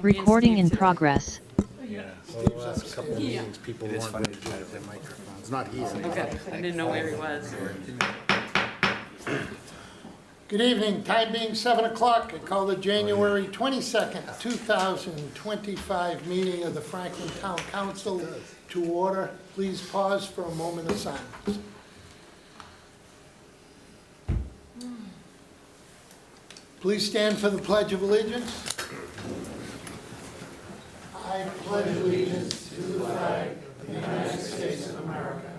Recording in progress. Yeah, well, the last couple of meetings, people weren't ready to have their microphones, not here. Okay, I didn't know where he was. Good evening, time being 7 o'clock, I call the January 22nd, 2025 meeting of the Franklin Town Council to order. Please pause for a moment of silence. Please stand for the Pledge of Allegiance. I pledge allegiance to the flag of the United States of America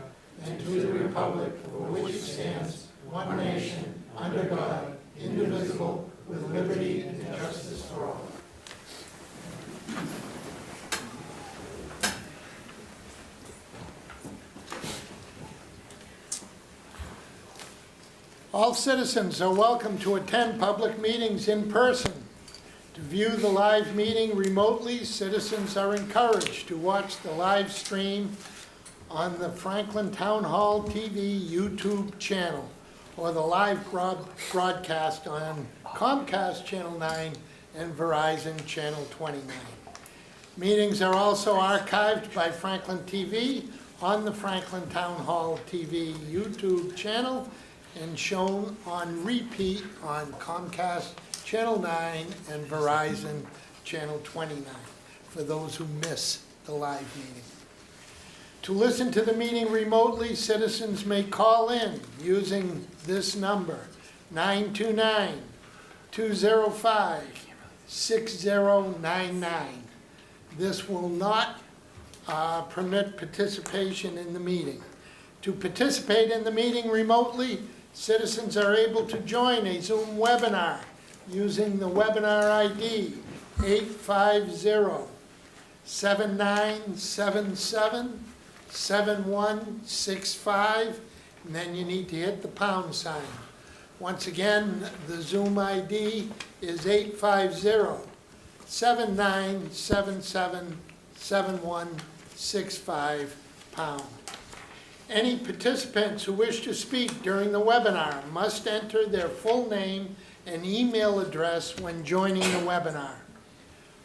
and to the republic for which it stands, one nation, under God, indivisible, with liberty and justice for all. All citizens are welcome to attend public meetings in person. To view the live meeting remotely, citizens are encouraged to watch the live stream on the Franklin Town Hall TV YouTube channel or the live broadcast on Comcast Channel 9 and Verizon Channel 29. Meetings are also archived by Franklin TV on the Franklin Town Hall TV YouTube channel and shown on repeat on Comcast Channel 9 and Verizon Channel 29 for those who miss the live meeting. To listen to the meeting remotely, citizens may call in using this number, 929-205-6099. This will not permit participation in the meeting. To participate in the meeting remotely, citizens are able to join a Zoom webinar using the webinar ID 850-7977-7165, and then you need to hit the pound sign. Once again, the Zoom ID is 850-7977-7165 pound. Any participants who wish to speak during the webinar must enter their full name and email address when joining the webinar.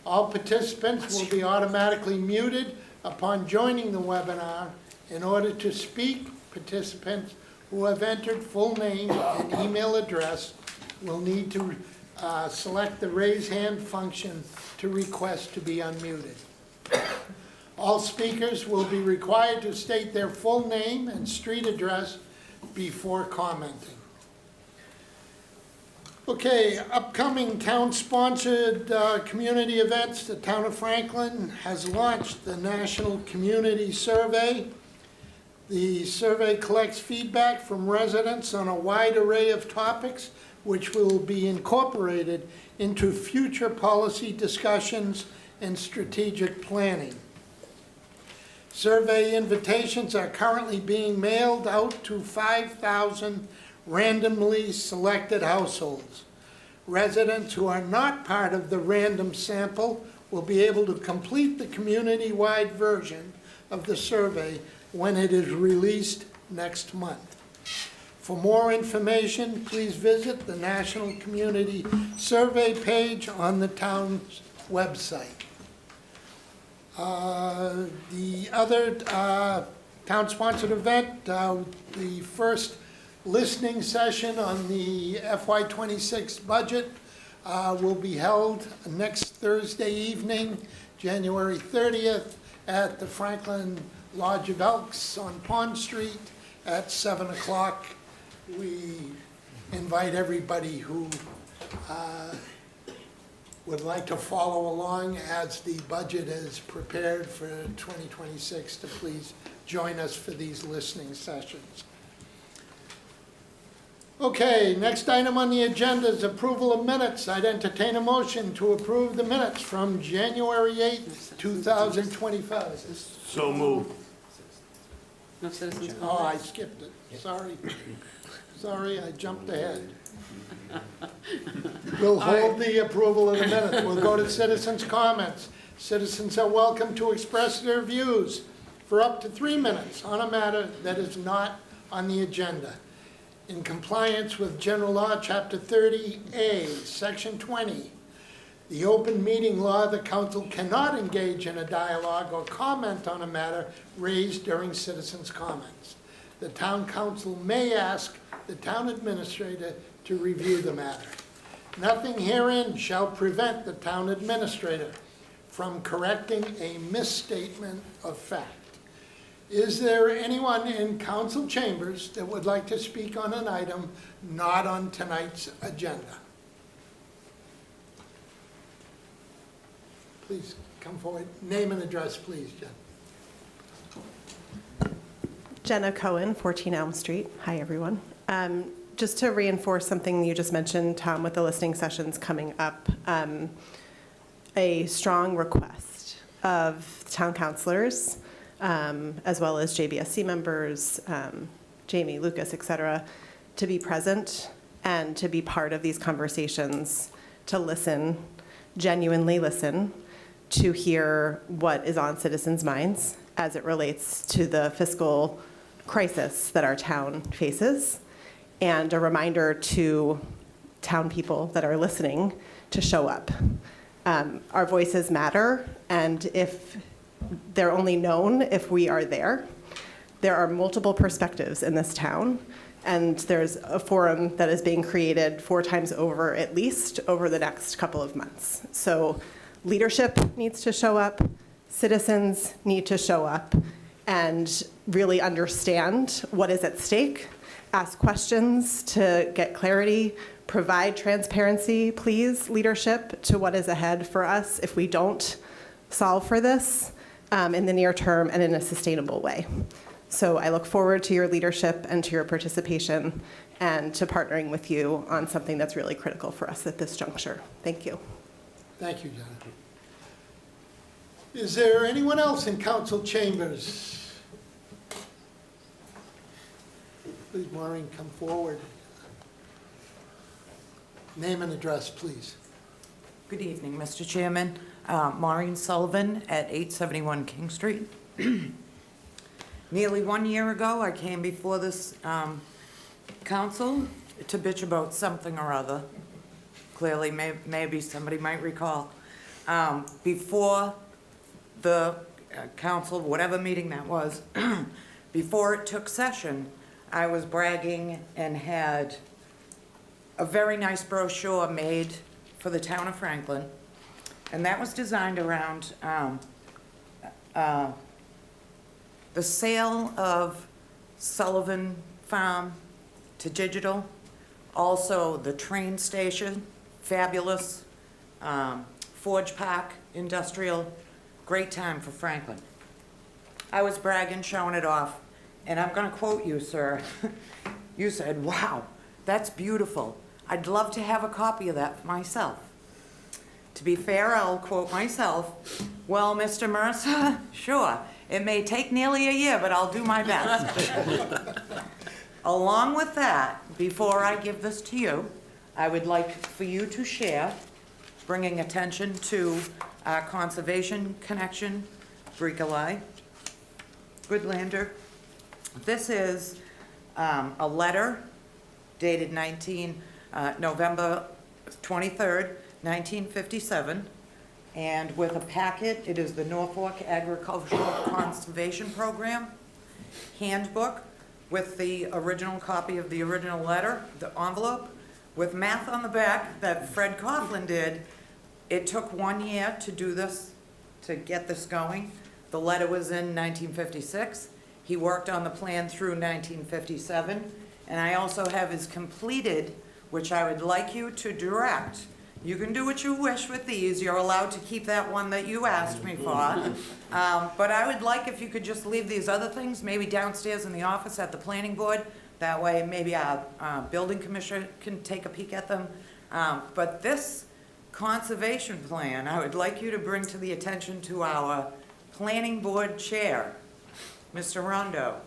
All participants will be automatically muted upon joining the webinar. In order to speak, participants who have entered full name and email address will need to select the raise hand function to request to be unmuted. All speakers will be required to state their full name and street address before commenting. Okay, upcoming town-sponsored community events. The Town of Franklin has launched the National Community Survey. The survey collects feedback from residents on a wide array of topics, which will be incorporated into future policy discussions and strategic planning. Survey invitations are currently being mailed out to 5,000 randomly selected households. Residents who are not part of the random sample will be able to complete the community-wide version of the survey when it is released next month. For more information, please visit the National Community Survey page on the town's website. The other town-sponsored event, the first listening session on the FY26 budget will be held next Thursday evening, January 30th, at the Franklin Lodge of Elks on Pond Street at 7 o'clock. We invite everybody who would like to follow along as the budget is prepared for 2026 to please join us for these listening sessions. Okay, next item on the agenda is approval of minutes. I'd entertain a motion to approve the minutes from January 8th, 2025. So moved. No citizens Oh, I comments? skipped it. Sorry. Sorry, I jumped ahead. We'll hold the approval of the minutes. We'll go to citizens' comments. Citizens are welcome to express their views for up to 3 minutes on a matter that is not on the agenda. In compliance with General Law, Chapter 30A, Section 20, The open meeting law, the council cannot engage in a dialogue or comment on a matter raised during citizens' comments. The town council may ask the town administrator to review the matter. Nothing herein shall prevent the town administrator from correcting a misstatement of fact. Is there anyone in council chambers that would like to speak on an item not on tonight's agenda? Please come forward. Name and address, please, Jen. Jenna Cohen, 14 Elm Street. Hi, everyone. Just to reinforce something you just mentioned, Tom, with the listening sessions coming up, a strong request of town councilors, as well as JBSC members, Jamie, Lucas, et cetera, to be present and to be part of these conversations, to listen, genuinely listen, to hear what is on citizens' minds as it relates to the fiscal crisis that our town faces, and a reminder to town people that are listening to show up. Our voices matter, and if they're only known if we are there. There are multiple perspectives in this town, and there's a forum that is being created 4 times over, at least, over the next couple of months. So leadership needs to show up, citizens need to show up, and really understand what is at stake, ask questions to get clarity, provide transparency, please, leadership, to what is ahead for us if we don't solve for this in the near term and in a sustainable way. So I look forward to your leadership and to your participation and to partnering with you on something that's really critical for us at this juncture. Thank you. Thank you, Jonathan. Is there anyone else in council chambers? Please, Maureen, come forward. Name and address, please. Good evening, Mr. Chairman. Maureen Sullivan at 871 King Street. Nearly 1 year ago, I came before this council to bitch about something or other. Clearly, maybe somebody might recall. Before the council, whatever meeting that was, before it took session, I was bragging and had a very nice brochure made for the town of Franklin. And that was designed around the sale of Sullivan Farm to digital, also the train station, fabulous, Forge Park, industrial, great time for Franklin. I was bragging, showing it off, and I'm gonna quote you, sir. You said, "Wow, that's beautiful. I'd love to have a copy of that for myself." To be fair, I'll quote myself. "Well, Mr. Mercer, sure. It may take nearly a year, but I'll do my best." Along with that, before I give this to you, I would like for you to share, bringing attention to our conservation connection, Bricolai, Goodlander. This is a letter dated November 23rd, 1957, and with a packet, it is the Norfolk Agricultural Conservation Program handbook with the original copy of the original letter, the envelope, with math on the back that Fred Coughlin did. It took 1 year to do this, to get this going. The letter was in 1956. He worked on the plan through 1957, and I also have his completed, which I would like you to direct. You can do what you wish with these. You're allowed to keep that one that you asked me for. But I would like if you could just leave these other things, maybe downstairs in the office at the planning board. That way maybe our building commissioner can take a peek at them. But this conservation plan, I would like you to bring to the attention to our planning board chair, Mr. Rondo.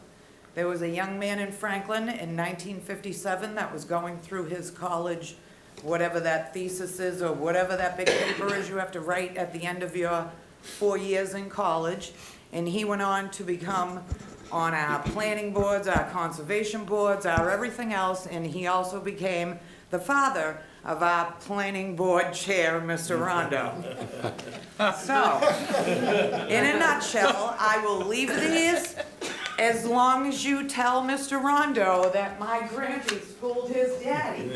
There was a young man in Franklin in 1957 that was going through his college, whatever that thesis is or whatever that big paper is you have to write at the end of your 4 years in college. And he went on to become on our planning boards, our conservation boards, our everything else, and he also became the father of our planning board chair, Mr. Rondo. So, in a nutshell, I will leave these as long as you tell Mr. Rondo that my Grampy schooled his daddy.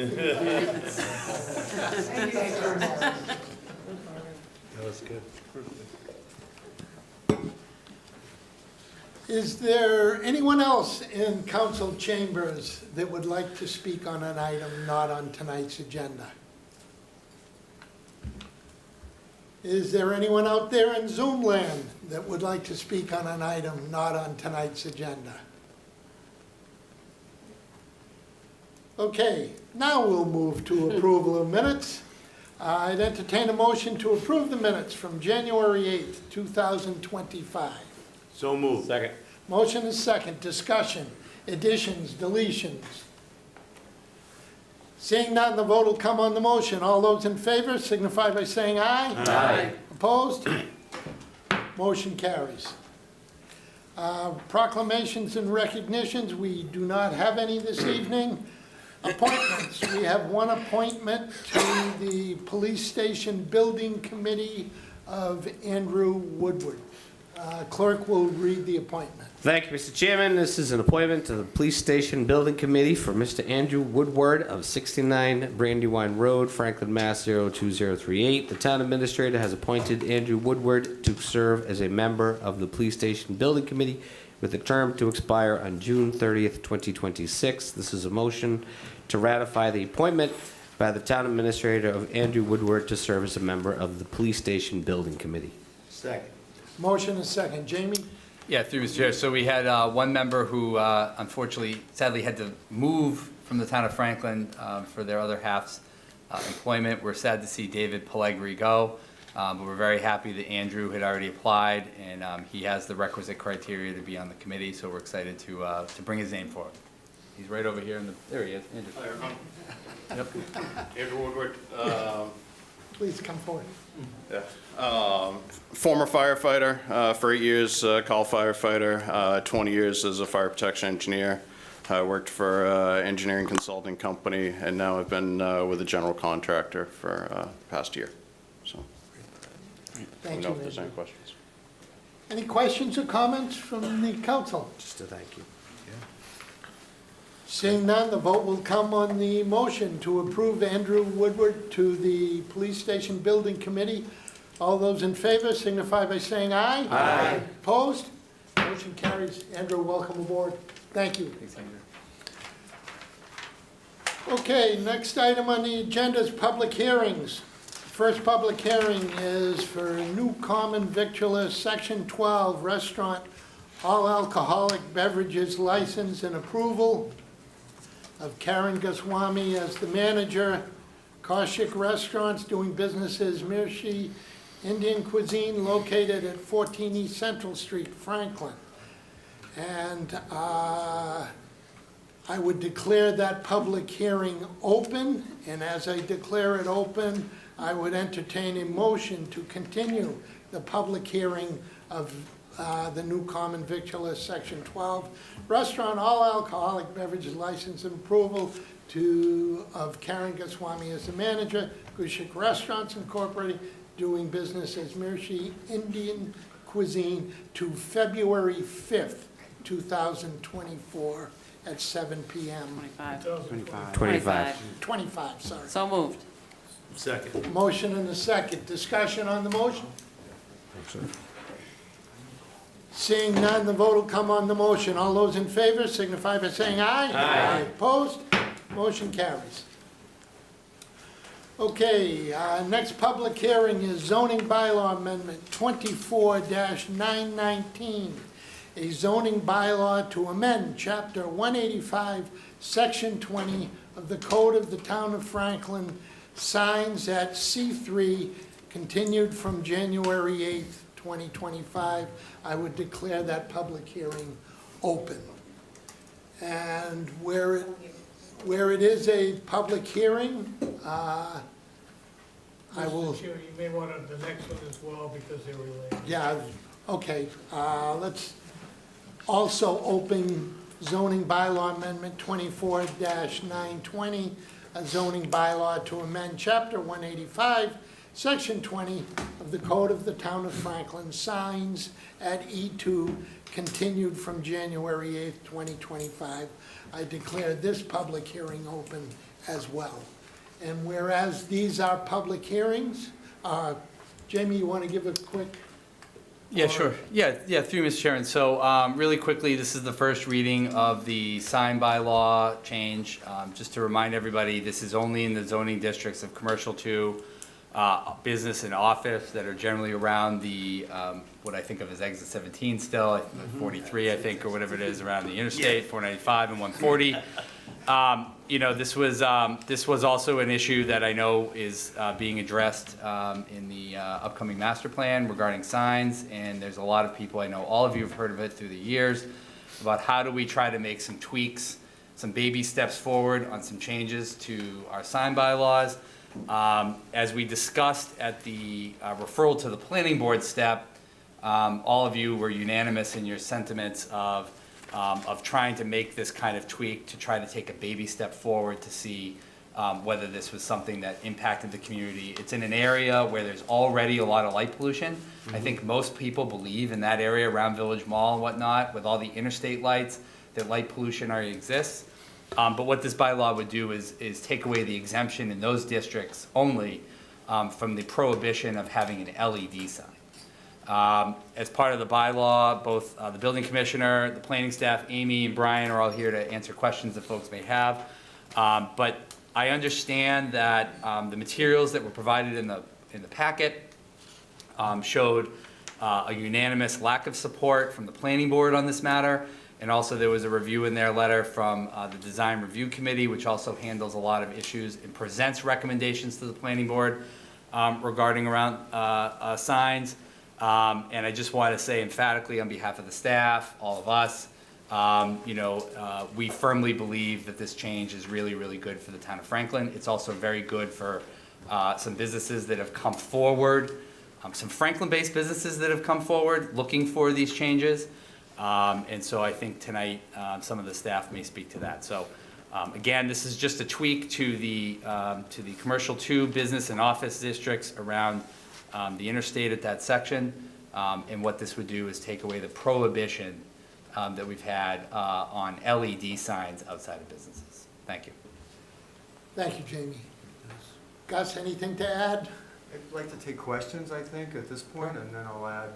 Thank you very much. That was good. Is there anyone else in council chambers that would like to speak on an item not on tonight's agenda? Is there anyone out there in Zoom land that would like to speak on an item not on tonight's agenda? Okay, now we'll move to approval of minutes. I'd entertain a motion to approve the minutes from January 8th, 2025. So moved. Second. Motion is second. Discussion, additions, deletions. Seeing none, the vote will come on the motion. All those in favor signify by saying aye. Aye. Opposed? Motion carries. Proclamations and recognitions, we do not have any this evening. Appointments, we have one appointment to the Police Station Building Committee of Andrew Woodward. Clerk will read the appointment. Thank you, Mr. Chairman. This is an appointment to the Police Station Building Committee for Mr. Andrew Woodward of 69 Brandywine Road, Franklin, Mass. 02038. The town administrator has appointed Andrew Woodward to serve as a member of the Police Station Building Committee with a term to expire on June 30th, 2026. This is a motion to ratify the appointment by the town administrator of Andrew Woodward to serve as a member of the Police Station Building Committee. Second. Motion is second. Jamie? Yeah, through Mr. Chair. So we had one member who unfortunately, sadly, had to move from the town of Franklin for their other half's employment. We're sad to see David Pellegri go, but we're very happy that Andrew had already applied, and he has the requisite criteria to be on the committee, so we're excited to bring his name forward. He's right over here in the, there he is, Andrew. Yep. Andrew Woodward, Please come forward. former firefighter, for 8 years, call firefighter, 20 years as a fire protection engineer. I worked for engineering consulting company, and now I've been with a general contractor for the past year. So, I Thank don't you, know if there's any Andrew. questions. Any questions or comments from the council? Just a thank you. Seeing none, the vote will come on the motion to approve Andrew Woodward to the Police Station Building Committee. All those in favor signify by saying aye. Aye. Opposed? Motion carries. Andrew, welcome aboard. Thank you. Thanks, Andrew. Okay, next item on the agenda is public hearings. First public hearing is for new common victualler, Section 12, restaurant, all alcoholic beverages license and approval of Karen Goswami as the manager, Kaushik Restaurants doing business as Mirshi Indian Cuisine located at 14 East Central Street, Franklin. And I would declare that public hearing open, and as I declare it open, I would entertain a motion to continue the public hearing of the new common victualler, Section 12, restaurant all alcoholic beverages license and approval of Karen Goswami as the manager, Kaushik Restaurants Incorporated, doing business as Mirshi Indian Cuisine, to February 5th, 2024 at 7 p.m. 25. 25, sorry. So moved. Second. Motion and a second. Discussion on the motion? Seeing none, the vote will come on the motion. All those in favor signify by saying aye. Aye. Opposed? Motion carries. Okay, next public hearing is zoning bylaw amendment 24-919. A zoning bylaw to amend Chapter 185, Section 20 of the Code of the Town of Franklin, signs at C3, continued from January 8th, 2025. I would declare that public hearing open. And where it is a public hearing, I will... Mr. Chair, you may want the next one as well because they're related. Yeah, okay, let's Also, open zoning bylaw amendment 24-920, a zoning bylaw to amend chapter 185, section 20 of the Code of the Town of Franklin, signs at E2, continued from January 8th, 2025. I declare this public hearing open as well. And whereas these are public hearings, Jamie, you want to give a quick? Yeah, sure. Yeah, through Mr. Chairman. So really quickly, this is the first reading of the sign bylaw change. Just to remind everybody, this is only in the zoning districts of commercial 2, business and office that are generally around the, what I think of as exit 17 still, 43, I think, or whatever it is, around the interstate, 495 and 140. You know, this was also an issue that I know is being addressed in the upcoming master plan regarding signs, and there's a lot of people, I know all of you have heard of it through the years, about how do we try to make some tweaks, some baby steps forward on some changes to our sign bylaws. As we discussed at the referral to the planning board step, all of you were unanimous in your sentiments of trying to make this kind of tweak to try to take a baby step forward to see whether this was something that impacted the community. It's in an area where there's already a lot of light pollution. I think most people believe in that area around Village Mall and whatnot, with all the interstate lights, that light pollution already exists. But what this bylaw would do is take away the exemption in those districts only from the prohibition of having an LED sign. As part of the bylaw, both the building commissioner, the planning staff, Amy and Brian are all here to answer questions that folks may have. But I understand that the materials that were provided in the packet showed a unanimous lack of support from the planning board on this matter. And also there was a review in their letter from the design review committee, which also handles a lot of issues and presents recommendations to the planning board regarding around signs. And I just want to say emphatically on behalf of the staff, all of us, we firmly believe that this change is really, really good for the town of Franklin. It's also very good for some businesses that have come forward, some Franklin-based businesses that have come forward looking for these changes. And so I think tonight some of the staff may speak to that. So again, this is just a tweak to the commercial 2 business and office districts around the interstate at that section, and what this would do is take away the prohibition that we've had on LED signs outside of businesses. Thank you. Thank you, Jamie. Gus, anything to add? I'd like to take questions, I think, at this point, and then I'll add,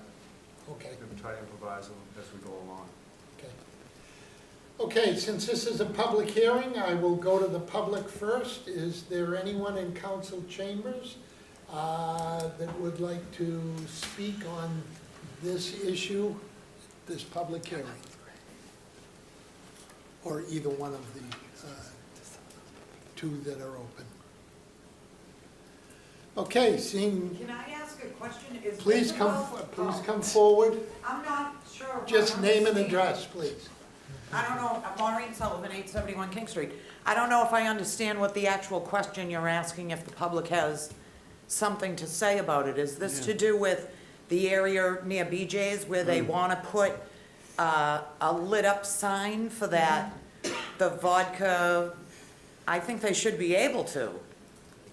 Okay. and try to improvise them as we go along. Okay, since this is a public hearing, I will go to the public first. Is there anyone in council chambers that would like to speak on this issue, this public hearing? Or either one of the 2 that are open? Okay, seeing, Can I ask a question? Is please this come forward. I'm not sure. if I Just name and understand. address, please. I don't know, I'm Maureen Sullivan, 871 King Street. I don't know if I understand what the actual question you're asking, if the public has something to say about it. Is this to do with the area near BJ's where they want to put a lit up sign for that, the vodka? I think they should be able to,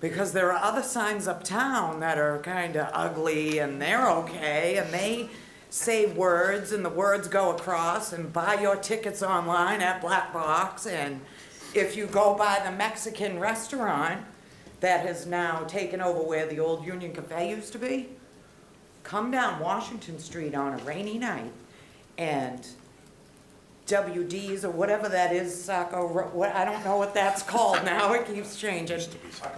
because there are other signs uptown that are kind of ugly and they're okay, and they say words and the words go across, and buy your tickets online at Black Box. And if you go by the Mexican restaurant that has now taken over where the old Union Cafe used to be, come down Washington Street on a rainy night and WD's or whatever that is, I don't know what that's called now, it keeps changing.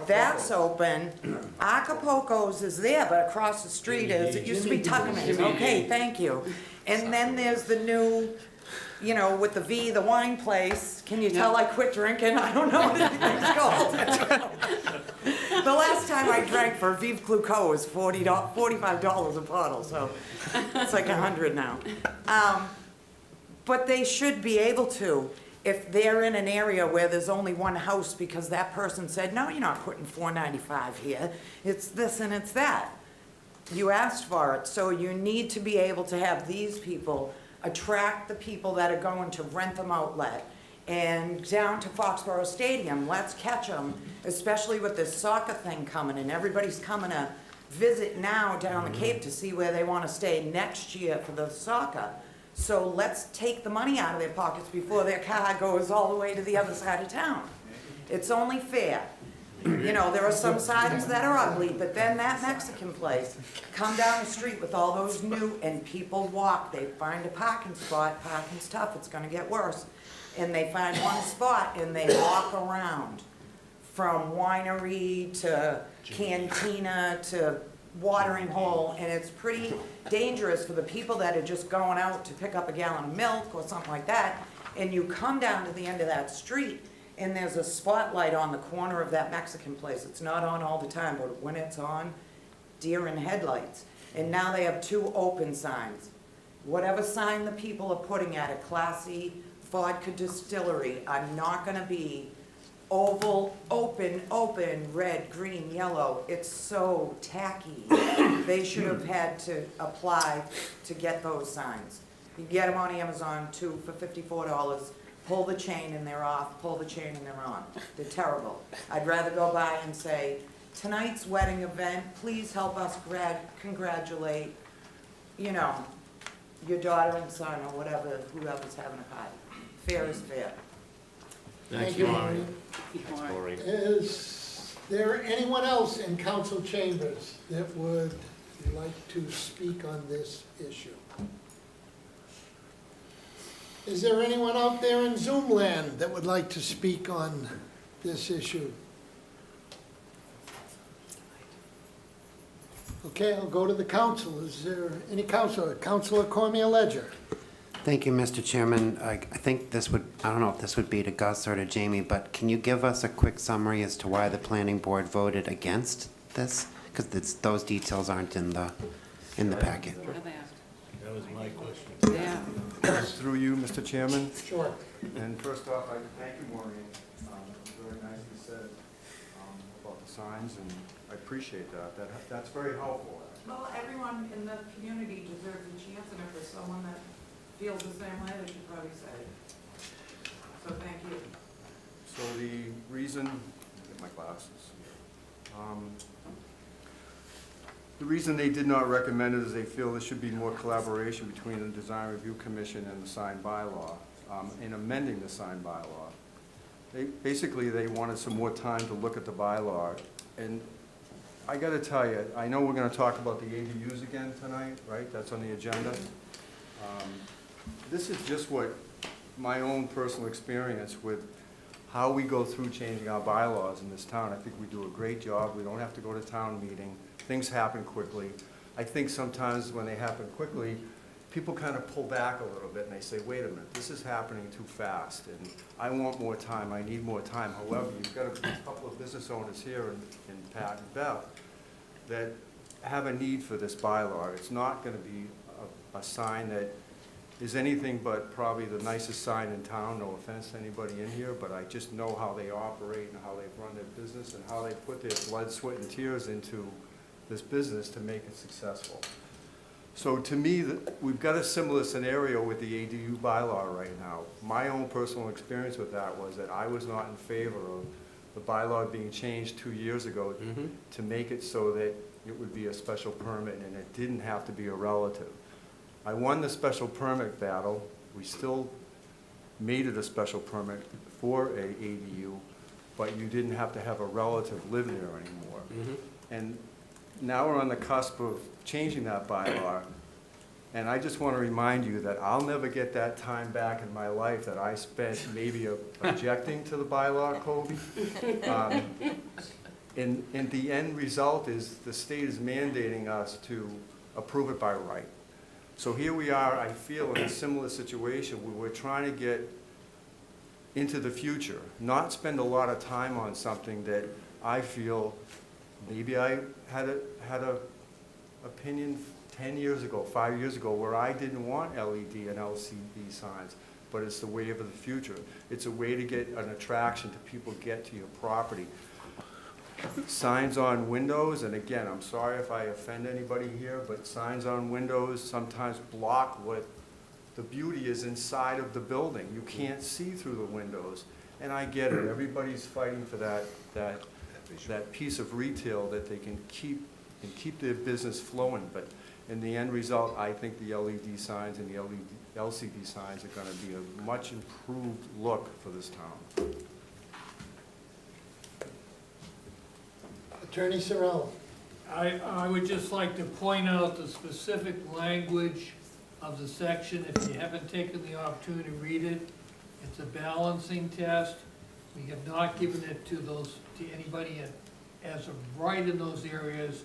That's open. Acapulco's is there, but across the street is, it used to be Tuckerman's. Okay, thank you. And then there's the new, with the V, the wine place. Can you tell I quit drinking? I don't know what anything's called. The last time I drank for Vive Clicquot was $45 a bottle, so it's like $100 now. But they should be able to, if they're in an area where there's only one house because that person said, no, you're not putting $4.95 here, it's this and it's that. You asked for it, so you need to be able to have these people attract the people that are going to Rentham Outlet and down to Foxborough Stadium. Let's catch them, especially with this soccer thing coming, and everybody's coming to visit now down the Cape to see where they want to stay next year for the soccer. So let's take the money out of their pockets before their car goes all the way to the other side of town. It's only fair. You know, there are some signs that are ugly, but then that Mexican place, come down the street with all those new, and people walk, they find a parking spot, parking's tough, it's gonna get worse. And they find one spot and they walk around from winery to cantina to watering hole, and it's pretty dangerous for the people that are just going out to pick up a gallon of milk or something like that. And you come down to the end of that street and there's a spotlight on the corner of that Mexican place. It's not on all the time, but when it's on, deer in headlights. And now they have 2 open signs. Whatever sign the people are putting at a classy vodka distillery are not gonna be oval, open, red, green, yellow. It's so tacky. They should have had to apply to get those signs. You can get them on Amazon too for $54. Pull the chain and they're off, pull the chain and they're on. They're terrible. I'd rather go by and say, tonight's wedding event, please help us congratulate, you know, your daughter and son or whatever, whoever's having a party. Fair is fair. Thank you, Maureen. Is there anyone else in council chambers that would like to speak on this issue? Is there anyone out there in Zoom land that would like to speak on this issue? Okay, I'll go to the council. Is there any councilor? Councilor Cormier Ledger. Thank you, Mr. Chairman. I think this would, I don't know if this would be to Gus or to Jamie, but can you give us a quick summary as to why the planning board voted against this? Because those details aren't in the packet. That was my question. Yeah. Through you, Mr. Chairman. Sure. And first off, I thank you, Maureen. Very nicely said about the signs, and I appreciate that. That's very helpful. Well, everyone in the community deserves a chance, and if there's someone that feels the same way, they should probably say it. So thank you. So the reason, get my glasses. The reason they did not recommend it is they feel there should be more collaboration between the Design Review Commission and the sign bylaw, in amending the sign bylaw. Basically, they wanted some more time to look at the bylaw. And I gotta tell you, I know we're gonna talk about the ADUs again tonight, right? That's on the agenda. This is just what my own personal experience with how we go through changing our bylaws in this town. I think we do a great job. We don't have to go to town meeting. Things happen quickly. I think sometimes when they happen quickly, people kind of pull back a little bit and they say, wait a minute, this is happening too fast and I want more time, I need more time. However, you've got a couple of business owners here in Pat and Beth that have a need for this bylaw. It's not gonna be a sign that is anything but probably the nicest sign in town, no offense to anybody in here, but I just know how they operate and how they run their business and how they put their blood, sweat, and tears into this business to make it successful. So to me, we've got a similar scenario with the ADU bylaw right now. My own personal experience with that was that I was not in favor of the bylaw being changed 2 years ago to make it so that it would be a special permit and it didn't have to be a relative. I won the special permit battle. We still made it a special permit for a ADU, but you didn't have to have a relative live there anymore. And now we're on the cusp of changing that bylaw, and I just want to remind you that I'll never get that time back in my life that I spent maybe objecting to the bylaw, Kobe. And the end result is the state is mandating us to approve it by right. So here we are, I feel, in a similar situation where we're trying to get into the future, not spend a lot of time on something that I feel maybe I had a opinion 10 years ago, 5 years ago, where I didn't want LED and LCD signs, but it's the way of the future. It's a way to get an attraction to people get to your property. Signs on windows, and again, I'm sorry if I offend anybody here, but signs on windows sometimes block what the beauty is inside of the building. You can't see through the windows. And I get it, everybody's fighting for that piece of retail that they can keep their business flowing. But in the end result, I think the LED signs and the LCD signs are gonna be a much improved look for this town. Attorney Sorrell. I would just like to point out the specific language of the section, if you haven't taken the opportunity to read it. It's a balancing test. We have not given it to anybody as of right in those areas.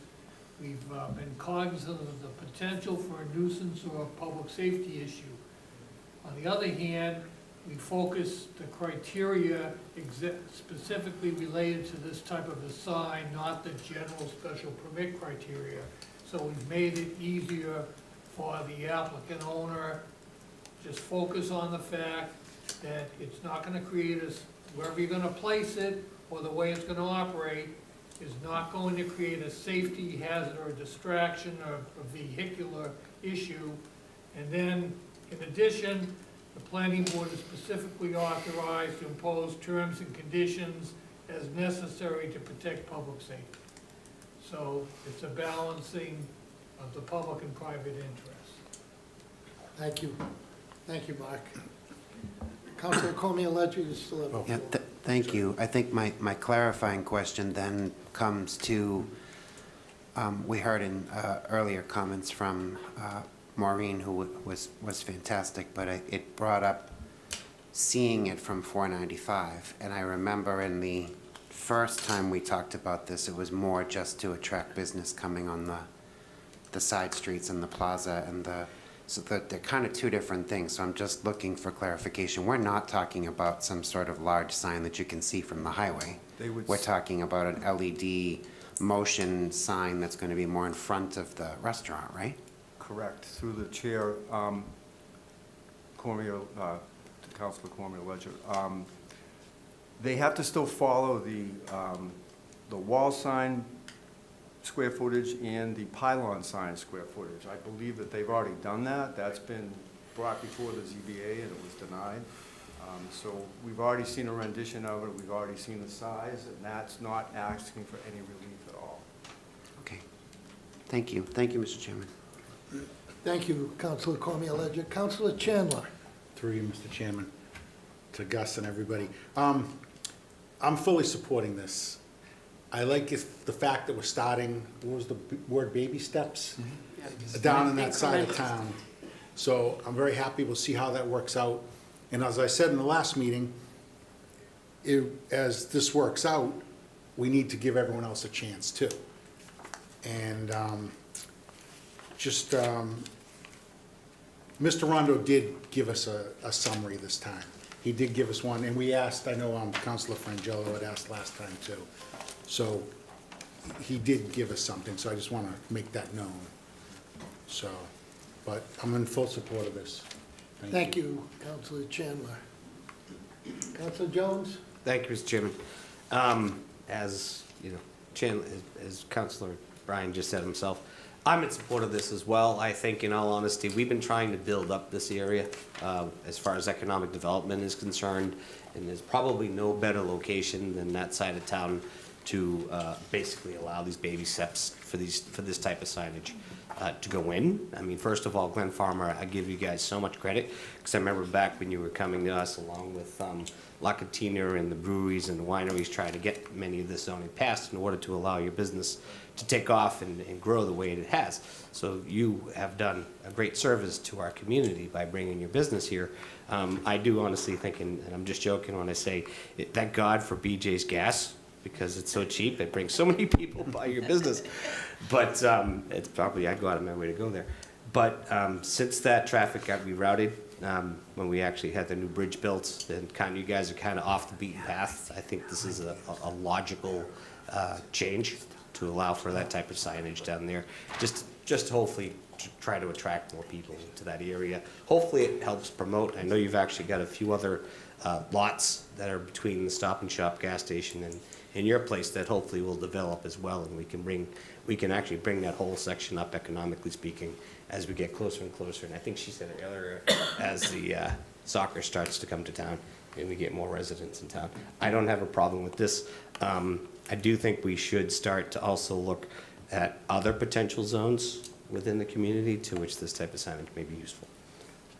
We've been cognizant of the potential for a nuisance or a public safety issue. On the other hand, we focus the criteria specifically related to this type of a sign, not the general special permit criteria. So we've made it easier for the applicant owner. Just focus on the fact that it's not gonna create wherever you're gonna place it or the way it's gonna operate is not going to create a safety hazard or a distraction or a vehicular issue. And then, in addition, the planning board is specifically authorized to impose terms and conditions as necessary to protect public safety. So it's a balancing of the public and private interests. Thank you. Thank you, Mark. Councilor Cormier-Ledger, you still have the Yeah, floor. thank you. I think my clarifying question then comes to, we heard in earlier comments from Maureen, who was fantastic, but it brought up seeing it from 495. And I remember in the first time we talked about this, it was more just to attract business coming on the side streets and the plaza and so that they're kind of two different things. So I'm just looking for clarification. We're not talking about some sort of large sign that you can see from the highway. We're talking about an LED motion sign that's going to be more in front of the restaurant, right? Correct. Through the chair, Councilor Cormier-Ledger. They have to still follow the wall sign square footage and the pylon sign square footage. I believe that they've already done that. That's been brought before the ZBA and it was denied. So we've already seen a rendition of it, we've already seen the size, and that's not asking for any relief at all. Okay. Thank you. Thank you, Mr. Chairman. Thank you, Councilor Cormier-Ledger. Councilor Chandler. Through you, Mr. Chairman, to Gus and everybody. I'm fully supporting this. I like the fact that we're starting, what was the word, baby steps? Down in that side of town. So I'm very happy. We'll see how that works out. And as I said in the last meeting, as this works out, we need to give everyone else a chance too. And Mr. Rondo did give us a summary this time. He did give us one, and we asked, I know Councilor Frangillo had asked last time too. So he did give us something, so I just want to make that known. So, but I'm in full support of this. Thank you, Councilor Chandler. Councilor Jones? Thank you, Mr. Chairman. As you know, as Councilor Bryan just said himself, I'm in support of this as well. I think, in all honesty, we've been trying to build up this area as far as economic development is concerned, and there's probably no better location than that side of town to basically allow these baby steps for this type of signage to go in. I mean, first of all, Glenn Farmer, I give you guys so much credit, because I remember back when you were coming to us along with La Cantina and the breweries and the wineries trying to get many of this zoning passed in order to allow your business to take off and grow the way it has. So you have done a great service to our community by bringing your business here. I do honestly think, and I'm just joking when I say, thank God for BJ's Gas, because it's so cheap. It brings so many people by your business. But it's probably, I'd go out of my way to go there. But since that traffic got rerouted, when we actually had the new bridge built, and you guys are kind of off the beaten path, I think this is a logical change to allow for that type of signage down there. Just hopefully to try to attract more people to that area. Hopefully it helps promote. I know you've actually got a few other lots that are between the Stop and Shop gas station in your place that hopefully will develop as well, and we can actually bring that whole section up, economically speaking, as we get closer and closer. And I think she said it earlier, as the soccer starts to come to town and we get more residents in town. I don't have a problem with this. I do think we should start to also look at other potential zones within the community to which this type of signage may be useful.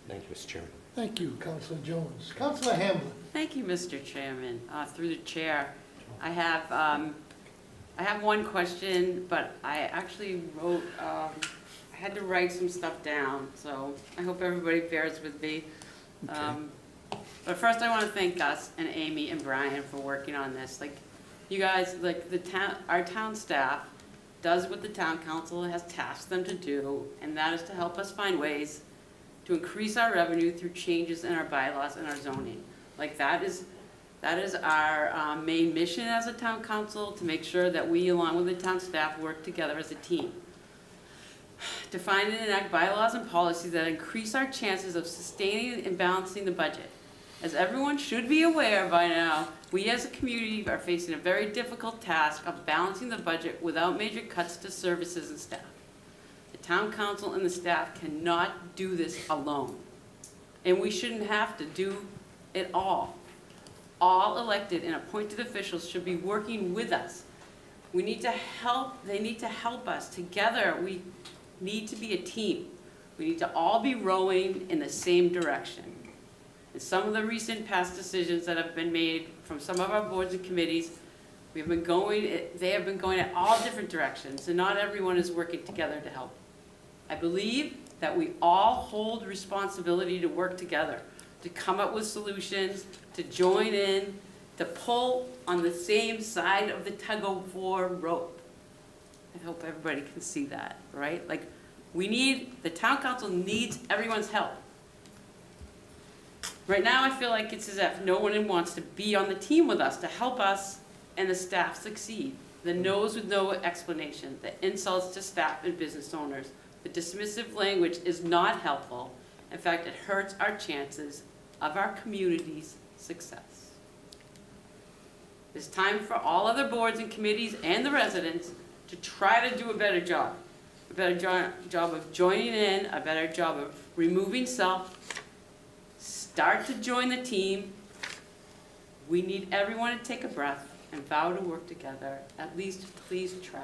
Thank you, Mr. Chairman. Thank you, Councilor Jones. Councilor Hamblin? Thank you, Mr. Chairman. Through the chair, I have one question, but I actually wrote, I had to write some stuff down, so I hope everybody bears with me. But first, I want to thank Gus and Amy and Brian for working on this. Like, you guys, like our town staff does what the town council has tasked them to do, and that is to help us find ways to increase our revenue through changes in our bylaws and our zoning. Like, that is our main mission as a town council, to make sure that we, along with the town staff, work together as a team. To find and enact bylaws and policies that increase our chances of sustaining and balancing the budget. As everyone should be aware by now, we as a community are facing a very difficult task of balancing the budget without major cuts to services and staff. The town council and the staff cannot do this alone. And we shouldn't have to do it all. All elected and appointed officials should be working with us. We need to help, they need to help us. Together, we need to be a team. We need to all be rowing in the same direction. And some of the recent past decisions that have been made from some of our boards and committees, they have been going in all different directions, and not everyone is working together to help. I believe that we all hold responsibility to work together, to come up with solutions, to join in, to pull on the same side of the tug-of-war rope. I hope everybody can see that, right? Like, the town council needs everyone's help. Right now, I feel like it's as if no one wants to be on the team with us to help us and the staff succeed. The no's with no explanation, the insults to staff and business owners, the dismissive language is not helpful. In fact, it hurts our chances of our community's success. It's time for all other boards and committees and the residents to try to do a better job. A better job of joining in, a better job of removing self. Start to join the team. We need everyone to take a breath and vow to work together. At least, please try.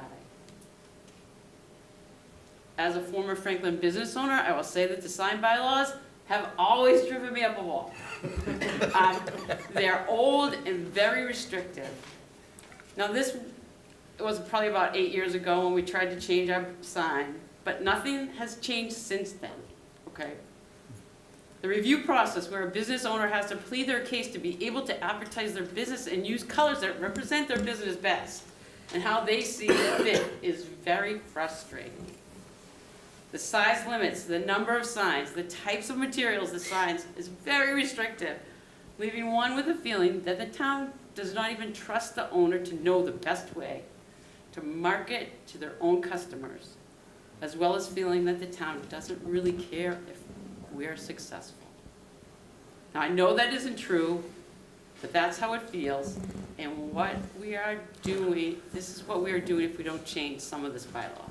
As a former Franklin business owner, I will say that the sign bylaws have always driven me up a wall. They're old and very restrictive. Now this was probably about 8 years ago when we tried to change our sign, but nothing has changed since then, okay? The review process where a business owner has to plead their case to be able to advertise their business and use colors that represent their business best and how they see it fit is very frustrating. The size limits, the number of signs, the types of materials, the signs is very restrictive, leaving one with a feeling that the town does not even trust the owner to know the best way to market to their own customers, as well as feeling that the town doesn't really care if we're successful. Now, I know that isn't true, but that's how it feels, and what we are doing, this is what we are doing if we don't change some of this bylaw.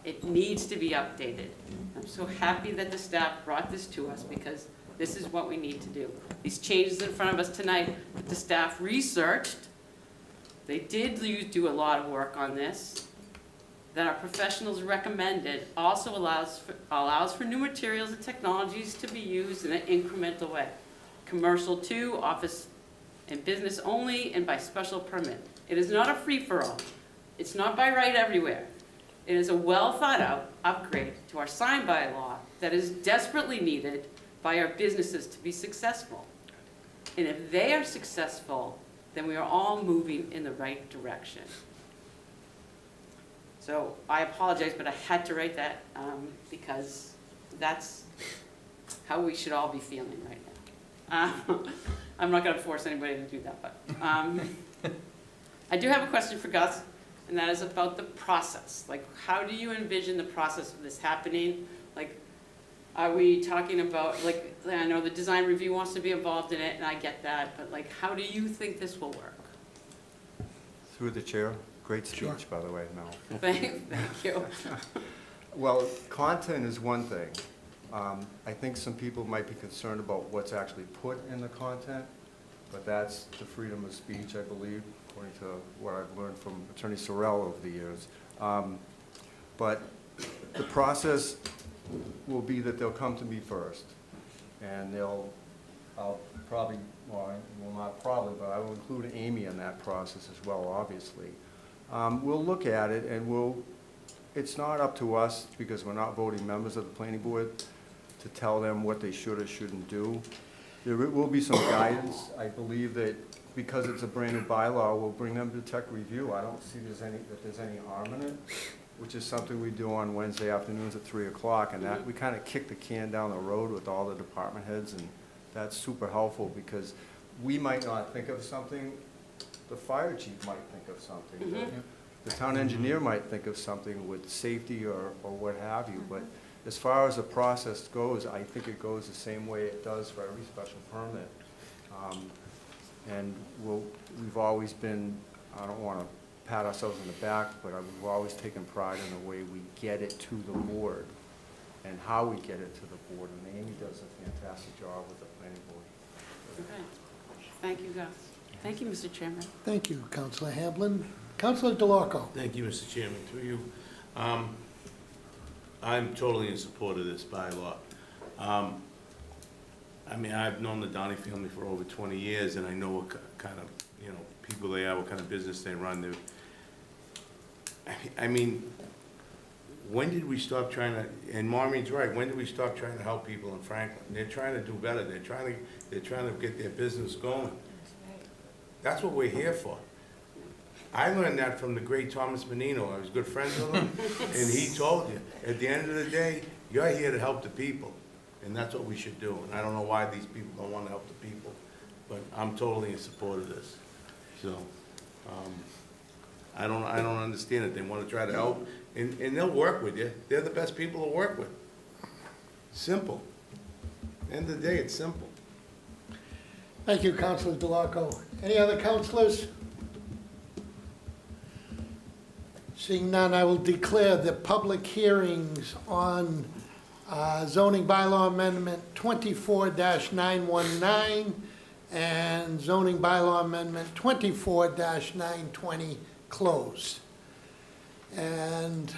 It needs to be updated. I'm so happy that the staff brought this to us because this is what we need to do. These changes in front of us tonight that the staff researched, they did do a lot of work on this, that our professionals recommended, also allows for new materials and technologies to be used in an incremental way. Commercial too, office and business only, and by special permit. It is not a free-for-all. It's not by right everywhere. It is a well-thought-out upgrade to our sign bylaw that is desperately needed by our businesses to be successful. And if they are successful, then we are all moving in the right direction. So I apologize, but I had to write that because that's how we should all be feeling right now. I'm not going to force anybody to do that, but I do have a question for Gus, and that is about the process. Like, how do you envision the process of this happening? Like, are we talking about, like, I know the design review wants to be involved in it, and I get that, but like, how do you think this will work? Through the chair, great Sure. speech, by the way, Mel. Thank you. Well, content is one thing. I think some people might be concerned about what's actually put in the content, but that's the freedom of speech, I believe, according to what I've learned from Attorney Sorrell over the years. But the process will be that they'll come to me first, and I'll probably, well, not probably, but I will include Amy in that process as well, obviously. We'll look at it, and it's not up to us, because we're not voting members of the planning board, to tell them what they should or shouldn't do. There will be some guidance. I believe that because it's a brand-new bylaw, we'll bring them to tech review. I don't see that there's any harm in it, which is something we do on Wednesday afternoons at 3 o'clock, and that, we kind of kick the can down the road with all the department heads, and that's super helpful, because we might not think of something, the fire chief might think of something, the town engineer might think of something with safety or what have you, but as far as the process goes, I think it goes the same way it does for every special permit. And we've always been, I don't want to pat ourselves on the back, but we've always taken pride in the way we get it to the board and how we get it to the board, and Amy does a fantastic job with the planning board. Okay. Thank you, Gus. Thank you, Mr. Chairman. Thank you, Councilor Hamblin. Councilor DeLarco. Thank you, Mr. Chairman. Through you, I'm totally in support of this bylaw. I mean, I've known the Donnie family for over 20 years, and I know what kind of, people they are, what kind of business they run. I mean, when did we stop trying to, and Maureen's right, when did we stop trying to help people in Franklin? They're trying to do better. They're trying to get their business going. That's what we're here for. I learned that from the great Thomas Menino. I was good friends with him, and he told you, at the end of the day, you're here to help the people, and that's what we should do. And I don't know why these people don't want to help the people, but I'm totally in support of this. So, I don't understand it. They want to try to help, and they'll work with you. They're the best people to work with. Simple. End of the day, it's simple. Thank you, Councilor DeLarco. Any other councilors? Seeing none, I will declare the public hearings on zoning bylaw amendment 24-919 and zoning bylaw amendment 24-920 closed. And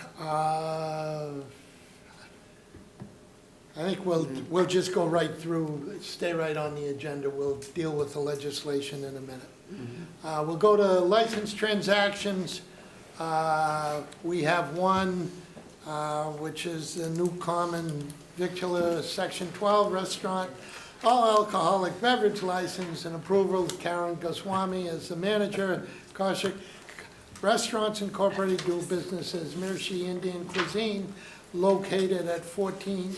I think we'll just go right through, stay right on the agenda. We'll deal with the legislation in a minute. We'll go to license transactions. We have one, which is the New Common Victular Section 12 restaurant, all alcoholic beverage license and approval of Karen Goswami as the manager. Kaushik Restaurants Incorporated do business as Mirchi Indian Cuisine, located at 14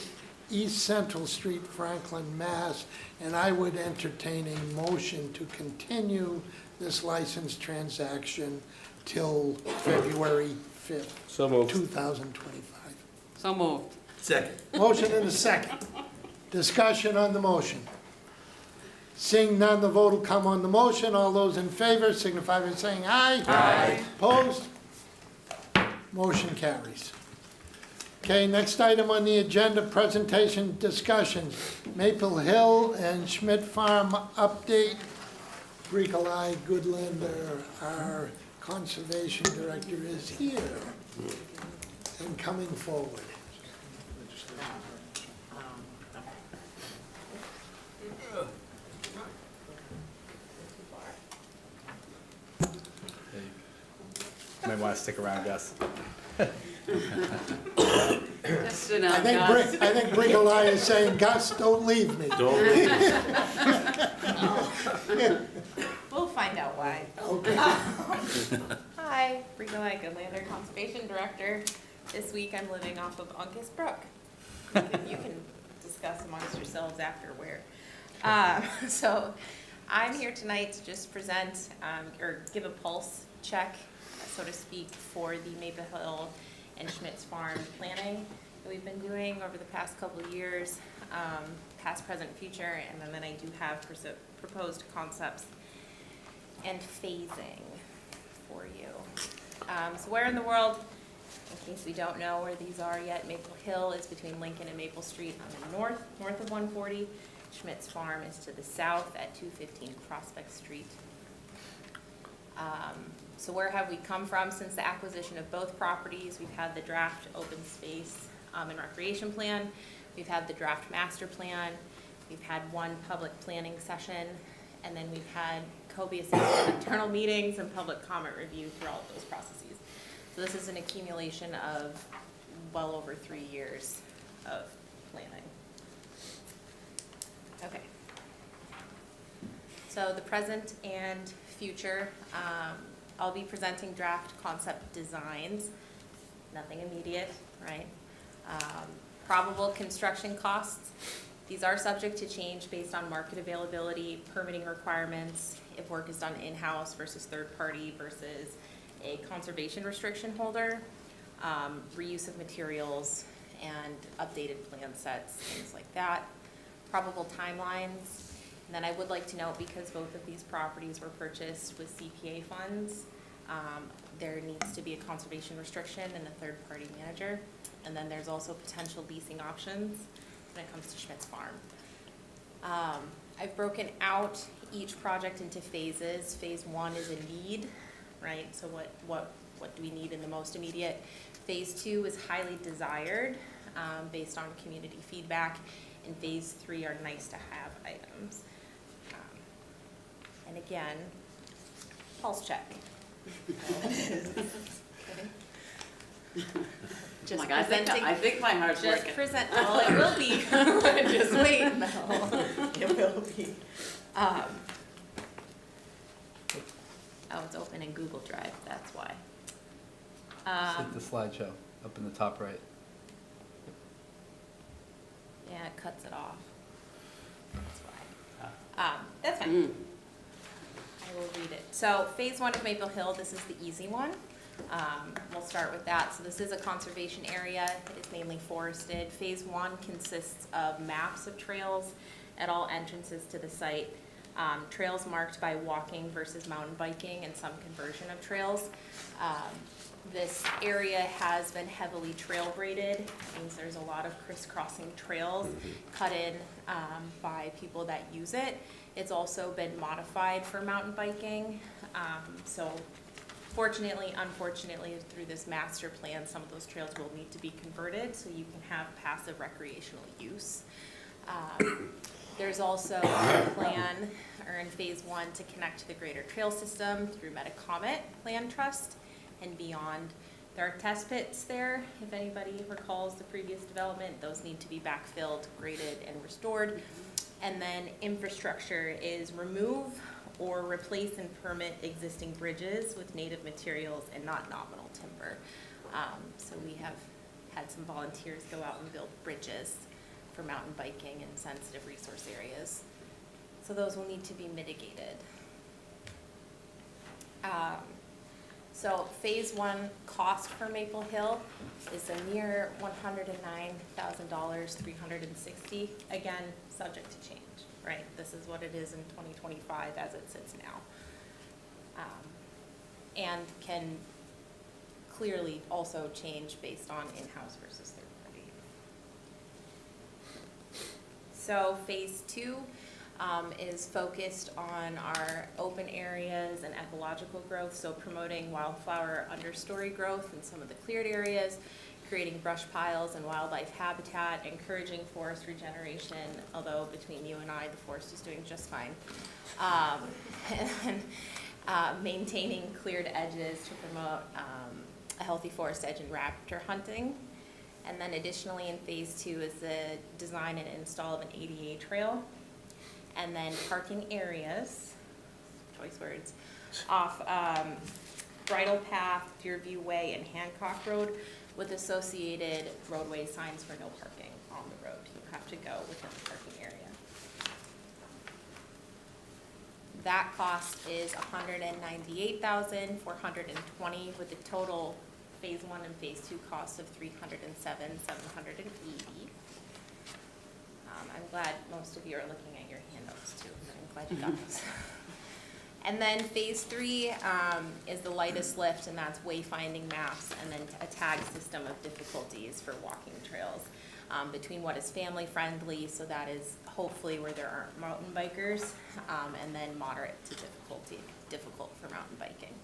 East Central Street, Franklin, Mass. And I would entertain a motion to continue this license transaction till February 5th, So moved. 2025. So moved. Second. Motion and a second. Discussion on the motion. Seeing none, the vote will come on the motion. All those in favor signify by saying aye. Aye. Opposed? Motion carries. Okay, next item on the agenda, presentation discussions. Maple Hill and Schmidt Farm update. Bricolai Goodlander, our conservation director, is here and coming forward. Might want to stick around, Gus. Just sit down, I think Bricolai is saying, Gus, don't leave me. Don't leave. We'll find out why. Okay. Hi, Bricolai Goodlander, Conservation Director. This week I'm living off of Uncas Brook. You can discuss amongst yourselves after where. So I'm here tonight to just present or give a pulse check, so to speak, for the Maple Hill and Schmidt's Farm planning that we've been doing over the past couple of years, past, present, future, and then I do have proposed concepts and phasing for you. So where in the world, in case we don't know where these are yet, Maple Hill is between Lincoln and Maple Street on the north of 140. Schmidt's Farm is to the south at 215 Prospect Street. So where have we come from since the acquisition of both properties? We've had the draft open space and recreation plan. We've had the draft master plan. We've had one public planning session, and then we've had copious amounts of internal meetings and public comment review through all of those processes. So this is an accumulation of well over 3 years of planning. Okay. So the present and future, I'll be presenting draft concept designs, nothing immediate, right? Probable construction costs. These are subject to change based on market availability, permitting requirements, if work is done in-house versus third-party versus a conservation restriction holder, reuse of materials, and updated plan sets, things like that. Probable timelines. And then I would like to note, because both of these properties were purchased with CPA funds, there needs to be a conservation restriction and a third-party manager. And then there's also potential leasing options when it comes to Schmidt's Farm. I've broken out each project into phases. Phase 1 is a need, right? So what do we need in the most immediate? Phase 2 is highly desired based on community feedback. And phase 3 are nice to have items. And again, pulse check. Just Like, I think my heart's just working. present, well, it will be. Just wait, Mel. It will be. Oh, it's open in Google Drive, that's why. Hit the slideshow up in the top right. Yeah, it cuts it off. That's why. That's fine. I will read it. So phase 1 of Maple Hill, this is the easy one. We'll start with that. So this is a conservation area. It is mainly forested. Phase 1 consists of maps of trails at all entrances to the site. Trails marked by walking versus mountain biking and some conversion of trails. This area has been heavily trail braided. It means there's a lot of crisscrossing trails cut in by people that use it. It's also been modified for mountain biking. So fortunately, unfortunately, through this master plan, some of those trails will need to be converted so you can have passive recreational use. There's also a plan, or in phase 1, to connect to the greater trail system through Metacomet Land Trust and beyond. There are test pits there, if anybody recalls the previous development. Those need to be backfilled, graded, and restored. And then infrastructure is remove or replace and permit existing bridges with native materials and not nominal timber. So we have had some volunteers go out and build bridges for mountain biking in sensitive resource areas. So those will need to be mitigated. So phase 1 cost for Maple Hill is a mere $109,000, $360. Again, subject to change, right? This is what it is in 2025 as it sits now. And can clearly also change based on in-house versus third party. So phase 2 is focused on our open areas and ecological growth, so promoting wildflower understory growth in some of the cleared areas, creating brush piles and wildlife habitat, encouraging forest regeneration, although between you and I, the forest is doing just fine. And maintaining cleared edges to promote a healthy forest edge and raptor hunting. And then additionally in phase 2 is the design and install of an ADA trail. And then parking areas, choice words, off Bridle Path, Deerview Way, and Hancock Road with associated roadway signs for no parking on the road. You have to go within the parking area. That cost is $198,420 with the total phase 1 and phase 2 costs of $307,780. I'm glad most of you are looking at your handouts too. I'm glad you got those. And then phase 3 is the lightest lift, and that's wayfinding maps and then a tag system of difficulties for walking trails between what is family friendly, so that is hopefully where there aren't mountain bikers, and then moderate to difficult for mountain biking.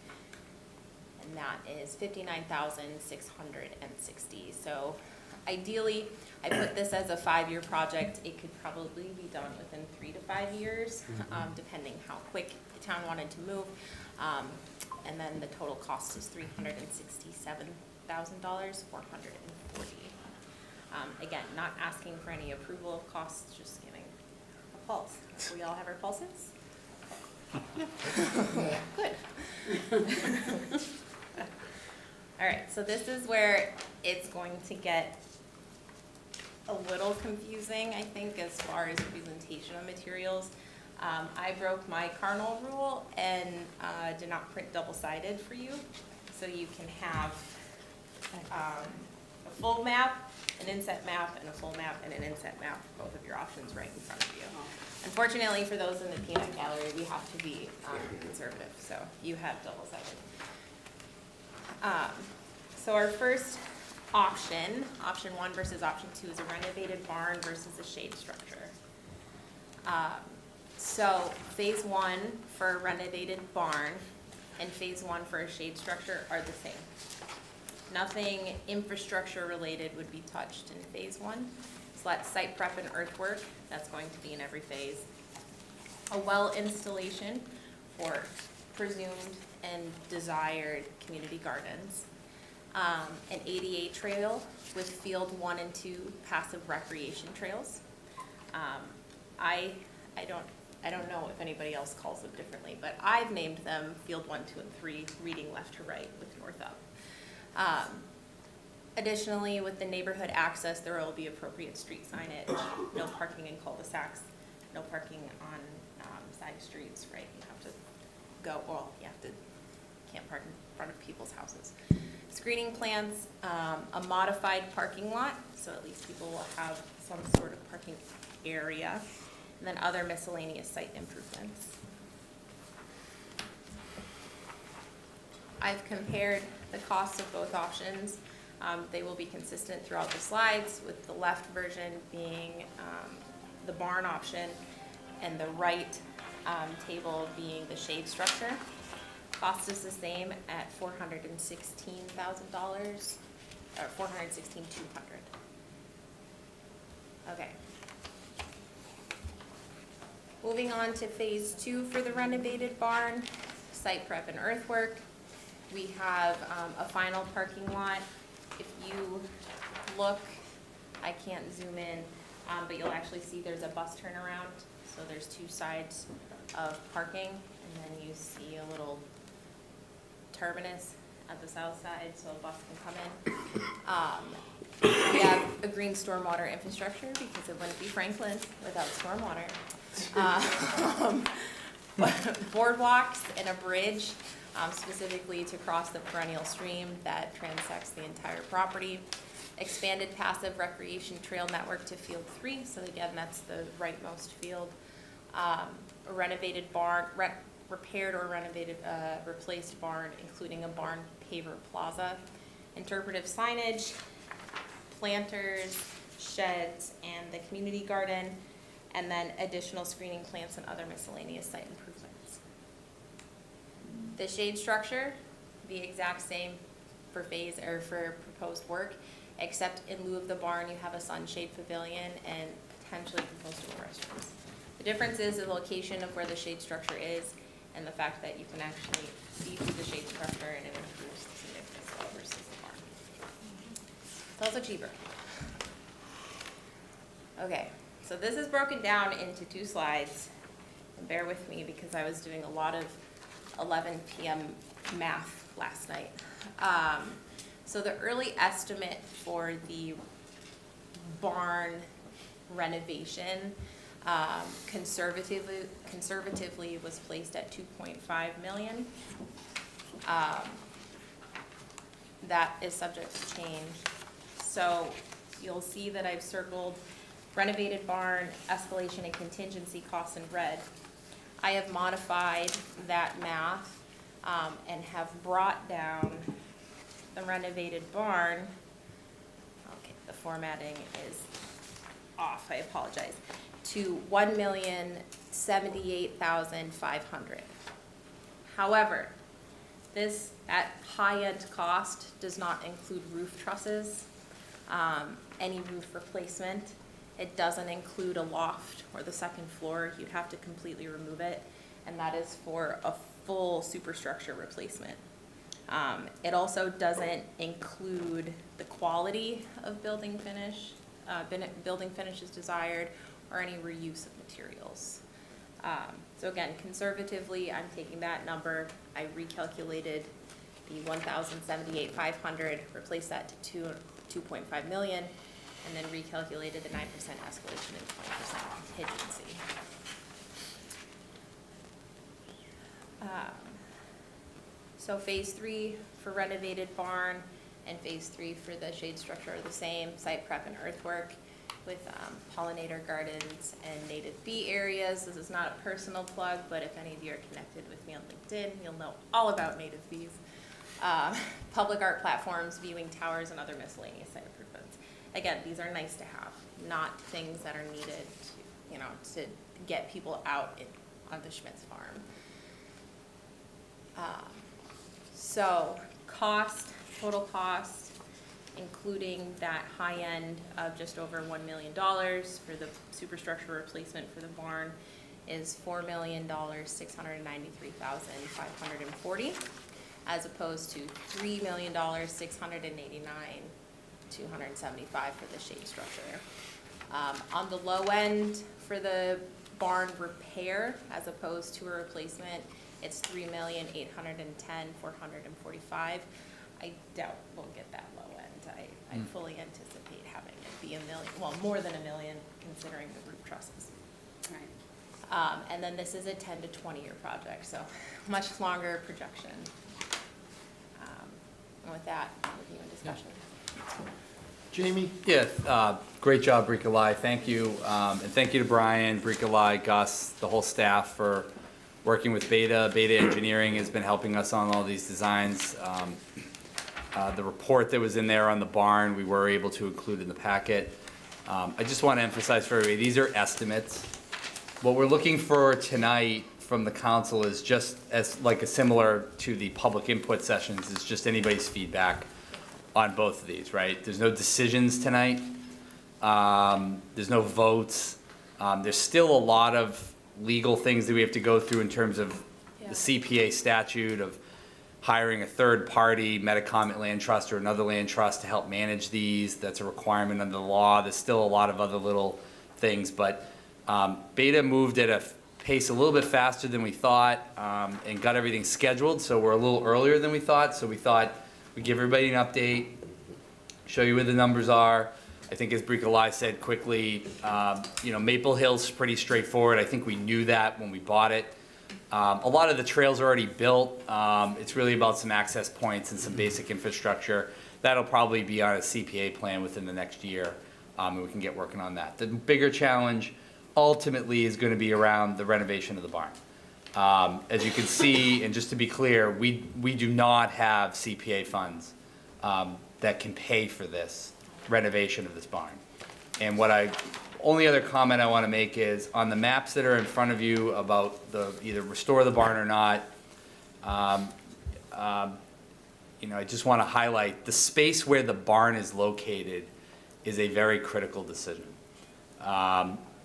And that is $59,660. So ideally, I put this as a 5-year project. It could probably be done within 3 to 5 years, depending how quick the town wanted to move. And then the total cost is $367,440. Again, not asking for any approval of costs, just giving a pulse. We all have our pulses? Good. All right, so this is where it's going to get a little confusing, I think, as far as presentation of materials. I broke my cardinal rule and did not print double-sided for you, so you can have a full map, an inset map, and a full map, and an inset map, both of your options right in front of you. Unfortunately, for those in the peanut gallery, we have to be conservative, so you have double-sided. So our first option 1 versus option 2, is a renovated barn versus a shade structure. So phase 1 for a renovated barn and phase 1 for a shade structure are the same. Nothing infrastructure related would be touched in phase 1. So that's site prep and earthwork. That's going to be in every phase. A well installation for presumed and desired community gardens. An ADA trail with field 1 and 2 passive recreation trails. I don't know if anybody else calls them differently, but I've named them field 1, 2, and 3, reading left to right with north up. Additionally, with the neighborhood access, there will be appropriate street signage, no parking in cul-de-sacs, no parking on side streets, right? You have to go, well, can't park in front of people's houses. Screening plants, a modified parking lot, so at least people will have some sort of parking area, and then other miscellaneous site improvements. I've compared the costs of both options. They will be consistent throughout the slides, with the left version being the barn option and the right table being the shade structure. Cost is the same at $416,000, or $416,200. Okay. Moving on to phase 2 for the renovated barn, site prep and earthwork. We have a final parking lot. If you look, I can't zoom in, but you'll actually see there's a bus turnaround. So there's 2 sides of parking, and then you see a little terminus at the south side, so a bus can come in. We have a green stormwater infrastructure because it wouldn't be Franklin without stormwater. Boardwalks and a bridge, specifically to cross the perennial stream that transects the entire property. Expanded passive recreation trail network to field 3, so again, that's the rightmost field. A renovated barn, repaired or renovated, replaced barn, including a barn paver plaza. Interpretive signage, planters, sheds, and the community garden, and then additional screening plants and other miscellaneous site improvements. The shade structure, the exact same for phase or for proposed work, except in lieu of the barn, you have a sunshade pavilion and potentially compostable restrooms. The difference is the location of where the shade structure is and the fact that you can actually see through the shade structure and it improves the significance well versus the barn. It's also cheaper. Okay, so this is broken down into 2 slides. And bear with me because I was doing a lot of 11 p.m. math last night. So the early estimate for the barn renovation conservatively was placed at $2.5 million. That is subject to change. So you'll see that I've circled renovated barn, escalation and contingency costs in red. I have modified that math and have brought down the renovated barn. Okay, the formatting is off, I apologize, to $1,078,500. However, this at high-end cost does not include roof trusses, any roof replacement. It doesn't include a loft or the second floor. You'd have to completely remove it, and that is for a full superstructure replacement. It also doesn't include the quality of building finish is desired, or any reuse of materials. So again, conservatively, I'm taking that number, I recalculated the $1,078,500, replaced that to 2.5 million, and then recalculated the 9% escalation and 20% contingency. So phase 3 for renovated barn and phase 3 for the shade structure are the same, site prep and earthwork with pollinator gardens and native bee areas. This is not a personal plug, but if any of you are connected with me on LinkedIn, you'll know all about native bees. Public art platforms, viewing towers, and other miscellaneous site improvements. Again, these are nice to have, not things that are needed to get people out on the Schmitz farm. So total cost, including that high end of just over $1 million for the superstructure replacement for the barn, is $4,693,540, as opposed to $3,689,275 for the shade structure. On the low end for the barn repair, as opposed to a replacement, it's $3,810,445. I doubt we'll get that low end. I fully anticipate having it be $1 million, well, more than $1 million, considering the roof trusses. Right. And then this is a 10 to 20 year project, so much longer projection. And with that, review and discussion. Jamie? Yeah, great job, Bricolai. Thank you. And thank you to Brian, Bricolai, Gus, the whole staff for working with Beta. Beta Engineering has been helping us on all these designs. The report that was in there on the barn, we were able to include in the packet. I just want to emphasize for everybody, these are estimates. What we're looking for tonight from the council is just as like a similar to the public input sessions, is just anybody's feedback on both of these, right? There's no decisions tonight. There's no votes. There's still a lot of legal things that we have to go through in terms of the CPA statute of hiring a third-party Metacomet land trust or another land trust to help manage these. That's a requirement under the law. There's still a lot of other little things, but Beta moved at a pace a little bit faster than we thought and got everything scheduled, so we're a little earlier than we thought. So we thought we'd give everybody an update, show you where the numbers are. I think as Bricolai said quickly, Maple Hill's pretty straightforward. I think we knew that when we bought it. A lot of the trails are already built. It's really about some access points and some basic infrastructure. That'll probably be on a CPA plan within the next year, and we can get working on that. The bigger challenge ultimately is going to be around the renovation of the barn. As you can see, and just to be clear, we do not have CPA funds that can pay for this renovation of this barn. And only other comment I want to make is on the maps that are in front of you about the either restore the barn or not. I just want to highlight the space where the barn is located is a very critical decision.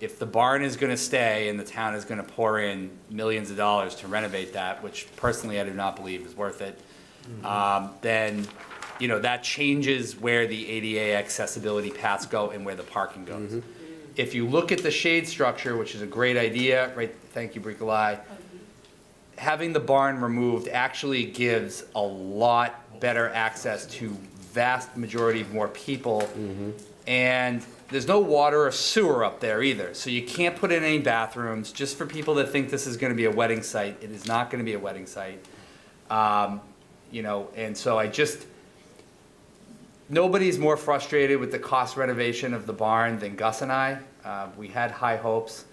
If the barn is going to stay and the town is going to pour in millions of dollars to renovate that, which personally I do not believe is worth it, then that changes where the ADA accessibility paths go and where the parking goes. If you look at the shade structure, which is a great idea, right? Thank you, Bricolai. Having the barn removed actually gives a lot better access to vast majority of more people. And there's no water or sewer up there either. So you can't put in any bathrooms. Just for people that think this is going to be a wedding site, it is not going to be a wedding site. And so nobody's more frustrated with the cost renovation of the barn than Gus and I. We had high hopes,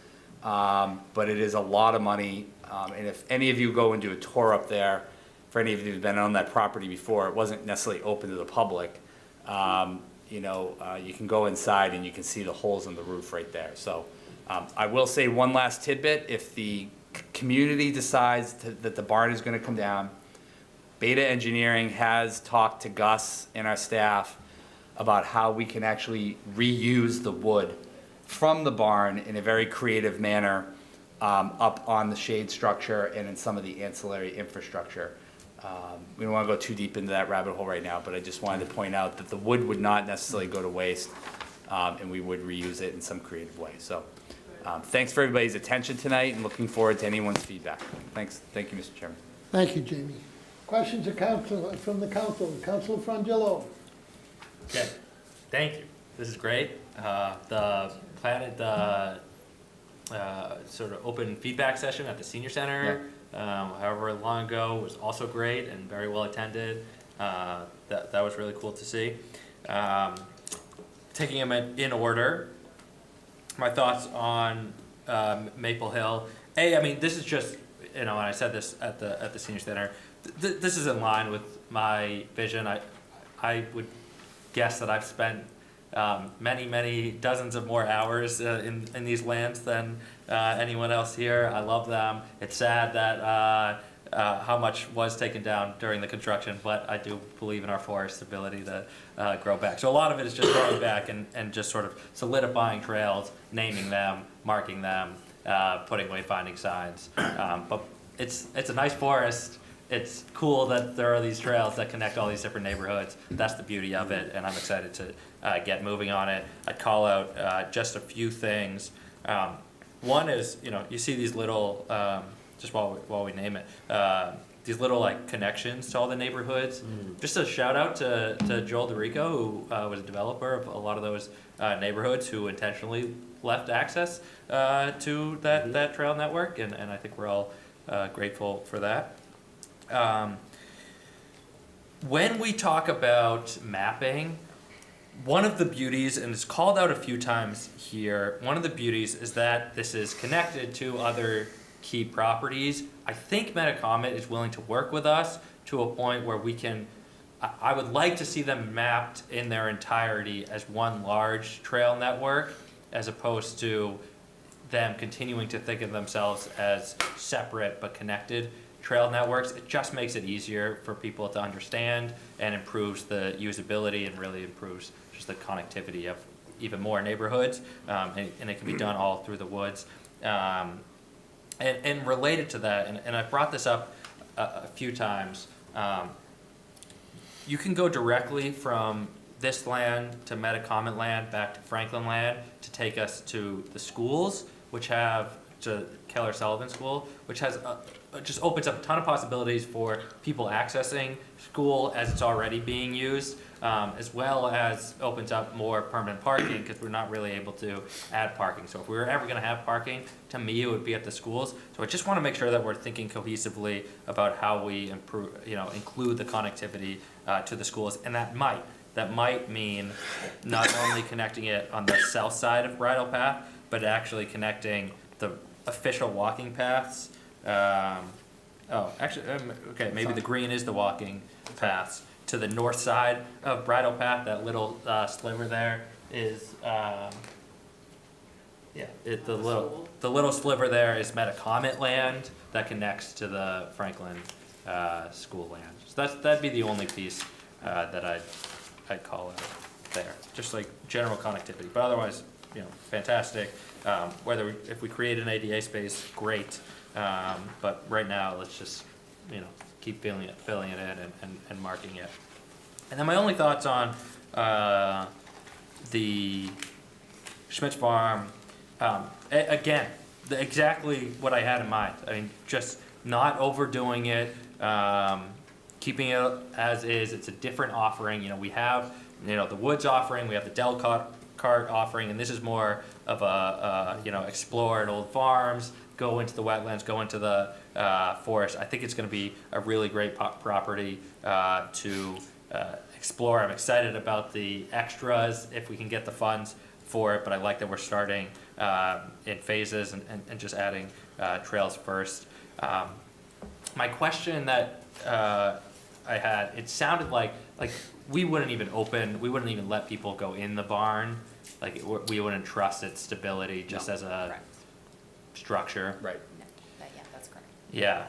but it is a lot of money And if any of you go and do a tour up there, for any of you who've been on that property before, it wasn't necessarily open to the public. You can go inside and you can see the holes in the roof right there. So I will say one last tidbit. If the community decides that the barn is going to come down, Beta Engineering has talked to Gus and our staff about how we can actually reuse the wood from the barn in a very creative manner up on the shade structure and in some of the ancillary infrastructure. We don't want to go too deep into that rabbit hole right now, but I just wanted to point out that the wood would not necessarily go to waste, and we would reuse it in some creative way. So thanks for everybody's attention tonight, and looking forward to anyone's feedback. Thanks. Thank you, Mr. Chairman. Thank you, Jamie. Questions from the council? Councilor Frangillo. Okay, thank you. This is great. The sort of open feedback session at the senior center, however long ago, was also great and very well attended. That was really cool to see. Taking them in order, my thoughts on Maple Hill. I mean, this is just, and I said this at the senior center. This is in line with my vision. I would guess that I've spent many dozens of more hours in these lands than anyone else here. I love them. It's sad that how much was taken down during the construction, but I do believe in our forest's ability to grow back. So a lot of it is just growing back and just sort of solidifying trails, naming them, marking them, putting wayfinding signs. But it's a nice forest. It's cool that there are these trails that connect all these different neighborhoods. That's the beauty of it, and I'm excited to get moving on it. I'd call out just a few things. One is, you see these little, just while we name it, these little like connections to all the neighborhoods. Just a shout out to Joel DeRico, who was a developer of a lot of those neighborhoods, who intentionally left access to that trail network, and I think we're all grateful for that. When we talk about mapping, one of the beauties, and it's called out a few times here, one of the beauties is that this is connected to other key properties. I think Metacomet is willing to work with us to a point where we can, I would like to see them mapped in their entirety as one large trail network, as opposed to them continuing to think of themselves as separate but connected trail networks. It just makes it easier for people to understand and improves the usability and really improves just the connectivity of even more neighborhoods, and it can be done all through the woods. And related to that, and I've brought this up a few times, you can go directly from this land to Metacomet land back to Franklin land to take us to the schools, which have, to Keller Sullivan School, which has just opens up a ton of possibilities for people accessing school as it's already being used, as well as opens up more permanent parking, because we're not really able to add parking. So if we were ever going to have parking, to me it would be at the schools. So I just want to make sure that we're thinking cohesively about how we improve, include the connectivity to the schools, and that might mean not only connecting it on the south side of Bridle Path, but actually connecting the official walking paths. Okay, maybe the green is the walking paths to the north side of Bridle Path. That little sliver there is, the little sliver there is Metacomet land that connects to the Franklin school land. So that'd be the only piece that I'd call out there, just like general connectivity. But otherwise, fantastic. If we create an ADA space, great. But right now, let's just, keep filling it in and marking it. And then my only thoughts on the Schmitz Farm, again, exactly what I had in mind. I mean, just not overdoing it, keeping it as is. It's a different offering. We have, the Woods offering, we have the Del Cart offering, and this is more of a, explore at old farms, go into the wetlands, go into the forest. I think it's going to be a really great property to explore. I'm excited about the extras if we can get the funds for it, but I like that we're starting in phases and just adding trails first. My question that I had, it sounded like we wouldn't even let people go in the barn, we wouldn't trust its stability just as a Correct. structure. Right. No, yeah, that's correct. Yeah.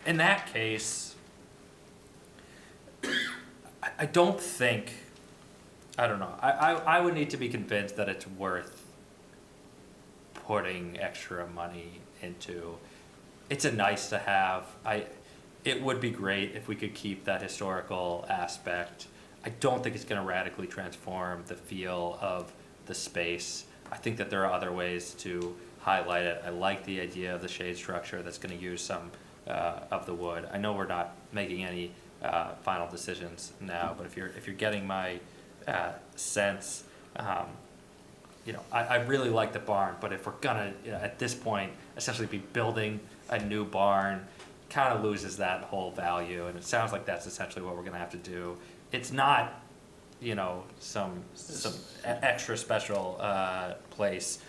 In that case, I don't think, I don't know, I would need to be convinced that it's worth putting extra money into. It's a nice to have. It would be great if we could keep that historical aspect. I don't think it's gonna radically transform the feel of the space. I think that there are other ways to highlight it. I like the idea of the shade structure that's gonna use some of the wood. I know we're not making any final decisions now, but if you're getting my sense, I really like the barn, but if we're gonna, at this point, essentially be building a new barn, kind of loses that whole value, and it sounds like that's essentially what we're gonna have to do. It's not, some extra special place,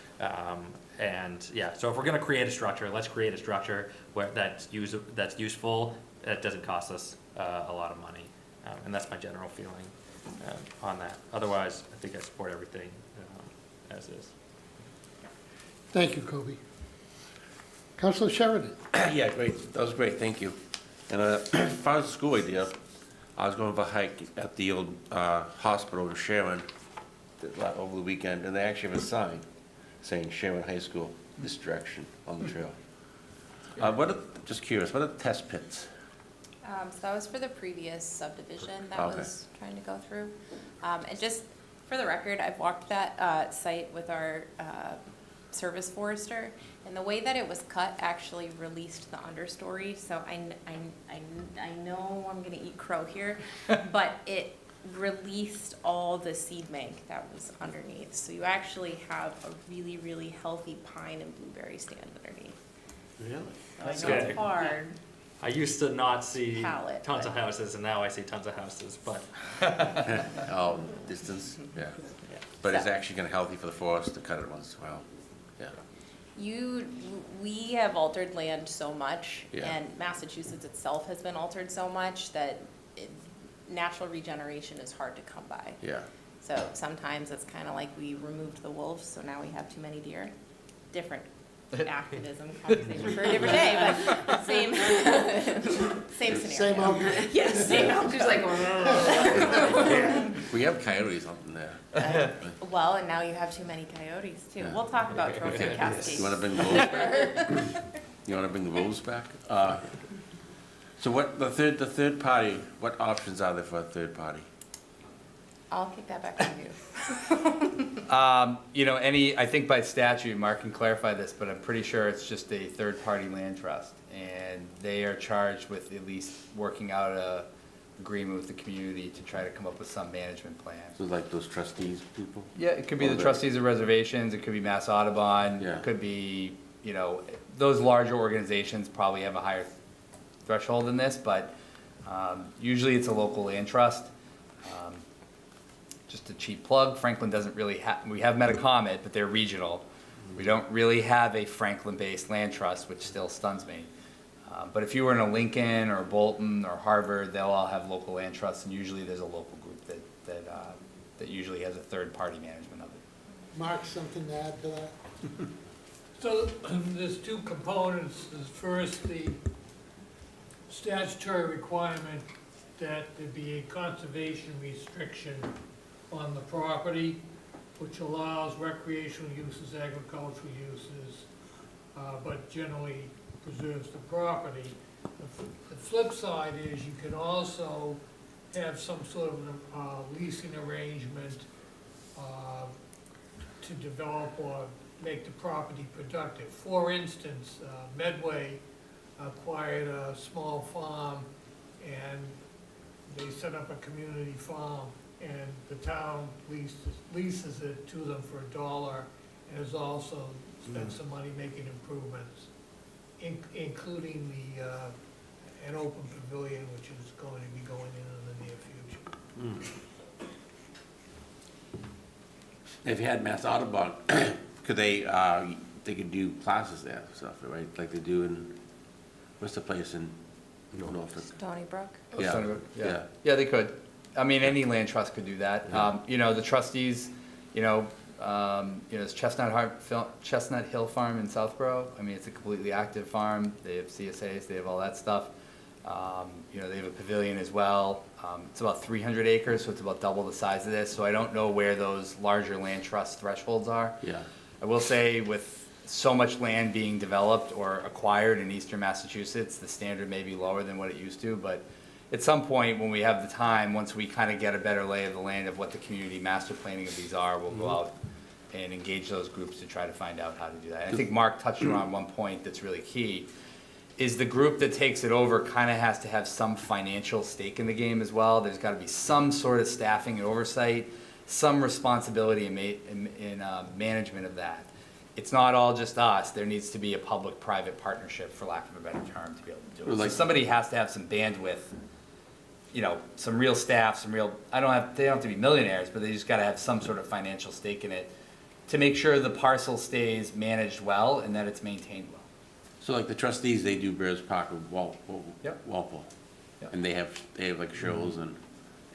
and yeah. So if we're gonna create a structure, let's create a structure that's useful. That doesn't cost us a lot of money, and that's my general feeling on that. Otherwise, I think I support everything as is. Thank you, Kobe. Councilor Sheridan. Yeah, great, that was great, thank you. And as far as the school idea, I was going for a hike at the old hospital in Sharon over the weekend, and they actually have a sign saying Sharon High School, this direction on the trail. Just curious, what are the test pits? So that was for the previous subdivision that Okay. was trying to go through. And just for the record, I've walked that site with our service forester, and the way that it was cut actually released the understory, so I know I'm gonna eat crow here, but it released all the seed bank that was underneath. So you actually have a really, really healthy pine and blueberry stand underneath. Really? So I That's know good. it's hard. I used to not see Palette, tons of but- houses, and now I see tons of houses, but Oh, distance, yeah. But it's actually kind of healthy for the forest to cut it once in a while, yeah. We have altered land so much, Yeah. and Massachusetts itself has been altered so much that natural regeneration is hard to come by. Yeah. So sometimes it's kind of like we removed the wolves, so now we have too many deer. Different activism conversation for a different day, but same scenario. Same outcome. Yes, same outcome. Just like, We have coyotes up in there. well, and now you have too many coyotes too. Yeah. We'll talk about trophy casting. You wanna bring the wolves back? You wanna bring the wolves back? So what, the third party, what options are there for a third party? I'll kick that back to you. I think by statute, Mark can clarify this, but I'm pretty sure it's just a third-party land trust. And they are charged with at least working out a agreement with the community to try to come up with some management plan. So like those trustees people? Yeah, it could be Or the trustees of reservations, it could be Mass Audubon, Yeah. it could be, those larger organizations probably have a higher threshold than this, but usually it's a local land trust. Just a cheap plug, Franklin doesn't really have, we have Metacomet, but they're regional. We don't really have a Franklin-based land trust, which still stuns me. But if you were in a Lincoln or Bolton or Harvard, they'll all have local land trusts, and usually there's a local group that usually has a third-party management of it. Mark, something to add to that? So there's two components. There's first the statutory requirement that there be a conservation restriction on the property, which allows recreational uses, agricultural uses, but generally preserves the property. The flip side is you can also have some sort of leasing arrangement to develop or make the property productive. For instance, Medway acquired a small farm and they set up a community farm, and the town leases it to them for $1 and has also spent some money making improvements, including an open pavilion, which is going to be going in the near future. If you had Mass Audubon, could they could do classes there, stuff, right, like they do in What's the place in Norfolk? Stony Brook. Yeah, Yeah, yeah, they could. I mean, any land trust could do that. You know, the trustees, it's Chestnut Hill Farm in Southborough. I mean, it's a completely active farm. They have CSAs, they have all that stuff. They have a pavilion as well. It's about 300 acres, so it's about double the size of this. So I don't know where those larger land trust thresholds are. Yeah. I will say with so much land being developed or acquired in eastern Massachusetts, the standard may be lower than what it used to, but at some point when we have the time, once we kind of get a better lay of the land of what the community master planning of these are, we'll go out and engage those groups to try to find out how to do that. And I think Mark touched on one point that's really key, is the group that takes it over kind of has to have some financial stake in the game as well. There's got to be some sort of staffing and oversight, some responsibility in management of that. It's not all just us. There needs to be a public-private partnership, for lack of a better term, to be able to do it. So somebody has to have some bandwidth, some real staff, they don't have to be millionaires, but they just got to have some sort of financial stake in it to make sure the parcel stays managed well and that it's maintained well. So like the trustees, they do Bears Park or Walpole. Yep. And they have like shows and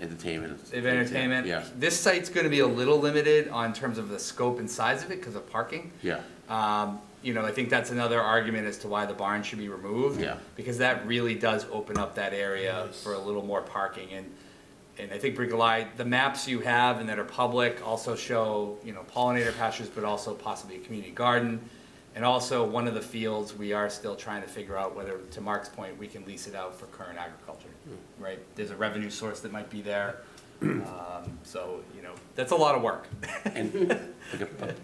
entertainment. They have entertainment. Yeah. This site's going to be a little limited on terms of the scope and size of it because of parking. Yeah. I think that's another argument as to why the barn should be removed. Yeah. Because that really does open up that area for a little more parking. And I think Bricolai, the maps you have and that are public also show, pollinator pastures, but also possibly a community garden. And also one of the fields, we are still trying to figure out whether, to Mark's point, we can lease it out for current agriculture, right? There's a revenue source that might be there. So, that's a lot of work. And like a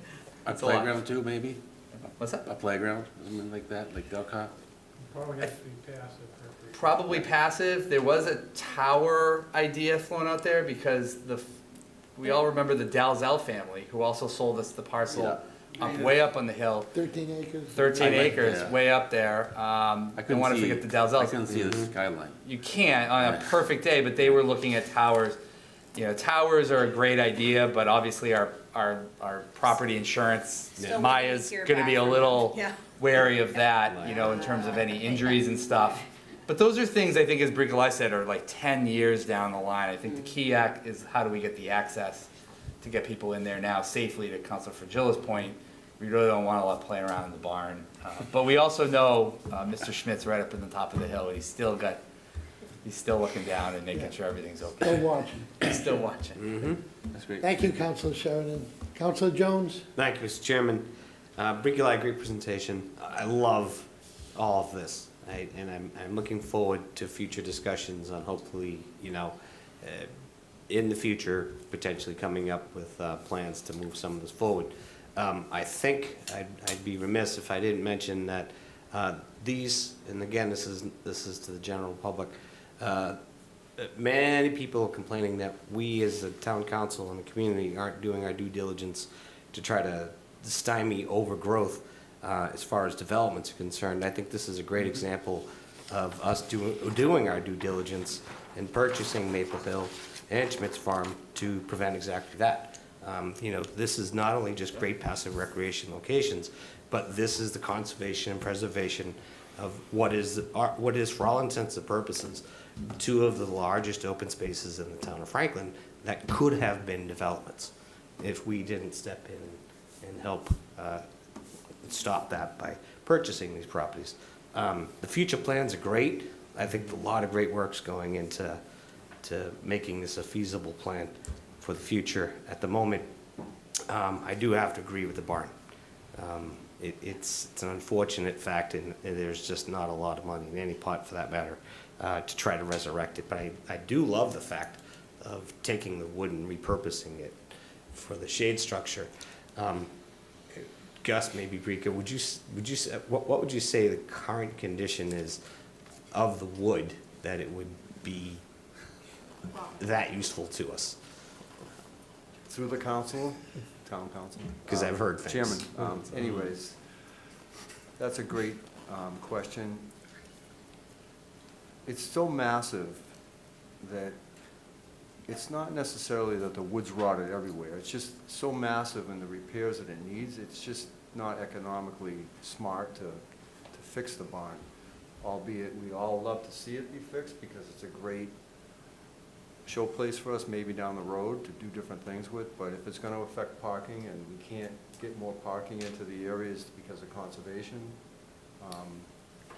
That's a lot. playground too, maybe? What's that? A playground, something like that, like Delcott? Probably has to be passive. Probably passive. There was a tower idea flown out there because we all remember the Dalzell family who also sold us the parcel way up on the hill. 13 acres. 13 acres, yeah. way up there. I don't want to forget the Dalzells. I couldn't see the skyline. You can't on a perfect day, but they were looking at towers. Towers are a great idea, but obviously our property insurance, Still Maya's leak your gonna be a bathroom. little Yeah. wary of that, in terms of any injuries and stuff. But those are things, I think, as Bricolai said, are like 10 years down the line. I think the key is how do we get the access to get people in there now safely, to Councilor Fragilla's point. We really don't want to let play around in the barn. But we also know Mr. Schmidt's right up in the top of the hill, and he's still looking down and making sure everything's okay. Still watching. He's still watching. That's great. Thank you, Councilor Sheridan. Councilor Jones? Thank you, Mr. Chairman. Bricolai, great presentation. I love all of this, right? And I'm looking forward to future discussions on hopefully, in the future, potentially coming up with plans to move some of this forward. I think I'd be remiss if I didn't mention that these, and again, this is to the general public, many people are complaining that we as a town council and the community aren't doing our due diligence to try to stymie overgrowth as far as developments are concerned. I think this is a great example of us doing our due diligence and purchasing Maple Hill and Schmidt's Farm to prevent exactly that. This is not only just great passive recreation locations, but this is the conservation and preservation of what is, for all intents and purposes, two of the largest open spaces in the town of Franklin that could have been developments if we didn't step in and help stop that by purchasing these properties. The future plans are great. I think a lot of great work's going into making this a feasible plan for the future. At the moment, I do have to agree with the barn. It's an unfortunate fact, and there's just not a lot of money in any pot, for that matter, to try to resurrect it. But I do love the fact of taking the wood and repurposing it for the shade structure. Gus, maybe Brika, what would you say the current condition is of the wood that it would be that useful to us? Through the council, town council. Because I've heard things. Chairman, anyways, that's a great question. It's so massive that it's not necessarily that the wood's rotted everywhere. It's just so massive in the repairs that it needs. It's just not economically smart to fix the barn. albeit we all love to see it be fixed because it's a great showplace for us maybe down the road to do different things with, but if it's going to affect parking and we can't get more parking into the areas because of conservation,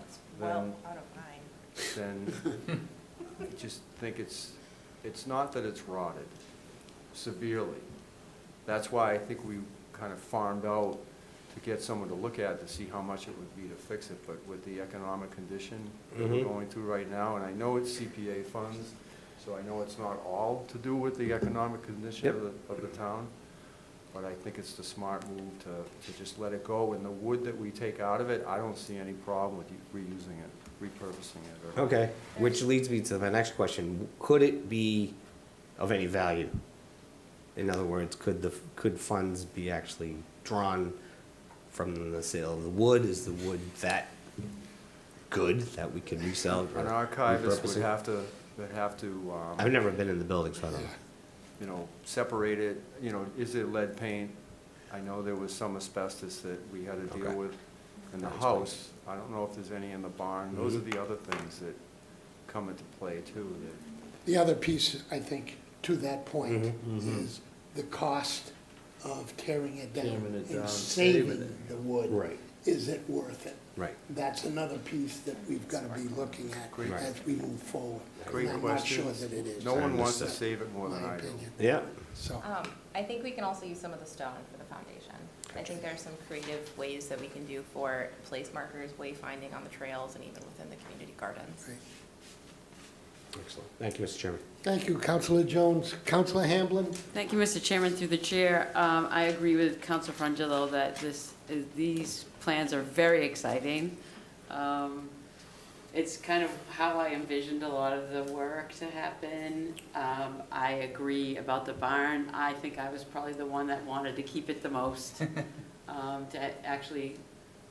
It's well then, out of mind. then I just think it's not that it's rotted severely. That's why I think we kind of farmed out to get someone to look at it to see how much it would be to fix it, but with the economic condition that we're going through right now, and I know it's CPA funds, so I know it's not all to do with the economic condition of the town, but I think it's the smart move to just let it go, and the wood that we take out of it, I don't see any problem with reusing it, repurposing it. Okay, which leads me to my next question. Could it be of any value? In other words, could funds be actually drawn from the sale of the wood? Is the wood that good that we can resell? An archivist would have to, I've never been in the building, so I don't know. you know, separate it, you know, is it lead paint? I know there was some asbestos that we had to deal Okay. with in the house. I don't know if there's any in the barn. Those are the other things that come into play too. The other piece, I think, to that point is the cost of tearing it down Tearing it down, and saving saving the wood. Right. Is it worth it? Right. That's another piece that we've got to be looking at Great. as we move forward. Great And I'm not sure questions. that it is. No one wants to understand. save it more than My I do. opinion. Yeah. So, I think we can also use some of the stone for the foundation. I think there are some creative ways that we can do for place markers, wayfinding on the trails, and even within the community gardens. Right. Excellent. Thank you, Mr. Chairman. Thank you, Councilor Jones. Councilor Hamblin? Thank you, Mr. Chairman, through the chair. I agree with Councilor Frangillo that these plans are very exciting. It's kind of how I envisioned a lot of the work to happen. I agree about the barn. I think I was probably the one that wanted to keep it the most, to actually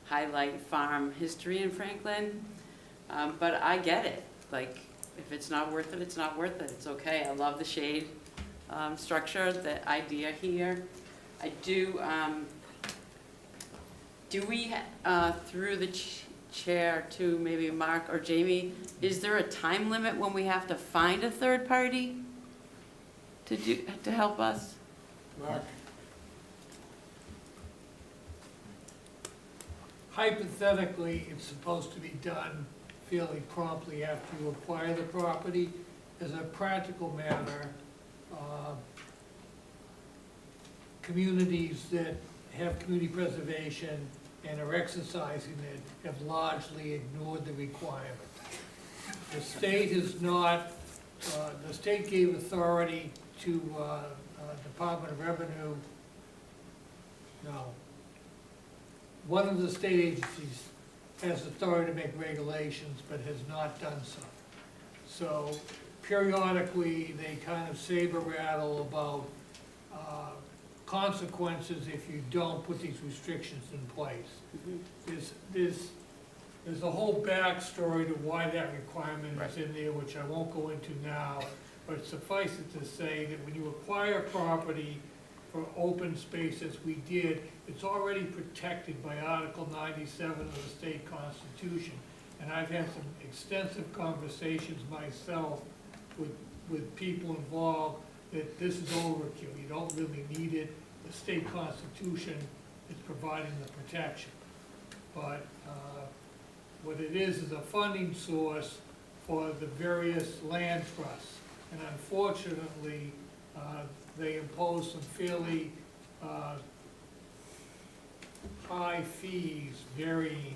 highlight farm history in Franklin. But I get it. Like, if it's not worth it, it's not worth it. It's okay. I love the shade structure, the idea here. I do, we, through the chair to maybe Mark or Jamie, is there a time limit when we have to find a third party to help us? Mark? Hypothetically, it's supposed to be done fairly promptly after you acquire the property. As a practical matter, communities that have community preservation and are exercising it have largely ignored the requirement. The state has not, the state gave authority to Department of Revenue, no, one of the state agencies has authority to make regulations, but has not done so. So periodically, they kind of saber rattle about consequences if you don't put these restrictions in place. There's a whole backstory to why that requirement is in there, which I won't go into now, but suffice it to say that when you acquire property for open space as we did, it's already protected by Article 97 of the state constitution. And I've had some extensive conversations myself with people involved that this is overkill. You don't really need it. The state constitution is providing the protection. But what it is a funding source for the various land trusts. And unfortunately, they impose some fairly high fees varying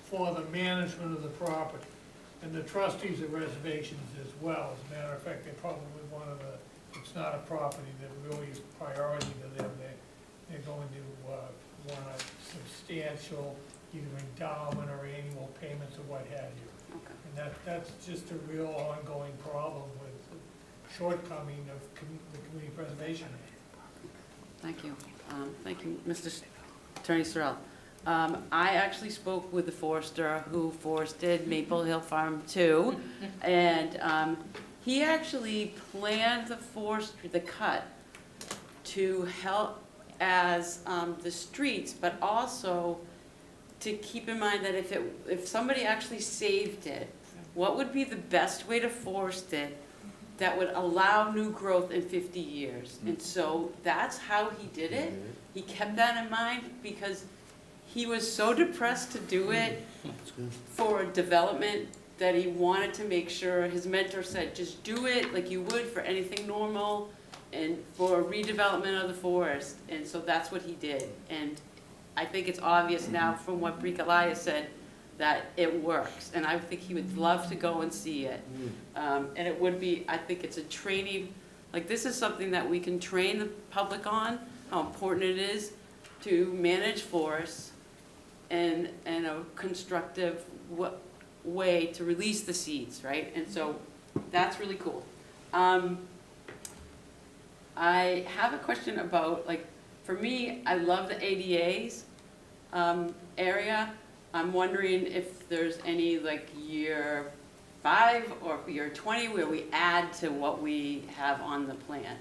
for the management of the property. And the trustees of reservations as well. As a matter of fact, they're probably one of the, it's not a property that really is priority to them. They're going to want a substantial either endowment or annual payments or what have you. Okay. And that's just a real ongoing problem with the shortcoming of the Community Preservation Act. Thank you. Thank you, Mr. Attorney Sorrell. I actually spoke with the forester who forested Maple Hill Farm too, and he actually planned the cut to help as the streets, but also to keep in mind that if somebody actually saved it, what would be the best way to forest it that would allow new growth in 50 years? And so that's how he did it. He kept that in mind because he was so depressed to do it for development that he wanted to make sure, his mentor said, just do it like you would for anything normal and for redevelopment of the forest. And so that's what he did. And I think it's obvious now from what Brika Elias said that it works. And I think he would love to go and see it. And it would be, I think it's a training, like this is something that we can train the public on, how important it is to manage forests and a constructive way to release the seeds, right? And so that's really cool. I have a question about, like, for me, I love the ADAs area. I'm wondering if there's any like year 5 or year 20 where we add to what we have on the plan.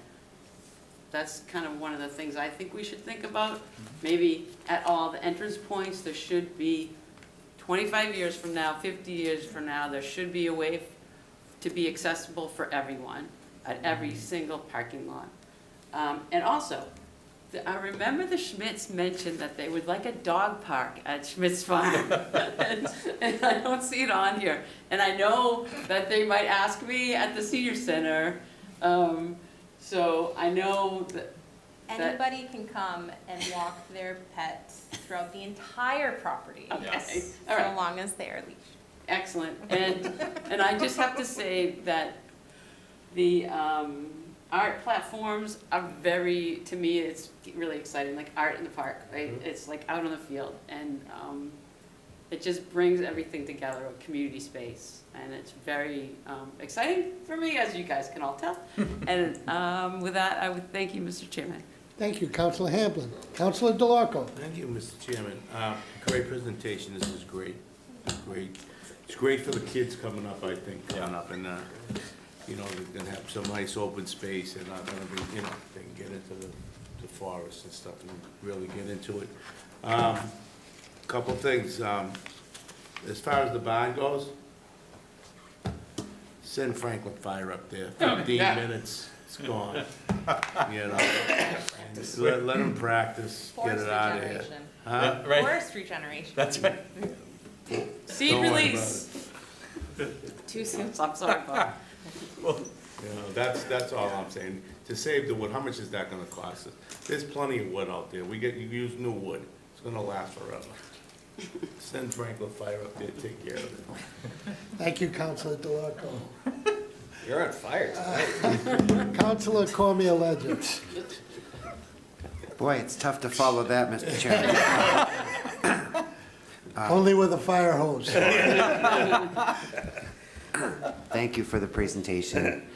That's kind of one of the things I think we should think about. Maybe at all the entrance points, there should be 25 years from now, 50 years from now, there should be a way to be accessible for everyone at every single parking lot. And also, I remember the Schmidts mentioned that they would like a dog park at Schmidt's Farm. and I don't see it on here. And I know that they might ask me at the senior center. So I know that Anybody can come and walk their pets throughout the entire property. Okay. So long as they are leashed. Excellent. And I just have to say that the art platforms are very, to me, it's really exciting, like art in the park, right? It's like out on the field, and it just brings everything together, a community space, and it's very exciting for me, as you guys can all tell. And with that, I would thank you, Mr. Chairman. Thank you, Councilor Hamblin. Councilor DeLarco. Thank you, Mr. Chairman. Great presentation, this is great, great. It's great for the kids coming up, I think, coming up, and, you know, they're gonna have some nice open space, they're not gonna be, you know, they can get into the forest and stuff and really get into it. Couple things, as far as the barn goes, send Franklin Fire up there, 15 minutes, it's gone, you know. And just let them practice, get Forest it out of here. regeneration. Huh? Right. Forest regeneration. That's right. Seed Don't worry release. Too soon, I'm sorry, Bob. You know, that's all I'm saying. To save the wood, how much is that gonna cost us? There's plenty of wood out there. You use new wood. It's gonna last forever. Send Franklin Fire up there, take care of it. Thank you, Councilor DeLarco. You're on fire tonight. Councilor Cormier Legends. Boy, it's tough to follow that, Mr. Chairman. Only with a fire hose. Thank you for the presentation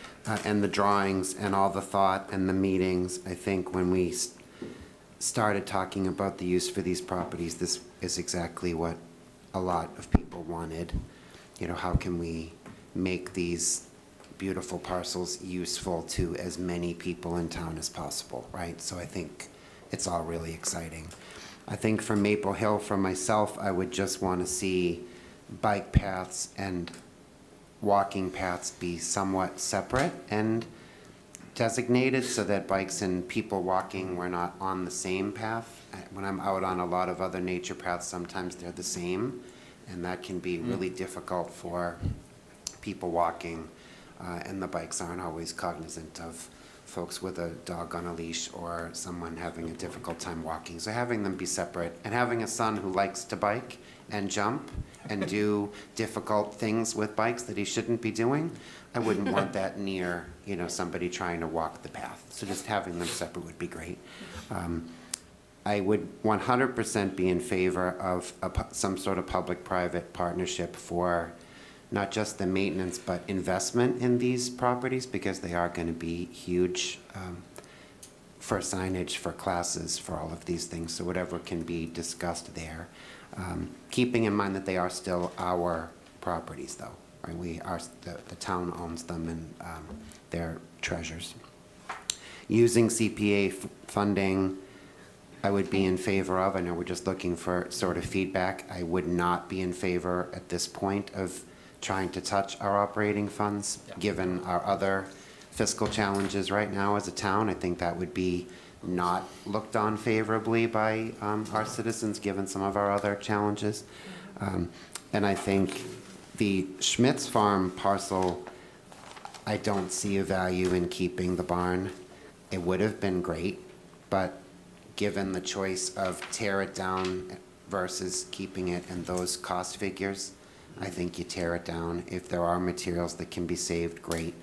and the drawings and all the thought and the meetings. I think when we started talking about the use for these properties, this is exactly what a lot of people wanted. You know, how can we make these beautiful parcels useful to as many people in town as possible, right? So I think it's all really exciting. I think for Maple Hill, for myself, I would just want to see bike paths and walking paths be somewhat separate and designated so that bikes and people walking were not on the same path. When I'm out on a lot of other nature paths, sometimes they're the same, and that can be really difficult for people walking, and the bikes aren't always cognizant of folks with a dog on a leash or someone having a difficult time walking. So having them be separate, and having a son who likes to bike and jump and do difficult things with bikes that he shouldn't be doing, I wouldn't want that near, you know, somebody trying to walk the path. So just having them separate would be great. I would 100% be in favor of some sort of public-private partnership for not just the maintenance, but investment in these properties, because they are going to be huge for signage, for classes, for all of these things. So whatever can be discussed there. Keeping in mind that they are still our properties, though. Right? The town owns them, and they're treasures. Using CPA funding, I would be in favor of. I know we're just looking for sort of feedback. I would not be in favor at this point of trying to touch our operating funds, given our other fiscal challenges right now as a town. I think that would be not looked on favorably by our citizens, given some of our other challenges. And I think the Schmitz Farm parcel, I don't see a value in keeping the barn. It would have been great, but given the choice of tear it down versus keeping it and those cost figures, I think you tear it down. If there are materials that can be saved, great.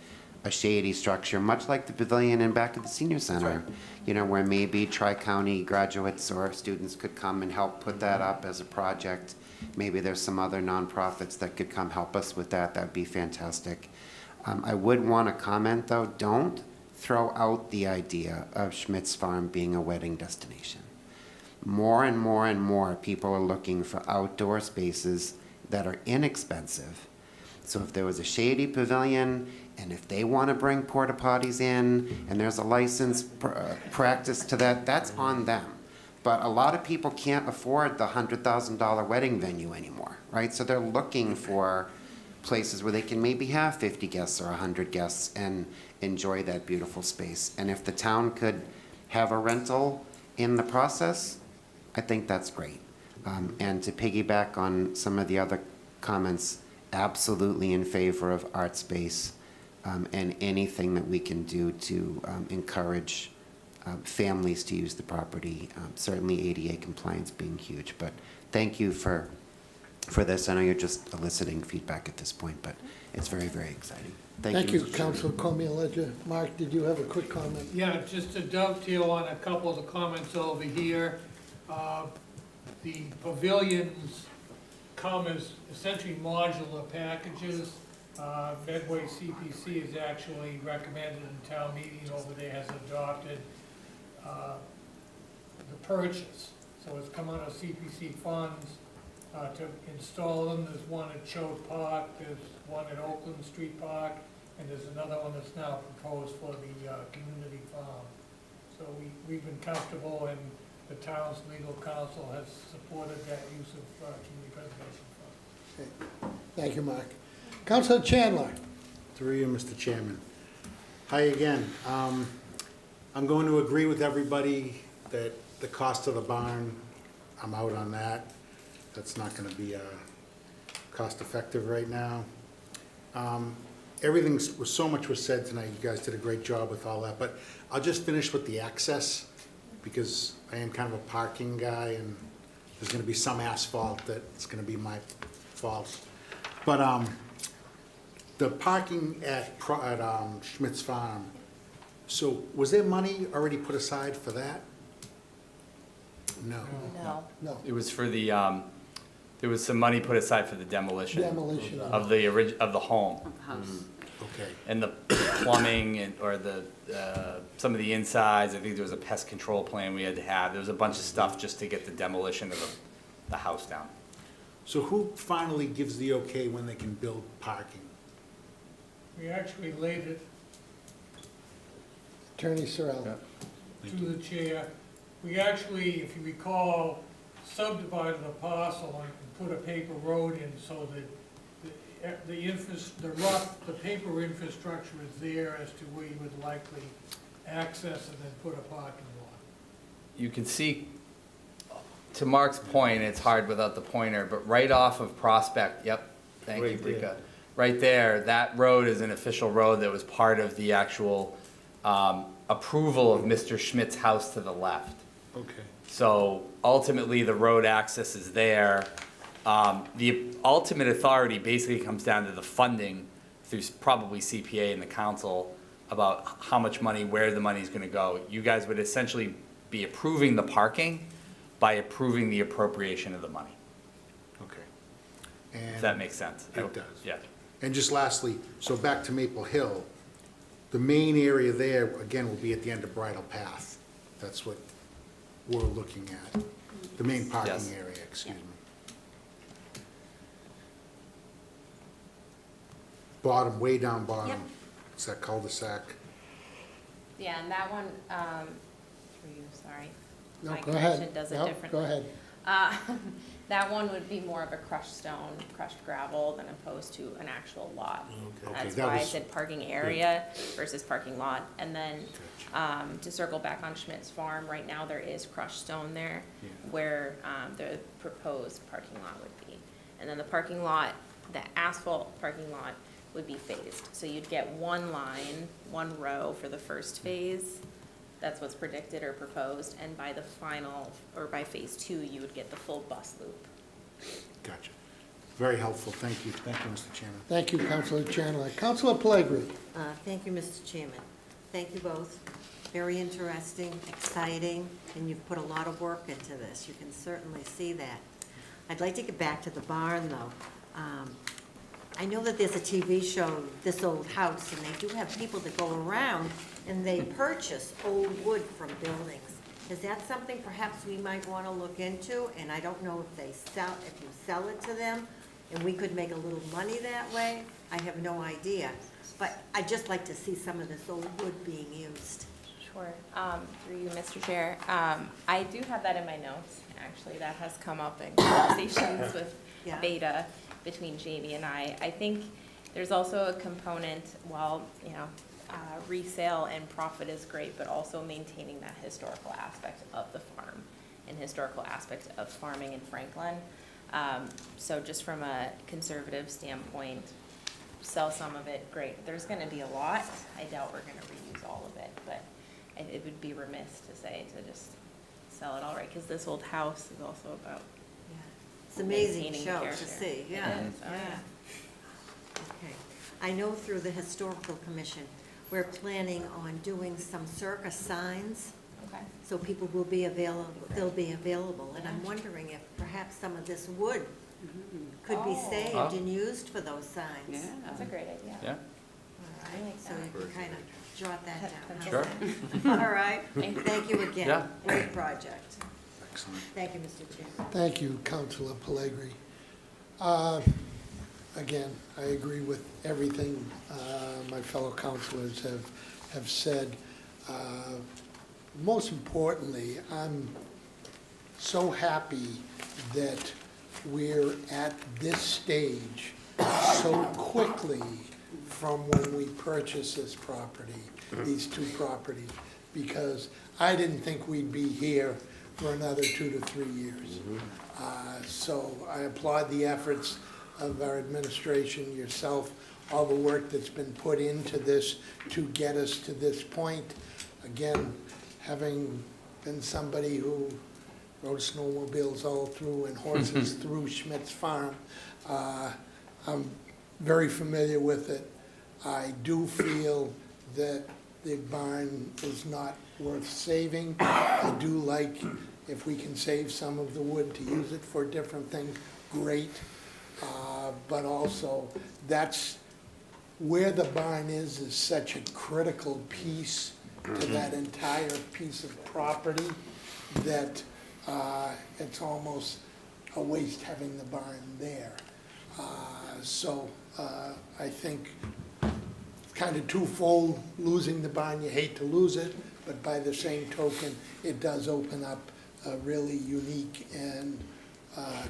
A shady structure, much like the pavilion in back of the senior center, you know, where maybe Tri-County graduates or students could come and help put that up as a project. Maybe there's some other nonprofits that could come help us with that. That'd be fantastic. I would want to comment, though, don't throw out the idea of Schmitz Farm being a wedding destination. More and more and more people are looking for outdoor spaces that are inexpensive. So if there was a shady pavilion, and if they want to bring porta potties in, and there's a license practice to that, that's on them. But a lot of people can't afford the $100,000 wedding venue anymore, right? So they're looking for places where they can maybe have 50 guests or 100 guests and enjoy that beautiful space. And if the town could have a rental in the process, I think that's great. And to piggyback on some of the other comments, absolutely in favor of art space and anything that we can do to encourage families to use the property. Certainly ADA compliance being huge, but thank you for this. I know you're just eliciting feedback at this point, but it's very, very exciting. Thank you, Mr. Chairman. Councilor Comia-Ledger. Mark, did you have a quick comment? Yeah, just to dovetail on a couple of the comments over here. The pavilions come as essentially modular packages. Medway CPC has actually recommended in town meeting over there, has adopted the purchase. So it's come out of CPC funds to install them. There's one at Choate Park, there's one at Oakland Street Park, and there's another one that's now proposed for the community farm. So we've been comfortable, and the town's legal counsel has supported that use of community preservation funds. Okay. Thank you, Mark. Councilor Chandler. Through you, Mr. Chairman. Hi again. I'm going to agree with everybody that the cost of the barn, I'm out on that. That's not going to be cost effective right now. So much was said tonight. You guys did a great job with all that, but I'll just finish with the access, because I am kind of a parking guy, and there's going to be some asphalt that's going to be my fault. But the parking at Schmitz Farm, so was there money already put aside for that? No. No. It was for the, there was some money put aside for the demolition Demolition. of the home. Of the house. Okay. And the plumbing or the, some of the insides. I think there was a pest control plan we had to have. There was a bunch of stuff just to get the demolition of the house down. So who finally gives the okay when they can build parking? We actually laid it Attorney Sorrell. to the chair. We actually, if you recall, subdivided the parcel and put a paper road in so that the paper infrastructure is there as to where you would likely access and then put a parking lot. You can see, to Mark's point, it's hard without the pointer, but right off of Prospect, yep, thank you, Brika. Right there, that road is an official road that was part of the actual approval of Mr. Schmidt's house to the left. Okay. So ultimately, the road access is there. The ultimate authority basically comes down to the funding through probably CPA and the council about how much money, where the money is going to go. You guys would essentially be approving the parking by approving the appropriation of the money, Okay. if And that makes sense. it does. Yeah. And just lastly, so back to Maple Hill, the main area there, again, will be at the end of Bridle Path. That's what we're looking at, the main parking Yes. area, excuse me. Bottom, way down bottom. Yep. It's that cul-de-sac. Yeah, and that one, for you, sorry. No, my go ahead. commission does it No, differently. Go ahead. Uh, That one would be more of a crushed stone, crushed gravel than opposed to an actual lot. Okay, That's that why I was- said parking area versus parking lot. And then, to circle back on Schmidt's Farm, right now there is crushed stone there where, the proposed parking lot would be. And then the parking lot, the asphalt parking lot would be phased. So you'd get one line, one row for the first phase. That's what's predicted or proposed, and by the final, or by phase 2, you would get the full bus loop. Gotcha. Very helpful. Thank you, Mr. Chairman. Thank you, Councilor Chandler. Councilor Pellegrini. Thank you, Mr. Chairman. Thank you both. Very interesting, exciting, and you've put a lot of work into this. You can certainly see that. I'd like to get back to the barn, though. I know that there's a TV show, This Old House, and they do have people that go around and they purchase old wood from buildings. Is that something perhaps we might want to look into? And I don't know if you sell it to them, and we could make a little money that way. I have no idea. But I'd just like to see some of this old wood being used. Sure. Through you, Mr. Chair. I do have that in my notes, actually. That has come up in conversations with Yeah. Beta between Jamie and I. I think there's also a component, while, resale and profit is great, but also maintaining that historical aspect of the farm and historical aspect of farming in Franklin. So just from a conservative standpoint, sell some of it, great. There's gonna be a lot. I doubt we're gonna reuse all of it, but it would be remiss to say to just sell it all right, because this old house is also about It's an amazing maintaining show to character. see, It yeah. is, oh, yeah. Okay. I know through the Historical Commission, we're planning on doing some circus signs, Okay. so people will be available, they'll be available. And I'm wondering if perhaps some of this wood could be Oh. saved and used for those signs. That's a great idea. Yeah. All right, so you can kind of jot that down. Sure. All right, thank you again. Yeah. Great project. Excellent. Thank you, Mr. Chairman. Thank you, Councilor Pellegrini. Again, I agree with everything my fellow councilors have said. Most importantly, I'm so happy that we're at this stage so quickly from when we purchased this property, these two properties, because I didn't think we'd be here for another 2 to 3 years. So I applaud the efforts of our administration, yourself, all the work that's been put into this to get us to this point. Again, having been somebody who rode snowmobiles all through and horses through Schmidt's Farm, I'm very familiar with it. I do feel that the barn is not worth saving. I do like, if we can save some of the wood to use it for different things, great. But also, that's where the barn is such a critical piece to that entire piece of property that it's almost a waste having the barn there. So I think it's kind of twofold. Losing the barn, you hate to lose it, but by the same token, it does open up a really unique and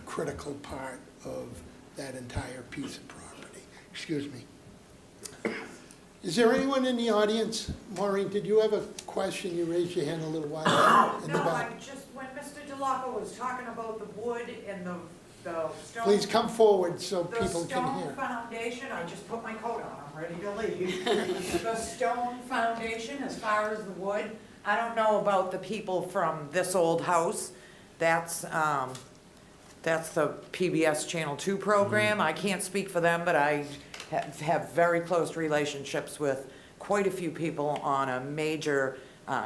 critical part of that entire piece of property. Excuse me. Is there anyone in the audience? Maureen, did you have a question? You raised your hand a little while in the No, I back. just, when Mr. DeLocco was talking about the wood and the stone. Please come forward so The people can stone hear. foundation, I just put my coat on, I'm ready to leave. The stone foundation, as far as the wood, I don't know about the people from This Old House. That's the PBS Channel 2 program. I can't speak for them, but I have very close relationships with quite a few people on a major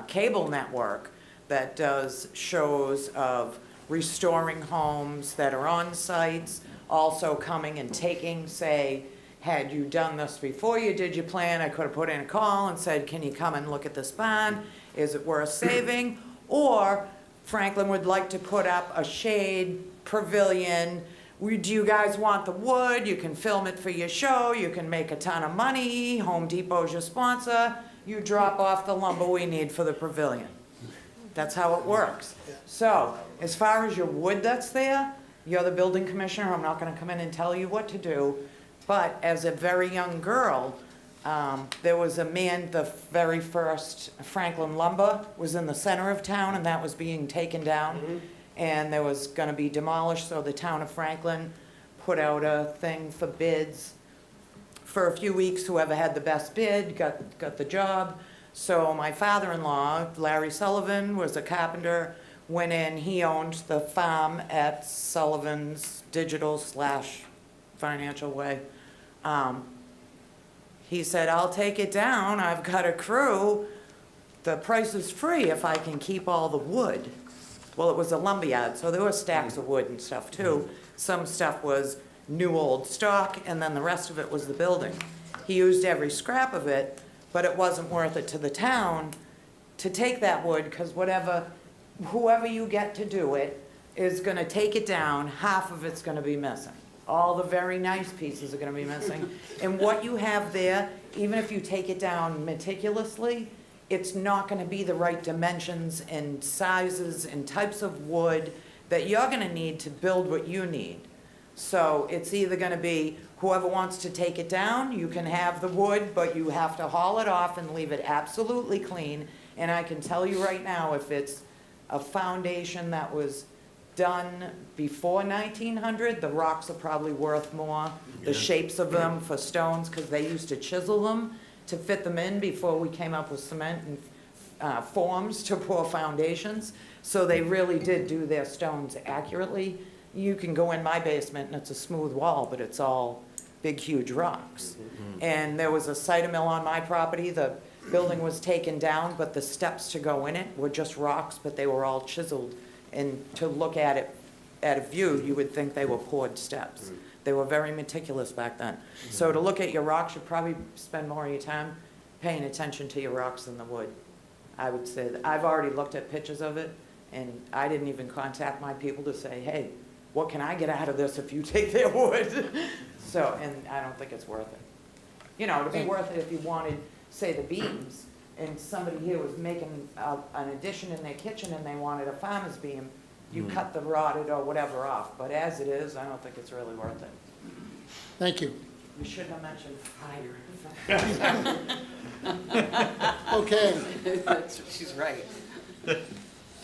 cable network that does shows of restoring homes that are on sites, also coming and taking, say, had you done this before you did your plan, I could have put in a call and said, can you come and look at this barn? Is it worth saving? Or Franklin would like to put up a shade pavilion. Do you guys want the wood? You can film it for your show. You can make a ton of money. Home Depot's your sponsor. You drop off the lumber we need for the pavilion. That's how it works. So, as far as your wood that's there, you're the building commissioner, I'm not gonna come in and tell you what to do. But as a very young girl, there was a man, the very first Franklin Lumber was in the center of town, and that was being taken down. And there was gonna be demolished, so the town of Franklin put out a thing for bids. For a few weeks, whoever had the best bid got the job. So my father-in-law, Larry Sullivan, was a carpenter, went in, he owned the farm at Sullivan's Digital/Financial Way. He said, I'll take it down, I've got a crew, the price is free if I can keep all the wood. Well, it was a lumberyard, so there were stacks of wood and stuff too. Some stuff was new old stock, and then the rest of it was the building. He used every scrap of it, but it wasn't worth it to the town to take that wood, because whoever you get to do it is gonna take it down, half of it's gonna be missing. All the very nice pieces are gonna be missing. And what you have there, even if you take it down meticulously, it's not gonna be the right dimensions and sizes and types of wood that you're gonna need to build what you need. So it's either gonna be whoever wants to take it down, you can have the wood, but you have to haul it off and leave it absolutely clean. And I can tell you right now, if it's a foundation that was done before 1900, the rocks are probably worth more. The shapes of them for stones, because they used to chisel them to fit them in before we came up with cement and forms to pour foundations. So they really did do their stones accurately. You can go in my basement and it's a smooth wall, but it's all big, huge rocks. And there was a cider mill on my property. The building was taken down, but the steps to go in it were just rocks, but they were all chiseled. And to look at it at a view, you would think they were poured steps. They were very meticulous back then. So to look at your rocks, you'd probably spend more of your time paying attention to your rocks than the wood. I would say that. I've already looked at pictures of it, and I didn't even contact my people to say, hey, what can I get out of this if you take their wood? So, and I don't think it's worth it. You know, it'd be worth it if you wanted, say, the beams, and somebody here was making an addition in their kitchen and they wanted a farmer's beam, you cut the rotted or whatever off. But as it is, I don't think it's really worth it. Thank you. You shouldn't have mentioned fire. Okay, She's right.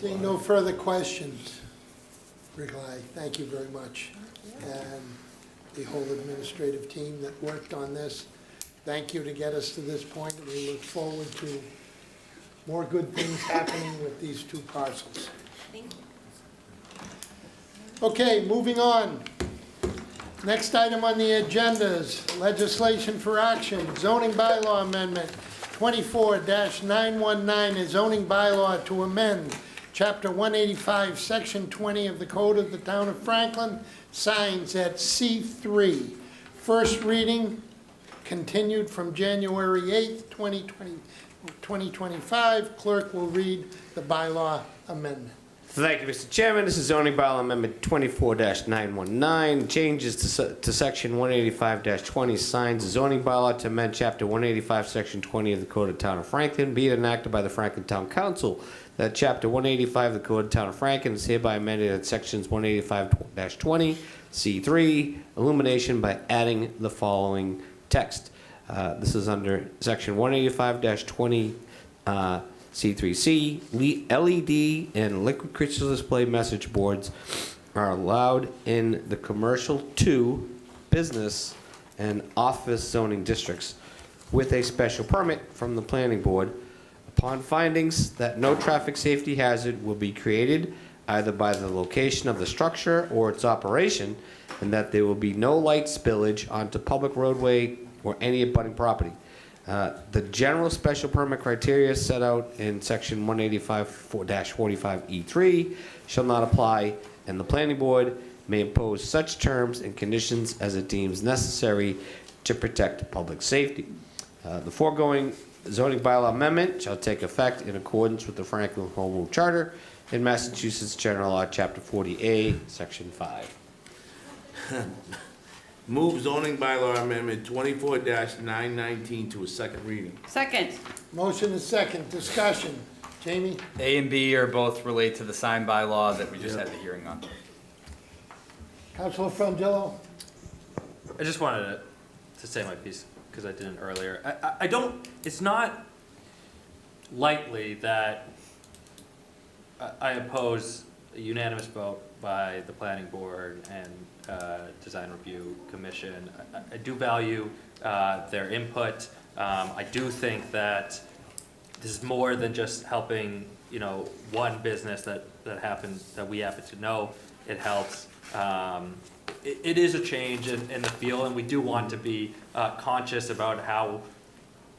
seeing no further questions, Wrigley, thank you very much. And the whole administrative team that worked on this, thank you to get us to this point. We look forward to more good things happening with these two parcels. Thank you. Okay, moving on. Next item on the agenda is legislation for action, zoning bylaw amendment 24-919, a zoning bylaw to amend Chapter 185, Section 20 of the Code of the Town of Franklin, signs at C3. First reading continued from January 8th, 2025. Clerk will read the bylaw amendment. Thank you, Mr. Chairman. This is zoning bylaw amendment 24-919. Changes to section 185-20 signs zoning bylaw to amend chapter 185, section 20 of the Code of Town of Franklin. Be it enacted by the Franklin Town Council that chapter 185 of the Code of Town of Franklin is hereby amended at sections 185-20 C3 illumination by adding the following text. This is under section 185-20 C3C. LED and liquid crystal display message boards are allowed in the commercial 2 business and office zoning districts with a special permit from the planning board upon findings that no traffic safety hazard will be created either by the location of the structure or its operation, and that there will be no light spillage onto public roadway or any abutting property. The general special permit criteria set out in section 185-45E3 shall not apply, and the planning board may impose such terms and conditions as it deems necessary to protect public safety. The foregoing zoning bylaw amendment shall take effect in accordance with the Franklin Home Rule Charter in Massachusetts General Law, Chapter 40A, Section 5. Move zoning bylaw amendment 24-919 to a second reading. Second. Motion is second. Discussion. Jamie? A and B are both related to the sign bylaw that we just had the hearing on. Councilor Frangillo? I just wanted to say my piece, because I didn't earlier. I don't, it's not likely that I oppose a unanimous vote by the planning board and design review commission. I do value their input. I do think that this is more than just helping, one business that we happen to know. It helps. It is a change in the feel, and we do want to be conscious about how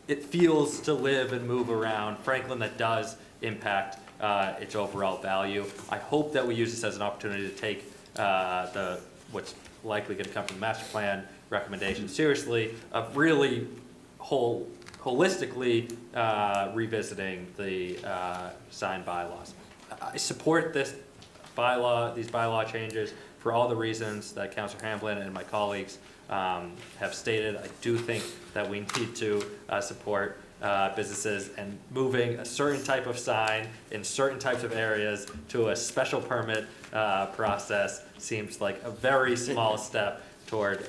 it feels to live and move around Franklin. That does impact its overall value. I hope that we use this as an opportunity to take what's likely going to come from the master plan recommendation seriously, of really holistically revisiting the sign bylaws. I support these bylaw changes for all the reasons that Councilor Hamblin and my colleagues have stated. I do think that we need to support businesses, and moving a certain type of sign in certain types of areas to a special permit process seems like a very small step toward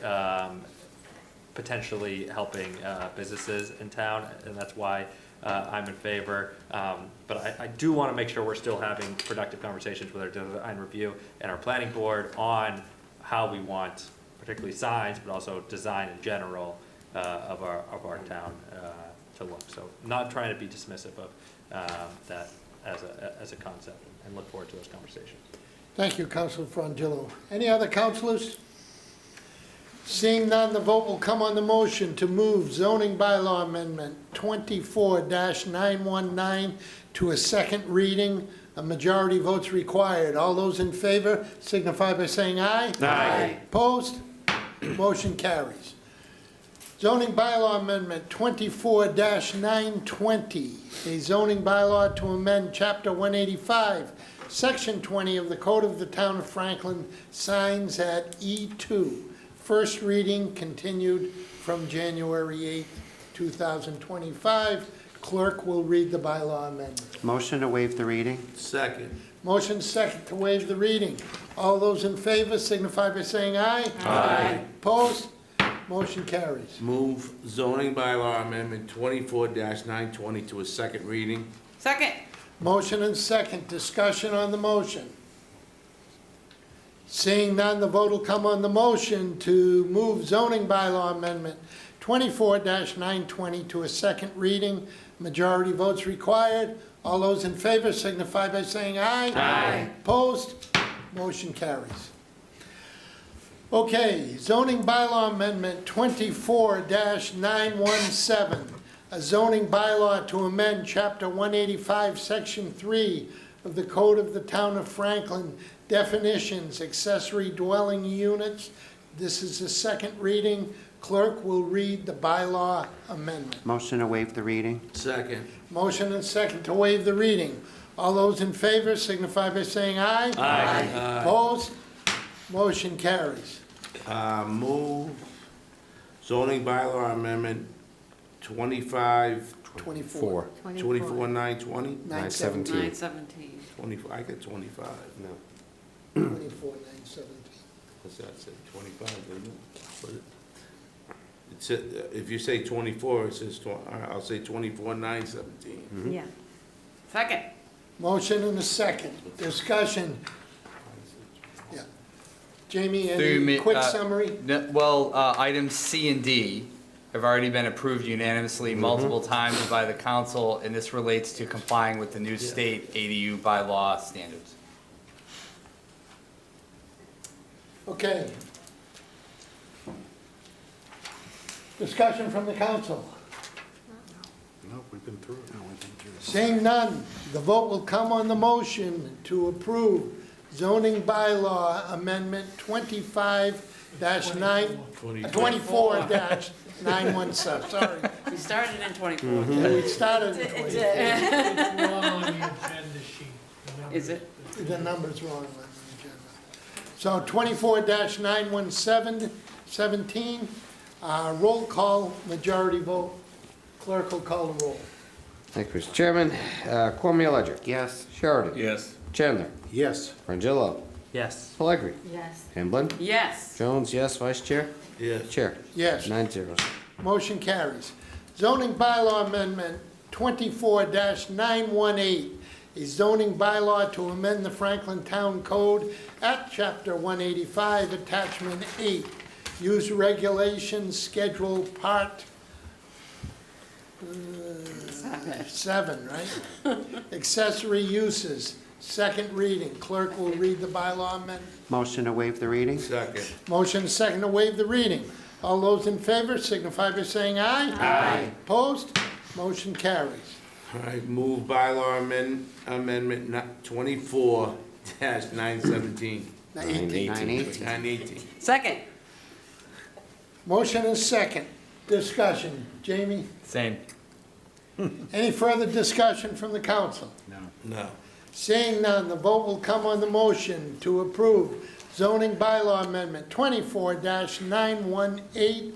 potentially helping businesses in town, and that's why I'm in favor. But I do want to make sure we're still having productive conversations with our design review and our planning board on how we want, particularly signs, but also design in general of our town to look. So not trying to be dismissive of that as a concept, and look forward to those conversations. Thank you, Councilor Frangillo. Any other councilors? Seeing none, the vote will come on the motion to move zoning bylaw amendment 24-919 to a second reading. A majority votes required. All those in favor signify by saying aye. Aye. Opposed? Motion carries. Zoning bylaw amendment 24-920, a zoning bylaw to amend Chapter 185, Section 20 of the Code of the Town of Franklin, signs at E2. First reading continued from January 8th, 2025. Clerk will read the bylaw amendment. Motion to waive the reading? Second. Motion second to waive the reading. All those in favor signify by saying aye. Aye. Opposed? Motion carries. Move zoning bylaw amendment 24-920 to a second reading. Second. Motion and second. Discussion on the motion. Seeing none, the vote will come on the motion to move zoning bylaw amendment 24-920 to a second reading. Majority votes required. All those in favor signify by saying aye. Aye. Opposed? Motion carries. Okay, zoning bylaw amendment 24-917, a zoning bylaw to amend Chapter 185, Section 3 of the Code of the Town of Franklin, definitions, accessory dwelling units. This is the second reading. Clerk will read the bylaw amendment. Motion to waive the reading? Second. Motion and second to waive the reading. All those in favor signify by saying aye. Aye. Opposed? Motion carries. Move zoning bylaw amendment 24. 24-920? 917. 917. 24, I get 25. No. 24-917. What's that, say 25, doesn't it? What it said, if you say 24, it says, I'll say 24-917. Yeah. Second. Motion and a second. Discussion. Yeah. Jamie, Through any me, quick summary? Well, items C and D have already been approved unanimously multiple times by the council, and this relates to complying with the new state ADU bylaw standards. Okay. Discussion from the council. No, we've been through it. Seeing none, the vote will come on the motion to approve zoning bylaw amendment 24-917, sorry. We started in 24. We started at 24. It's wrong on the agenda sheet. Remember, Is it? The number's wrong on the agenda. So 24-917, roll call, majority vote. Clerk will call the roll. Thank you, Mr. Chairman. Cormier Ledger. Yes. Sheridan. Yes. Chandler. Yes. Frangillo. Yes. Pellegri. Yes. Hamblin. Yes. Jones, yes. Vice Chair. Yes. Chair. Yes. 9-0. Motion carries. Zoning bylaw amendment 24-918, a zoning bylaw to amend the Franklin Town Code at Chapter 185, Attachment 8, Use Regulations, Schedule Part 7, right? Accessory uses, second reading. Clerk will read the bylaw amendment. Motion to waive the reading? Second. Motion second to waive the reading. All those in favor signify by saying aye. Aye. Opposed? Motion carries. All right, move bylaw amendment 24-917. 918. Second. Motion is second. Discussion. Jamie, Same. any further discussion from the council? No. Seeing none, the vote will come on the motion to approve zoning bylaw amendment 24-918.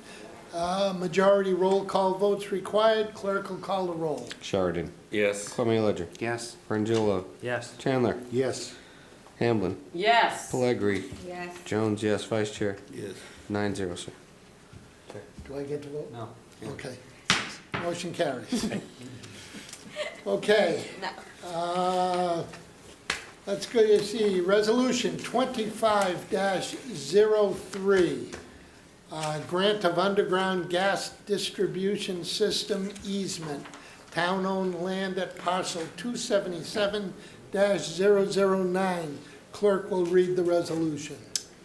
Majority roll call votes required. Clerk will call the roll. Sheridan. Yes. Cormier Ledger. Yes. Frangillo. Yes. Chandler. Yes. Hamblin. Yes. Pellegri. Yes. Jones, yes. Vice Chair. Yes. 9-0, sir. Do I get to vote? No. Okay. Motion carries. Okay. Let's go to see, resolution 25-03, grant of underground gas distribution system easement, town-owned land at parcel 277-009. Clerk will read the resolution.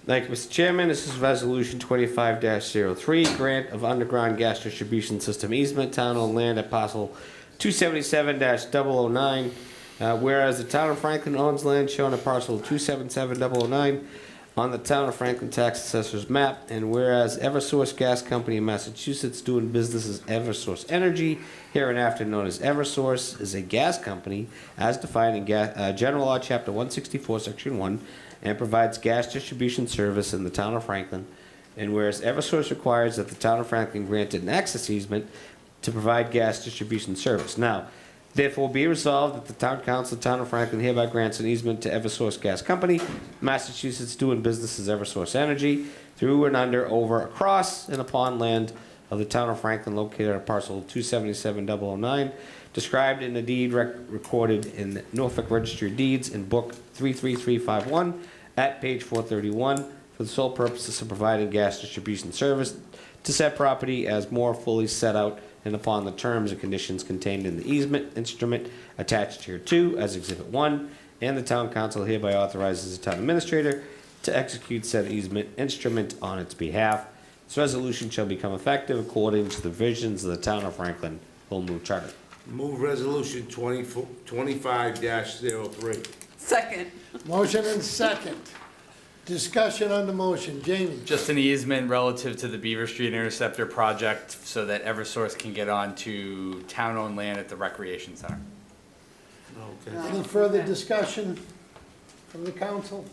Thank you, Mr. Chairman. This is Resolution 25-03, grant of underground gas distribution system easement, town-owned land at parcel 277-009. Whereas the town of Franklin owns land shown at parcel 277-009 on the town of Franklin tax assessor's map, and whereas Eversource Gas Company of Massachusetts, doing business as Eversource Energy, hereinafter known as Eversource, is a gas company as defined in General Law, Chapter 164, Section 1, and provides gas distribution service in the town of Franklin. And whereas Eversource requires that the town of Franklin grant an access easement to provide gas distribution service. Now, therefore be resolved that the town council of the town of Franklin hereby grants an easement to Eversource Gas Company, Massachusetts, doing business as Eversource Energy, through and under, over, across, and upon land of the town of Franklin located at parcel 277-009, described in the deed recorded in Norfolk Registry of Deeds in Book 33351 at page 431, for the sole purposes of providing gas distribution service to said property as more fully set out and upon the terms and conditions contained in the easement instrument attached hereto as Exhibit 1, and the town council hereby authorizes the town administrator to execute said easement instrument on its behalf. This resolution shall become effective according to the provisions of the town of Franklin Home Rule Charter. Move resolution 25-03. Second. Motion and second. Discussion on the motion. Jamie? Just an easement relative to the Beaver Street Interceptor project so that Eversource can get onto town-owned land at the recreation center. Okay. Any further discussion from the council?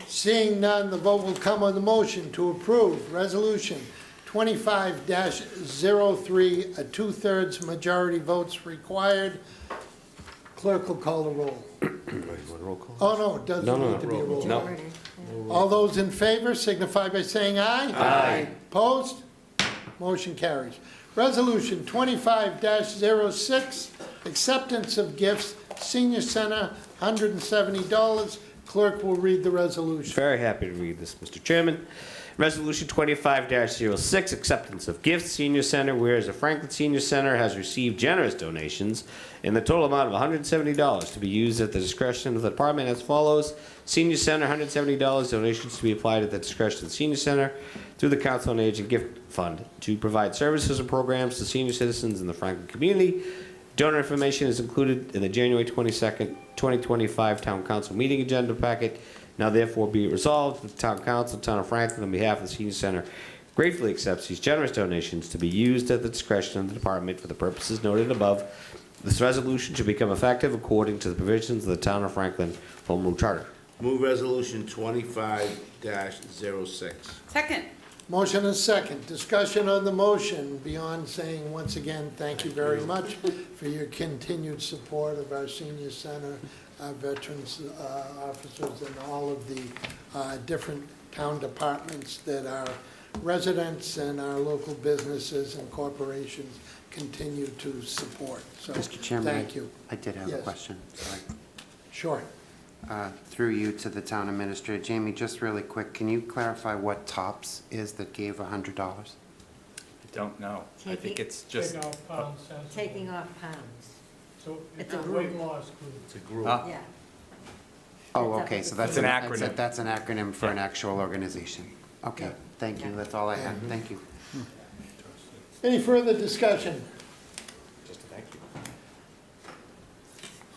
Seeing none, the vote will come on the motion to approve resolution 25-03, a two-thirds majority votes required. Clerk will call the roll. Roll call? Oh, no, it doesn't need to be a roll. No. All those in favor signify by saying aye. Aye. Opposed? Motion carries. Resolution 25-06, acceptance of gifts, senior center, $170. Clerk will read the resolution. Very happy to read this, Mr. Chairman. Resolution 25-06, acceptance of gifts, Senior Center, whereas the Franklin Senior Center has received generous donations in the total amount of $170 to be used at the discretion of the department as follows. Senior Center, $170, donations to be applied at the discretion of the Senior Center through the Council on Aging Gift Fund to provide services and programs to senior citizens in the Franklin community. Donor information is included in the January 22nd, 2025 Town Council meeting agenda packet. Now therefore be it resolved that the Town Council, Town of Franklin, on behalf of the Senior Center, gratefully accepts these generous donations to be used at the discretion of the department for the purposes noted above. This resolution should become effective according to the provisions of the Town of Franklin Home Rule Charter. Move resolution 25-06. Second. Motion and second. Discussion on the motion beyond saying, once again, thank you very much for your continued support of our senior center, our veterans officers, and all of the different town departments that our residents and our local businesses and corporations continue to support. So, Mr. Chairman, thank you. I did have a Yes. question, sorry. Sure. Through you to the town administrator. Jamie, just really quick, can you clarify what Tops is that gave $100? I don't know. I think it's just, Take off pound sensible. Taking off pounds. So It's it's a a weight group. loss group. It's a group. Yeah. Oh, okay, so that's It's an acronym. That's an acronym for an actual organization. Okay, thank you, Yeah. that's all I had, thank you. Any further discussion? Just a thank you.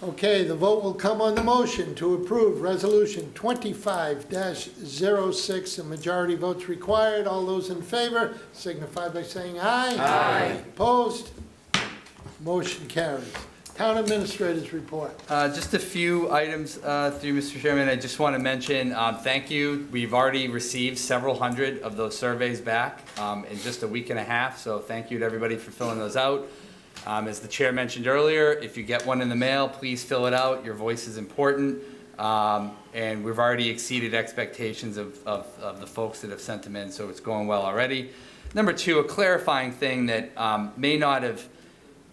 Okay, the vote will come on the motion to approve Resolution 25-06. A majority votes required. All those in favor signify by saying aye. Aye. Opposed? Motion carries. Town Administrator's Report. just a few items through Mr. Chairman. I just want to mention, thank you. We've already received several hundred of those surveys back in just a week and a half, so thank you to everybody for filling those out. As the chair mentioned earlier, if you get one in the mail, please fill it out. Your voice is important. And we've already exceeded expectations of the folks that have sent them in, so it's going well already. Number two, a clarifying thing that may not have,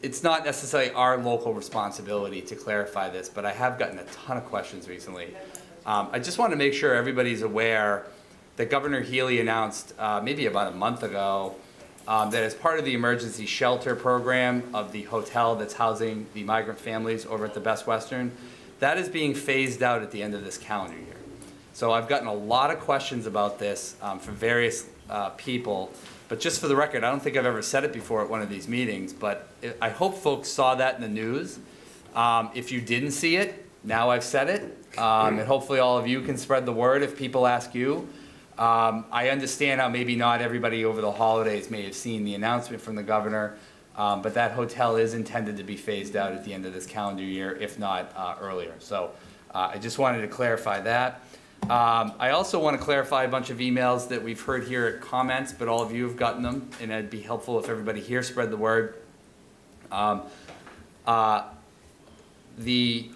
it's not necessarily our local responsibility to clarify this, but I have gotten a ton of questions recently. I just want to make sure everybody's aware that Governor Healy announced maybe about a month ago that as part of the emergency shelter program of the hotel that's housing the migrant families over at the Best Western, that is being phased out at the end of this calendar year. So I've gotten a lot of questions about this from various people, but just for the record, I don't think I've ever said it before at one of these meetings, but I hope folks saw that in the news. If you didn't see it, now I've said it, and hopefully all of you can spread the word if people ask you. I understand how maybe not everybody over the holidays may have seen the announcement from the governor, but that hotel is intended to be phased out at the end of this calendar year, if not earlier. So I just wanted to clarify that. I also want to clarify a bunch of emails that we've heard here at comments, but all of you have gotten them, and it'd be helpful if everybody here spread the word. The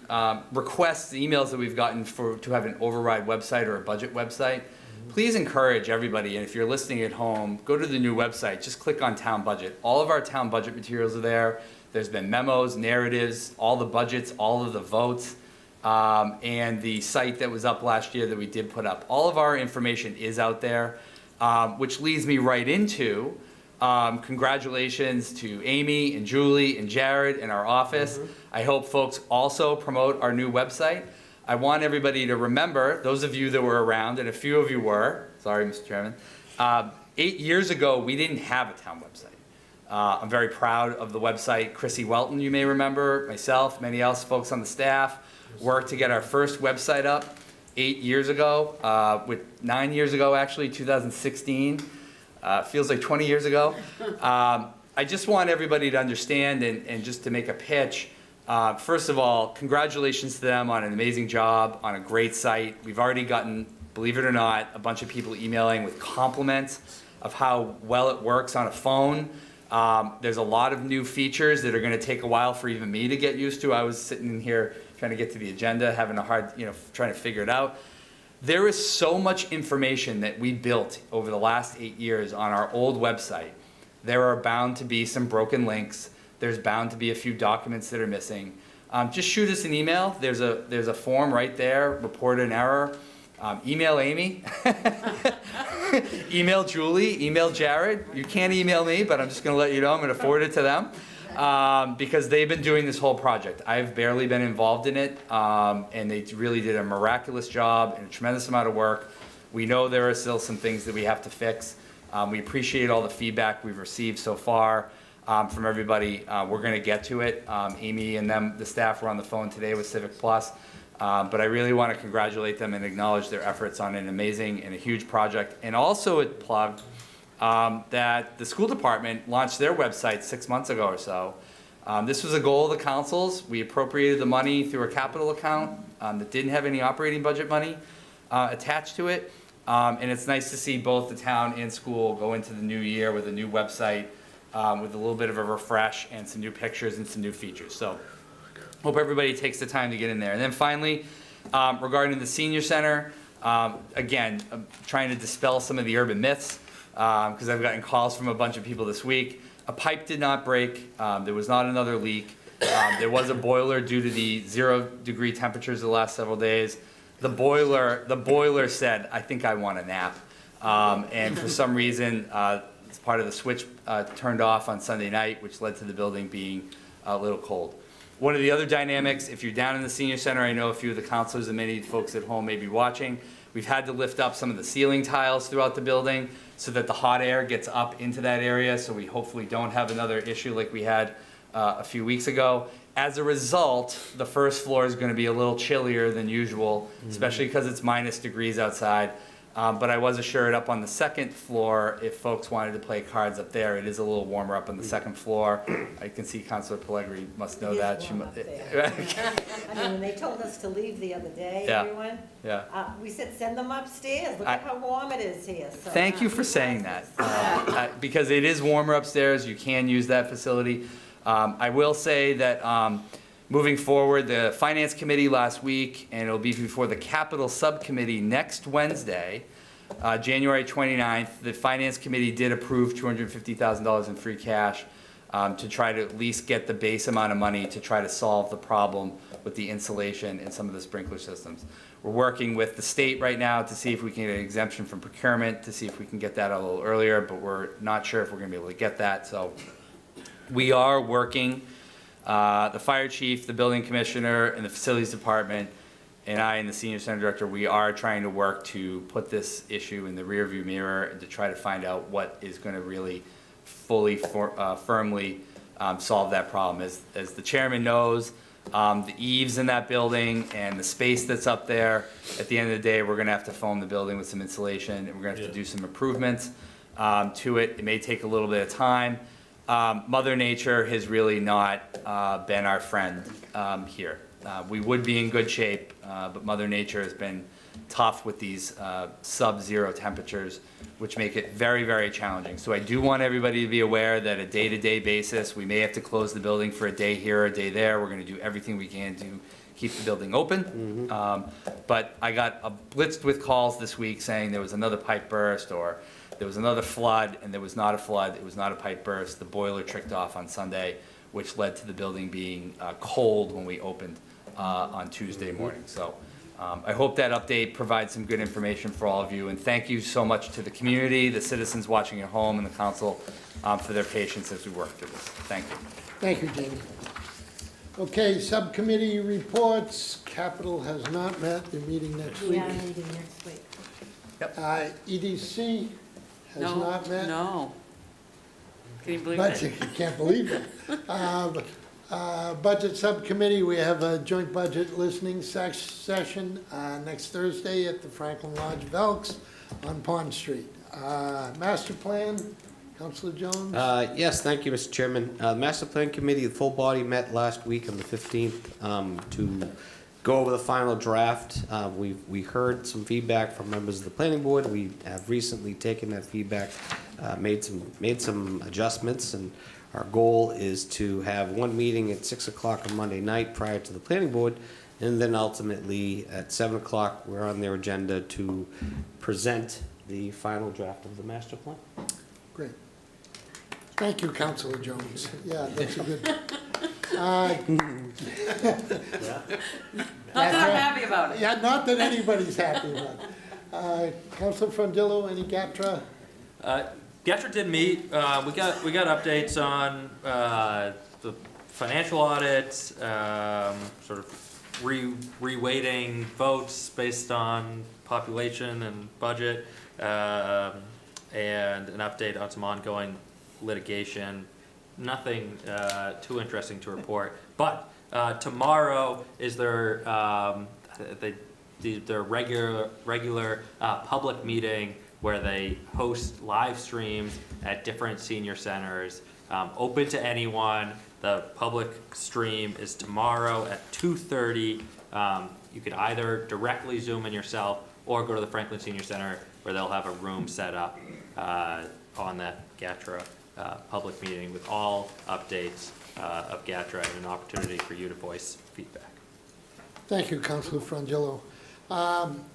requests, the emails that we've gotten to have an override website or a budget website, please encourage everybody, and if you're listening at home, go to the new website, just click on town budget. All of our town budget materials are there. There's been memos, narratives, all the budgets, all of the votes, and the site that was up last year that we did put up. All of our information is out there, which leads me right into congratulations to Amy and Julie and Jared in our office. I hope folks also promote our new website. I want everybody to remember, those of you that were around, and a few of you were, sorry, Mr. Chairman, 8 years ago, we didn't have a town website. I'm very proud of the website. Chrissy Welton, you may remember, myself, many else folks on the staff, worked to get our first website up 8 years ago, 9 years ago, actually, 2016. Feels like 20 years ago. I just want everybody to understand and just to make a pitch. First of all, congratulations to them on an amazing job, on a great site. We've already gotten, believe it or not, a bunch of people emailing with compliments of how well it works on a phone. There's a lot of new features that are going to take a while for even me to get used to. I was sitting in here trying to get to the agenda, having a hard, trying to figure it out. There is so much information that we built over the last 8 years on our old website. There are bound to be some broken links. There's bound to be a few documents that are missing. Just shoot us an email. There's a form right there, report an error. Email Amy, email Julie, email Jared. You can't email me, but I'm just gonna let you know, I'm gonna forward it to them. Because they've been doing this whole project. I've barely been involved in it, and they really did a miraculous job and a tremendous amount of work. We know there are still some things that we have to fix. We appreciate all the feedback we've received so far from everybody. We're gonna get to it. Amy and them, the staff were on the phone today with Civic Plus, but I really wanna congratulate them and acknowledge their efforts on an amazing and a huge project. And also it plugged that the school department launched their website 6 months ago or so. This was a goal of the council's. We appropriated the money through a capital account that didn't have any operating budget money attached to it. And it's nice to see both the town and school go into the new year with a new website, with a little bit of a refresh and some new pictures and some new features. So hope everybody takes the time to get in there. And then finally, regarding the senior center, again, I'm trying to dispel some of the urban myths, because I've gotten calls from a bunch of people this week. A pipe did not break. There was not another leak. There was a boiler due to the 0-degree temperatures the last several days. The boiler said, "I think I want a nap," and for some reason, part of the switch turned off on Sunday night, which led to the building being a little cold. One of the other dynamics, if you're down in the senior center, I know a few of the counselors and many folks at home may be watching, we've had to lift up some of the ceiling tiles throughout the building so that the hot air gets up into that area, so we hopefully don't have another issue like we had a few weeks ago. As a result, the first floor is going to be a little chillier than usual, especially because it's minus degrees outside. But I was assured up on the second floor, if folks wanted to play cards up there, it is a little warmer up on the second floor. I can see Councilor Pellegrini must know that. It is warm up there. I mean, when they told us to leave the other day, Yeah. everyone, Yeah. we said, send them upstairs. Look at how warm it is here. So, Thank you for saying that, because it is warmer upstairs. You can use that facility. I will say that moving forward, the Finance Committee last week, and it'll be before the Capital Subcommittee next Wednesday, January 29th, the Finance Committee did approve $250,000 in free cash to try to at least get the base amount of money to try to solve the problem with the insulation in some of the sprinkler systems. We're working with the state right now to see if we can get an exemption from procurement, to see if we can get that a little earlier, but we're not sure if we're going to be able to get that. So we are working. The fire chief, the building commissioner, and the facilities department, and I and the senior center director, we are trying to work to put this issue in the rearview mirror and to try to find out what is going to really fully, firmly solve that problem. As the chairman knows, the eaves in that building and the space that's up there, at the end of the day, we're going to have to foam the building with some insulation, and we're going to have to do some improvements to it. It may take a little bit of time. Mother Nature has really not been our friend here. We would be in good shape, but Mother Nature has been tough with these sub-zero temperatures, which make it very, very challenging. So I do want everybody to be aware that a day-to-day basis, we may have to close the building for a day here, a day there. We're going to do everything we can to keep the building open. But I got blitzed with calls this week saying there was another pipe burst, or there was another flood, and there was not a flood. It was not a pipe burst. The boiler tricked off on Sunday, which led to the building being cold when we opened on Tuesday morning. So I hope that update provides some good information for all of you. And thank you so much to the community, the citizens watching at home, and the council for their patience as we work through this. Thank you. Thank you, Jamie. Okay, subcommittee reports. Capital has not met. They're meeting next week. Yeah, meeting next week. EDC has not met. No. Can you believe Budget, it? you can't believe it. Budget Subcommittee, we have a joint budget listening session next Thursday at the Franklin Lodge Velks on Pond Street. Master Plan, Councilor Jones? Yes, thank you, Mr. Chairman. Master Plan Committee, the full body met last week on the 15th to go over the final draft. We heard some feedback from members of the planning board. We have recently taken that feedback, made some adjustments, and our goal is to have one meeting at 6 o'clock on Monday night prior to the planning board, and then ultimately at 7 o'clock, we're on their agenda to present the final draft of the master plan. Great. Thank you, Councilor Jones. Yeah, that's a good. Not that I'm happy about it. Yeah, not that anybody's happy about it. Councilor Frondillo, any GATRA? GATRA did meet. We got updates on the financial audit, sort of reweighting votes based on population and budget, and an update on some ongoing litigation. Nothing too interesting to report. But tomorrow is their regular public meeting where they host live streams at different senior centers, open to anyone. The public stream is tomorrow at 2:30. You could either directly Zoom in yourself or go to the Franklin Senior Center where they'll have a room set up on that GATRA public meeting with all updates of GATRA and an opportunity for you to voice feedback. Thank you, Councilor Frangillo.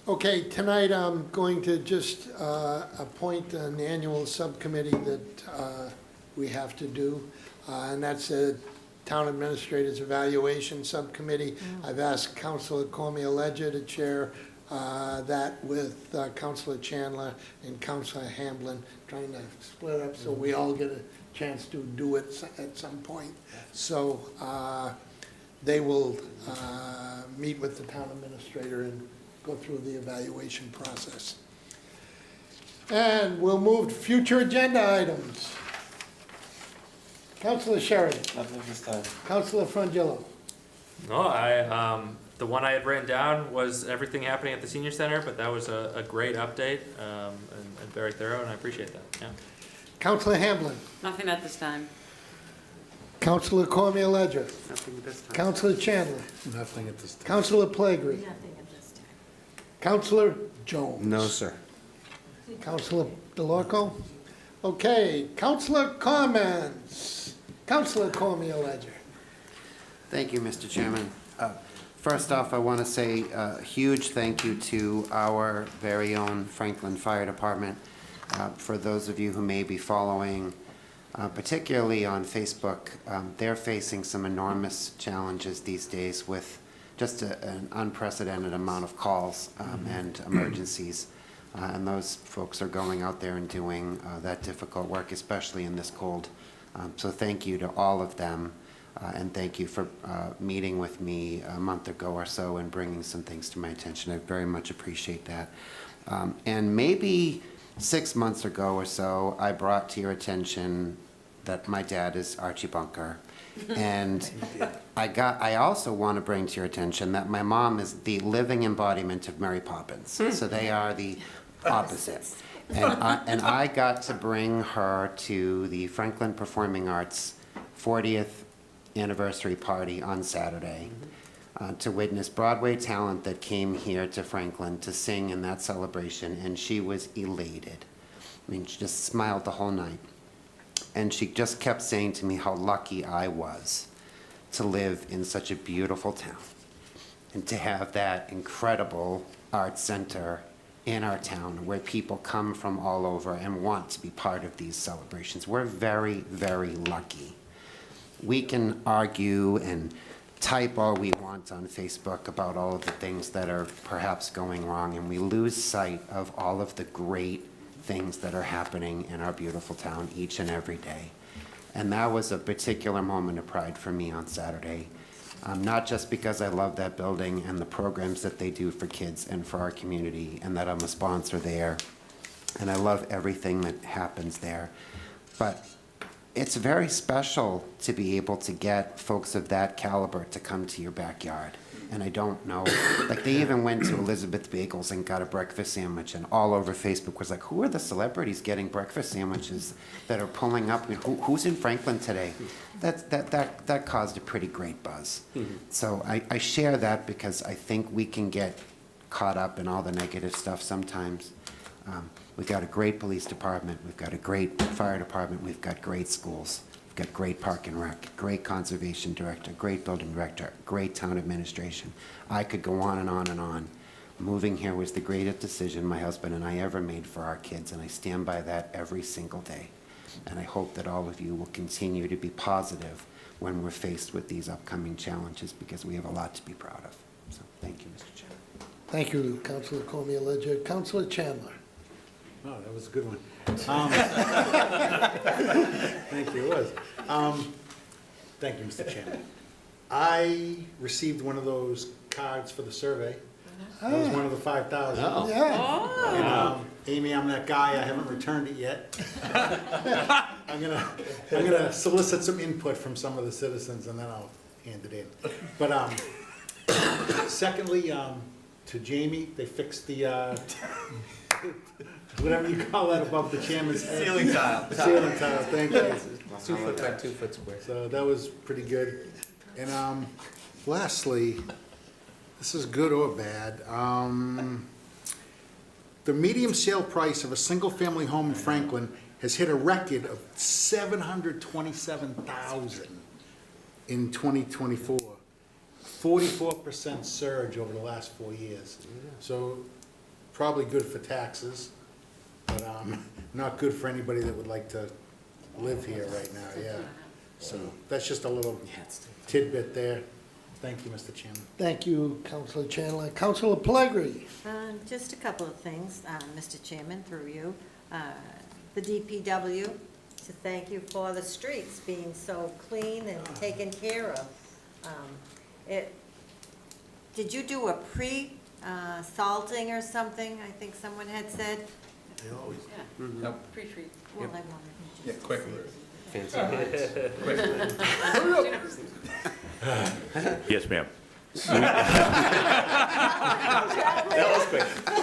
Okay, tonight I'm going to just appoint an annual subcommittee that we have to do, and that's a Town Administrator's Evaluation Subcommittee. I've asked Councilor Cormier-Ledger to chair that with Councilor Chandler and Councilor Hamblin, trying to split up so we all get a chance to do it at some point. So they will meet with the town administrator and go through the evaluation process. And we'll move to future agenda items. Councilor Sheridan. Nothing this time. Councilor Frangillo. No, the one I had written down was everything happening at the senior center, but that was a great update and very thorough, and I appreciate that. Yeah. Councilor Hamblin. Nothing at this time. Councilor Cormier-Ledger. Nothing this time. Councilor Chandler. Nothing at this time. Councilor Plagree. Nothing at this time. Councilor Jones. No, sir. Councilor DeLorco. Okay, councilor comments. Councilor Cormier-Ledger. Thank you, Mr. Chairman. First off, I want to say a huge thank you to our very own Franklin Fire Department. For those of you who may be following, particularly on Facebook, they're facing some enormous challenges these days with just an unprecedented amount of calls and emergencies. And those folks are going out there and doing that difficult work, especially in this cold. So thank you to all of them. And thank you for meeting with me a month ago or so and bringing some things to my attention. I very much appreciate that. And maybe 6 months ago or so, I brought to your attention that my dad is Archie Bunker. And I also want to bring to your attention that my mom is the living embodiment of Mary Poppins. So they are the opposites. And I got to bring her to the Franklin Performing Arts 40th anniversary party on Saturday to witness Broadway talent that came here to Franklin to sing in that celebration, and she was elated. I mean, she just smiled the whole night. And she just kept saying to me how lucky I was to live in such a beautiful town and to have that incredible art center in our town where people come from all over and want to be part of these celebrations. We're very, very lucky. We can argue and type all we want on Facebook about all of the things that are perhaps going wrong, and we lose sight of all of the great things that are happening in our beautiful town each and every day. And that was a particular moment of pride for me on Saturday, not just because I love that building and the programs that they do for kids and for our community, and that I'm a sponsor there, and I love everything that happens there, but it's very special to be able to get folks of that caliber to come to your backyard. And I don't know, like they even went to Elizabeth Bagels and got a breakfast sandwich, and all over Facebook was like, who are the celebrities getting breakfast sandwiches that are pulling up? Who's in Franklin today? That caused a pretty great buzz. So I share that because I think we can get caught up in all the negative stuff sometimes. We've got a great police department, we've got a great fire department, we've got great schools, we've got great park and rec, great conservation director, great building director, great town administration. I could go on and on and on. Moving here was the greatest decision my husband and I ever made for our kids, and I stand by that every single day. And I hope that all of you will continue to be positive when we're faced with these upcoming challenges, because we have a lot to be proud of. So thank you, Mr. Chairman. Thank you, Councilor Cormier-Ledger. Councilor Chandler. Oh, that was a good one. Thank you, it was. Thank you, Mr. Chairman. I received one of those cards for the survey. That was one of the 5,000. Oh. Yeah. And, Amy, I'm that guy, I haven't returned it yet. I'm gonna solicit some input from some of the citizens, and then I'll hand it in. But secondly, to Jamie, they fixed the whatever you call that above the chairman's head. Ceiling tile. The ceiling tile, thank you. 2 foot by 2 foot square. So that was pretty good. And lastly, this is good or bad. The median sale price of a single-family home in Franklin has hit a record of $727,000 in 2024. 44% surge over the last 4 years. So probably good for taxes, but not good for anybody that would like to live here right now, yeah. So that's just a little tidbit there. Thank you, Mr. Chairman. Thank you, Councilor Chandler. Councilor Pellegrini. Just a couple of things, Mr. Chairman, through you. The DPW, to thank you for the streets being so clean and taken care of. Did you do a pre-salting or something, I think someone had said? They always. Yep. Pre-treat. Well, I wanted to just quick. Fancy. Yes, ma'am.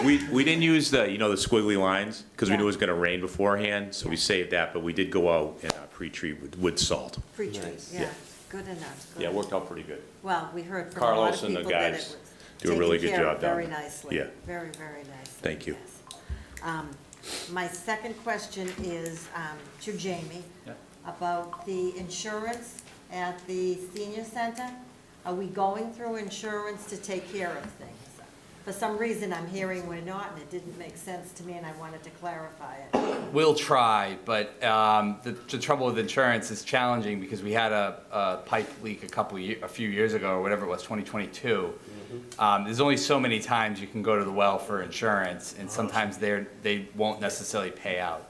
We didn't use the, the squiggly lines, because we knew it was gonna rain beforehand, so we saved that, but we did go out and pre-treat with salt. Pre-treat, Nice. yeah, Yeah. good enough. good Yeah, it worked enough. out pretty good. Well, we heard from a lot Carlos of and the people that it guys was do a really taken good care of job down very there. nicely. Yeah. Very, very nicely. Thank you. yes. My second question is to Jamie Yeah. about the insurance at the senior center. Are we going through insurance to take care of things? For some reason, I'm hearing we're not, and it didn't make sense to me, and I wanted to clarify it. We'll try, but the trouble with insurance is challenging because we had a pipe leak a few years ago, or whatever it was, 2022. There's only so many times you can go to the well for insurance, and sometimes they won't necessarily pay out.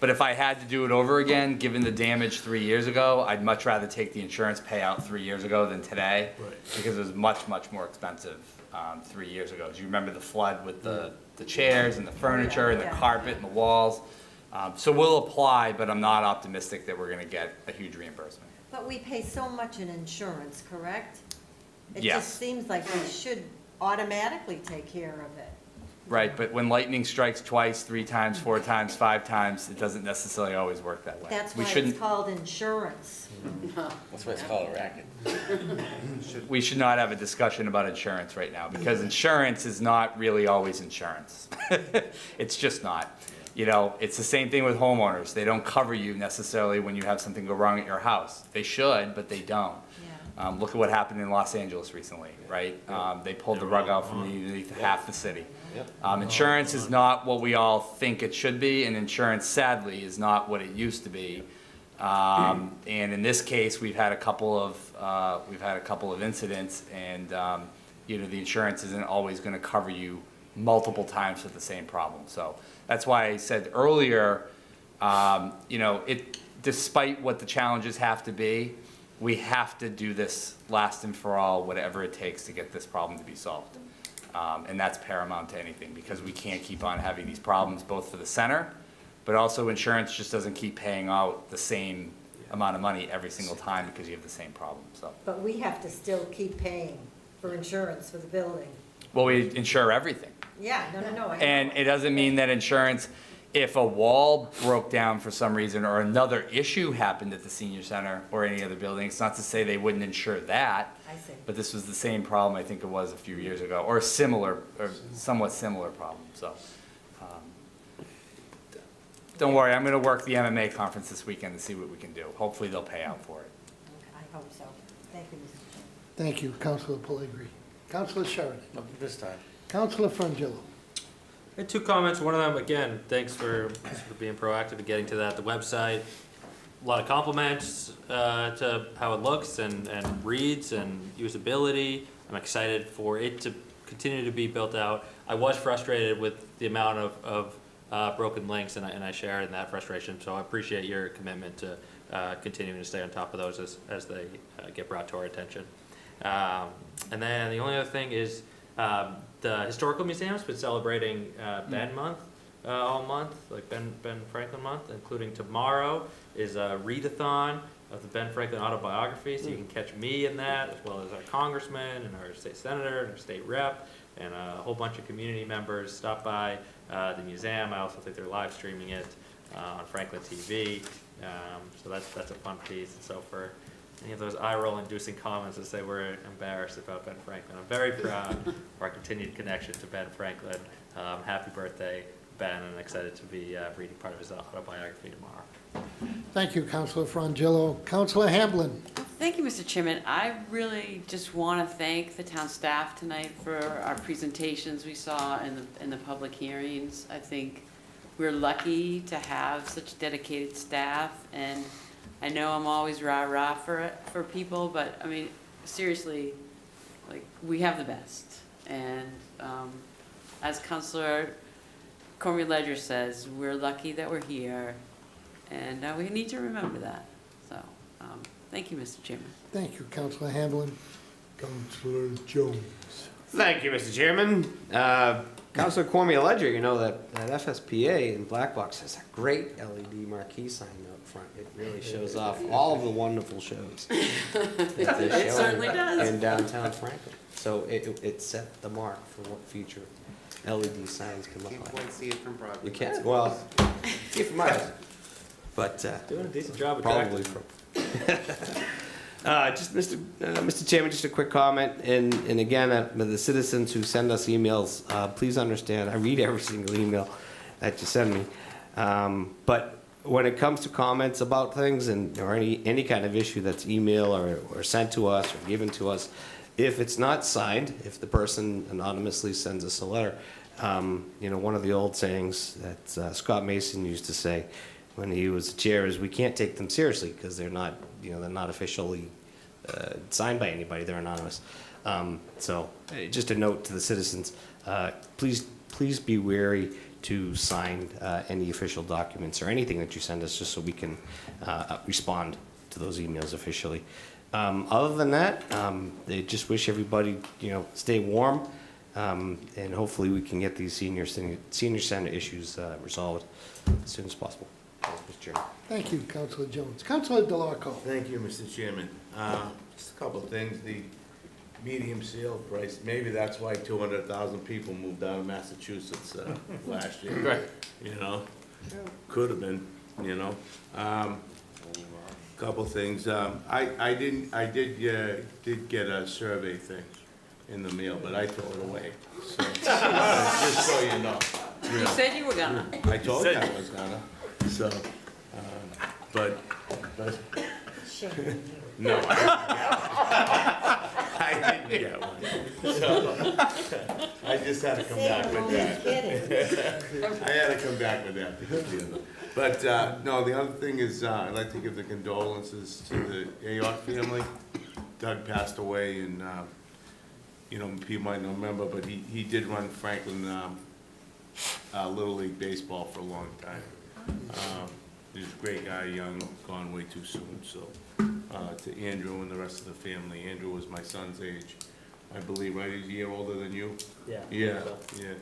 But if I had to do it over again, given the damage 3 years ago, I'd much rather take the insurance payout 3 years ago than today, because it was much, much more expensive 3 years ago. Do you remember the flood with the chairs and the furniture and the carpet and the walls? So we'll apply, but I'm not optimistic that we're gonna get a huge reimbursement. But we pay so much in insurance, correct? It Yes. just seems like we should automatically take care of it. Right, but when lightning strikes twice, 3 times, 4 times, 5 times, it doesn't necessarily always work that way. That's We why shouldn't. it's called insurance. That's why it's called a racket. We should not have a discussion about insurance right now, because insurance is not really always insurance. It's just not. It's the same thing with homeowners. They don't cover you necessarily when you have something go wrong at your house. They should, but they don't. Look at what happened in Los Angeles recently, right? They pulled the rug out from underneath half the city. Insurance is not what we all think it should be, and insurance, sadly, is not what it used to be. And in this case, we've had a couple of incidents, and the insurance isn't always going to cover you multiple times for the same problem. So that's why I said earlier, despite what the challenges have to be, we have to do this last and for all, whatever it takes to get this problem to be solved. And that's paramount to anything, because we can't keep on having these problems, both for the center, but also insurance just doesn't keep paying out the same amount of money every single time because you have the same problem, so. But we have to still keep paying for insurance for the building. Well, we insure everything. Yeah, no. I know. And it doesn't mean that insurance, if a wall broke down for some reason or another issue happened at the senior center or any other building, it's not to say they wouldn't insure that. I see. But this was the same problem, I think it was a few years ago, or similar, or somewhat similar problem, so. Don't worry, I'm gonna work the MMA conference this weekend to see what we can do. Hopefully they'll pay out for it. I hope so. Thank you, Mr. Chairman. Thank you, Councilor Pellegrini. Councilor Sheridan. Not this time. Councilor Frangillo. I had 2 comments. One of them, again, thanks for being proactive and getting to that. The website, a lot of compliments to how it looks and reads and usability. I'm excited for it to continue to be built out. I was frustrated with the amount of broken links, and I share in that frustration. So I appreciate your commitment to continuing to stay on top of those as they get brought to our attention. And then the only other thing is the Historical Museum's been celebrating Ben Month all month, like Ben Franklin Month, including tomorrow is a readathon of the Ben Franklin autobiography, so you can catch me in that, as well as our congressman and our state senator and our state rep, and a whole bunch of community members stop by the museum. I also think they're live streaming it on Franklin TV, so that's a fun piece. And so for any of those eye-roll inducing comments that say we're embarrassed about Ben Franklin. I'm very proud of our continued connection to Ben Franklin. Happy birthday, Ben, and excited to be reading part of his autobiography tomorrow. Thank you, Councilor Frangillo. Councilor Hamblin? Thank you, Mr. Chairman. I really just want to thank the town staff tonight for our presentations we saw in the public hearings. I think we're lucky to have such dedicated staff, and I know I'm always rah-rah for people, but I mean, seriously, like, we have the best. And as Councilor Cormier-Ledger says, we're lucky that we're here, and we need to remember that. So, thank you, Mr. Chairman. Thank you, Councilor Hamblin. Councilor Jones? Thank you, Mr. Chairman. Councilor Cormier-Ledger, you know that FSPA in Black Box has a great LED marquee sign out front. It really shows off all of the wonderful shows that they're It certainly showing does. in downtown Franklin. So it set the mark for what future LED signs can look Can't like. quite see it from Broadway. You can, well, see it from ours. But Doing a decent job of probably from. Just Mr. Chairman, just a quick comment, and again, the citizens who send us emails, please understand, I read every single email that you send me. But when it comes to comments about things or any kind of issue that's email or sent to us or given to us, if it's not signed, if the person anonymously sends us a letter, you know, one of the old sayings that Scott Mason used to say when he was the chair is, we can't take them seriously because they're not, you know, they're not officially signed by anybody, they're anonymous. So just a note to the citizens, please be wary to sign any official documents or anything that you send us, just so we can respond to those emails officially. Other than that, I just wish everybody, you know, stay warm, and hopefully we can get these senior center issues resolved as soon as possible. Mr. Chairman. Thank you, Councilor Jones. Councilor DeLarco? Thank you, Mr. Chairman. Just a couple of things. The medium sale price, maybe that's why 200,000 people moved out of Massachusetts last year. Right. You know, could have been, you know. Couple things. I did get a survey thing in the mail, but I threw it away. So, just so you know. You said you were gonna. I told you I was gonna. So, but no, I didn't get one. So, I just had to come back with that. I had to come back with that because, you know. But, no, the other thing is, I'd like to give the condolences to the Ayotte family. Doug passed away, and, you know, people might not remember, but he did run Franklin Little League Baseball for a long time. He was a great guy, young, gone way too soon, so, to Andrew and the rest of the family. Andrew was my son's age, I believe, right? He's a year older than you? Yeah. Yeah, yeah.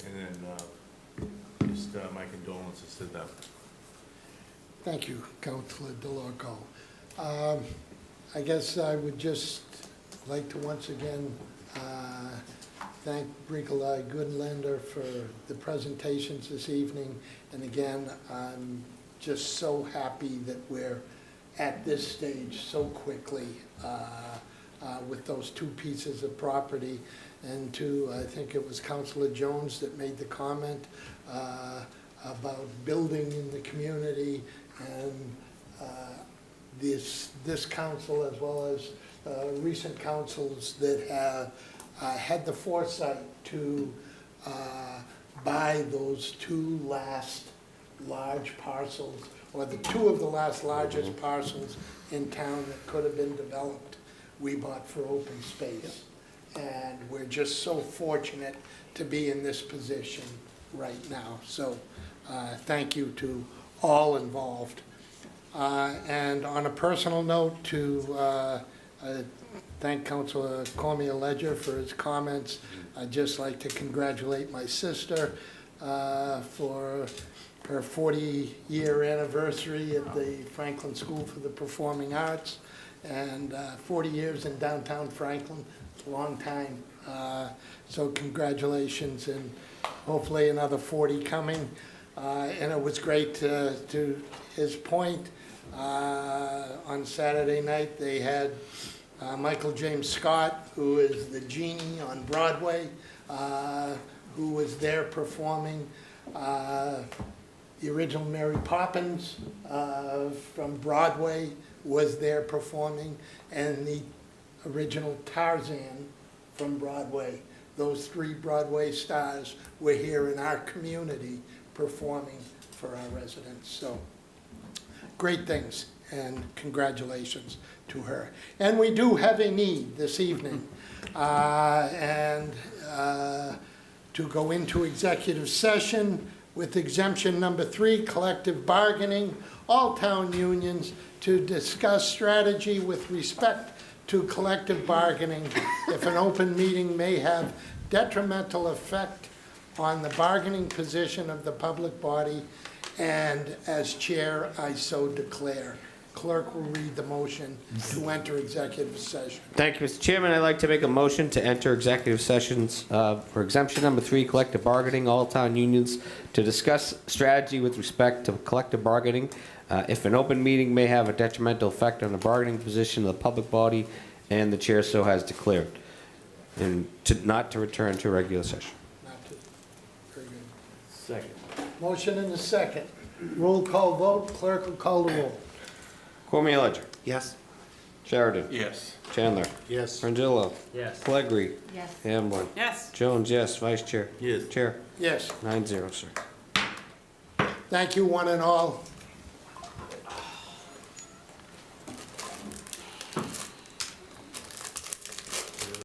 And then, just my condolences to them. Thank you, Councilor DeLarco. I guess I would just like to once again thank Bricolai Goodlander for the presentations this evening. And again, I'm just so happy that we're at this stage so quickly with those two pieces of property. And to, I think it was Councilor Jones that made the comment about building in the community, and this council, as well as recent councils that have had the foresight to buy those two last large parcels, or the two of the last largest parcels in town that could have been developed, we bought for open space. And we're just so fortunate to be in this position right now. So thank you to all involved. And on a personal note, to thank Councilor Cormier-Ledger for his comments. I'd just like to congratulate my sister for her 40-year anniversary at the Franklin School for the Performing Arts, and 40 years in downtown Franklin. It's a long time. So congratulations, and hopefully another 40 coming. And it was great to his point. On Saturday night, they had Michael James Scott, who is the genie on Broadway, who was there performing. The original Mary Poppins from Broadway was there performing, and the original Tarzan from Broadway. Those 3 Broadway stars were here in our community performing for our residents. So great things, and congratulations to her. And we do have a need this evening, to go into executive session with exemption number 3, collective bargaining, all town unions, to discuss strategy with respect to collective bargaining if an open meeting may have detrimental effect on the bargaining position of the public body, and as chair, I so declare. Clerk will read the motion to enter executive session. Thank you, Mr. Chairman. I'd like to make a motion to enter executive sessions for exemption number 3, collective bargaining, all town unions, to discuss strategy with respect to collective bargaining. If an open meeting may have a detrimental effect on the bargaining position of the public body, and the chair so has declared, and not to return to regular session. Not to, very good. Second. Motion and a second. Roll call vote, clerk will call the roll. Cormier Ledger. Yes? Sheridan. Yes. Chandler. Yes. Frangillo. Yes. Pellegri. Yes. Hamblin. Yes. Jones, yes. Vice Chair. Yes. Chair. Yes. 9-0, sir. Thank you, one and all.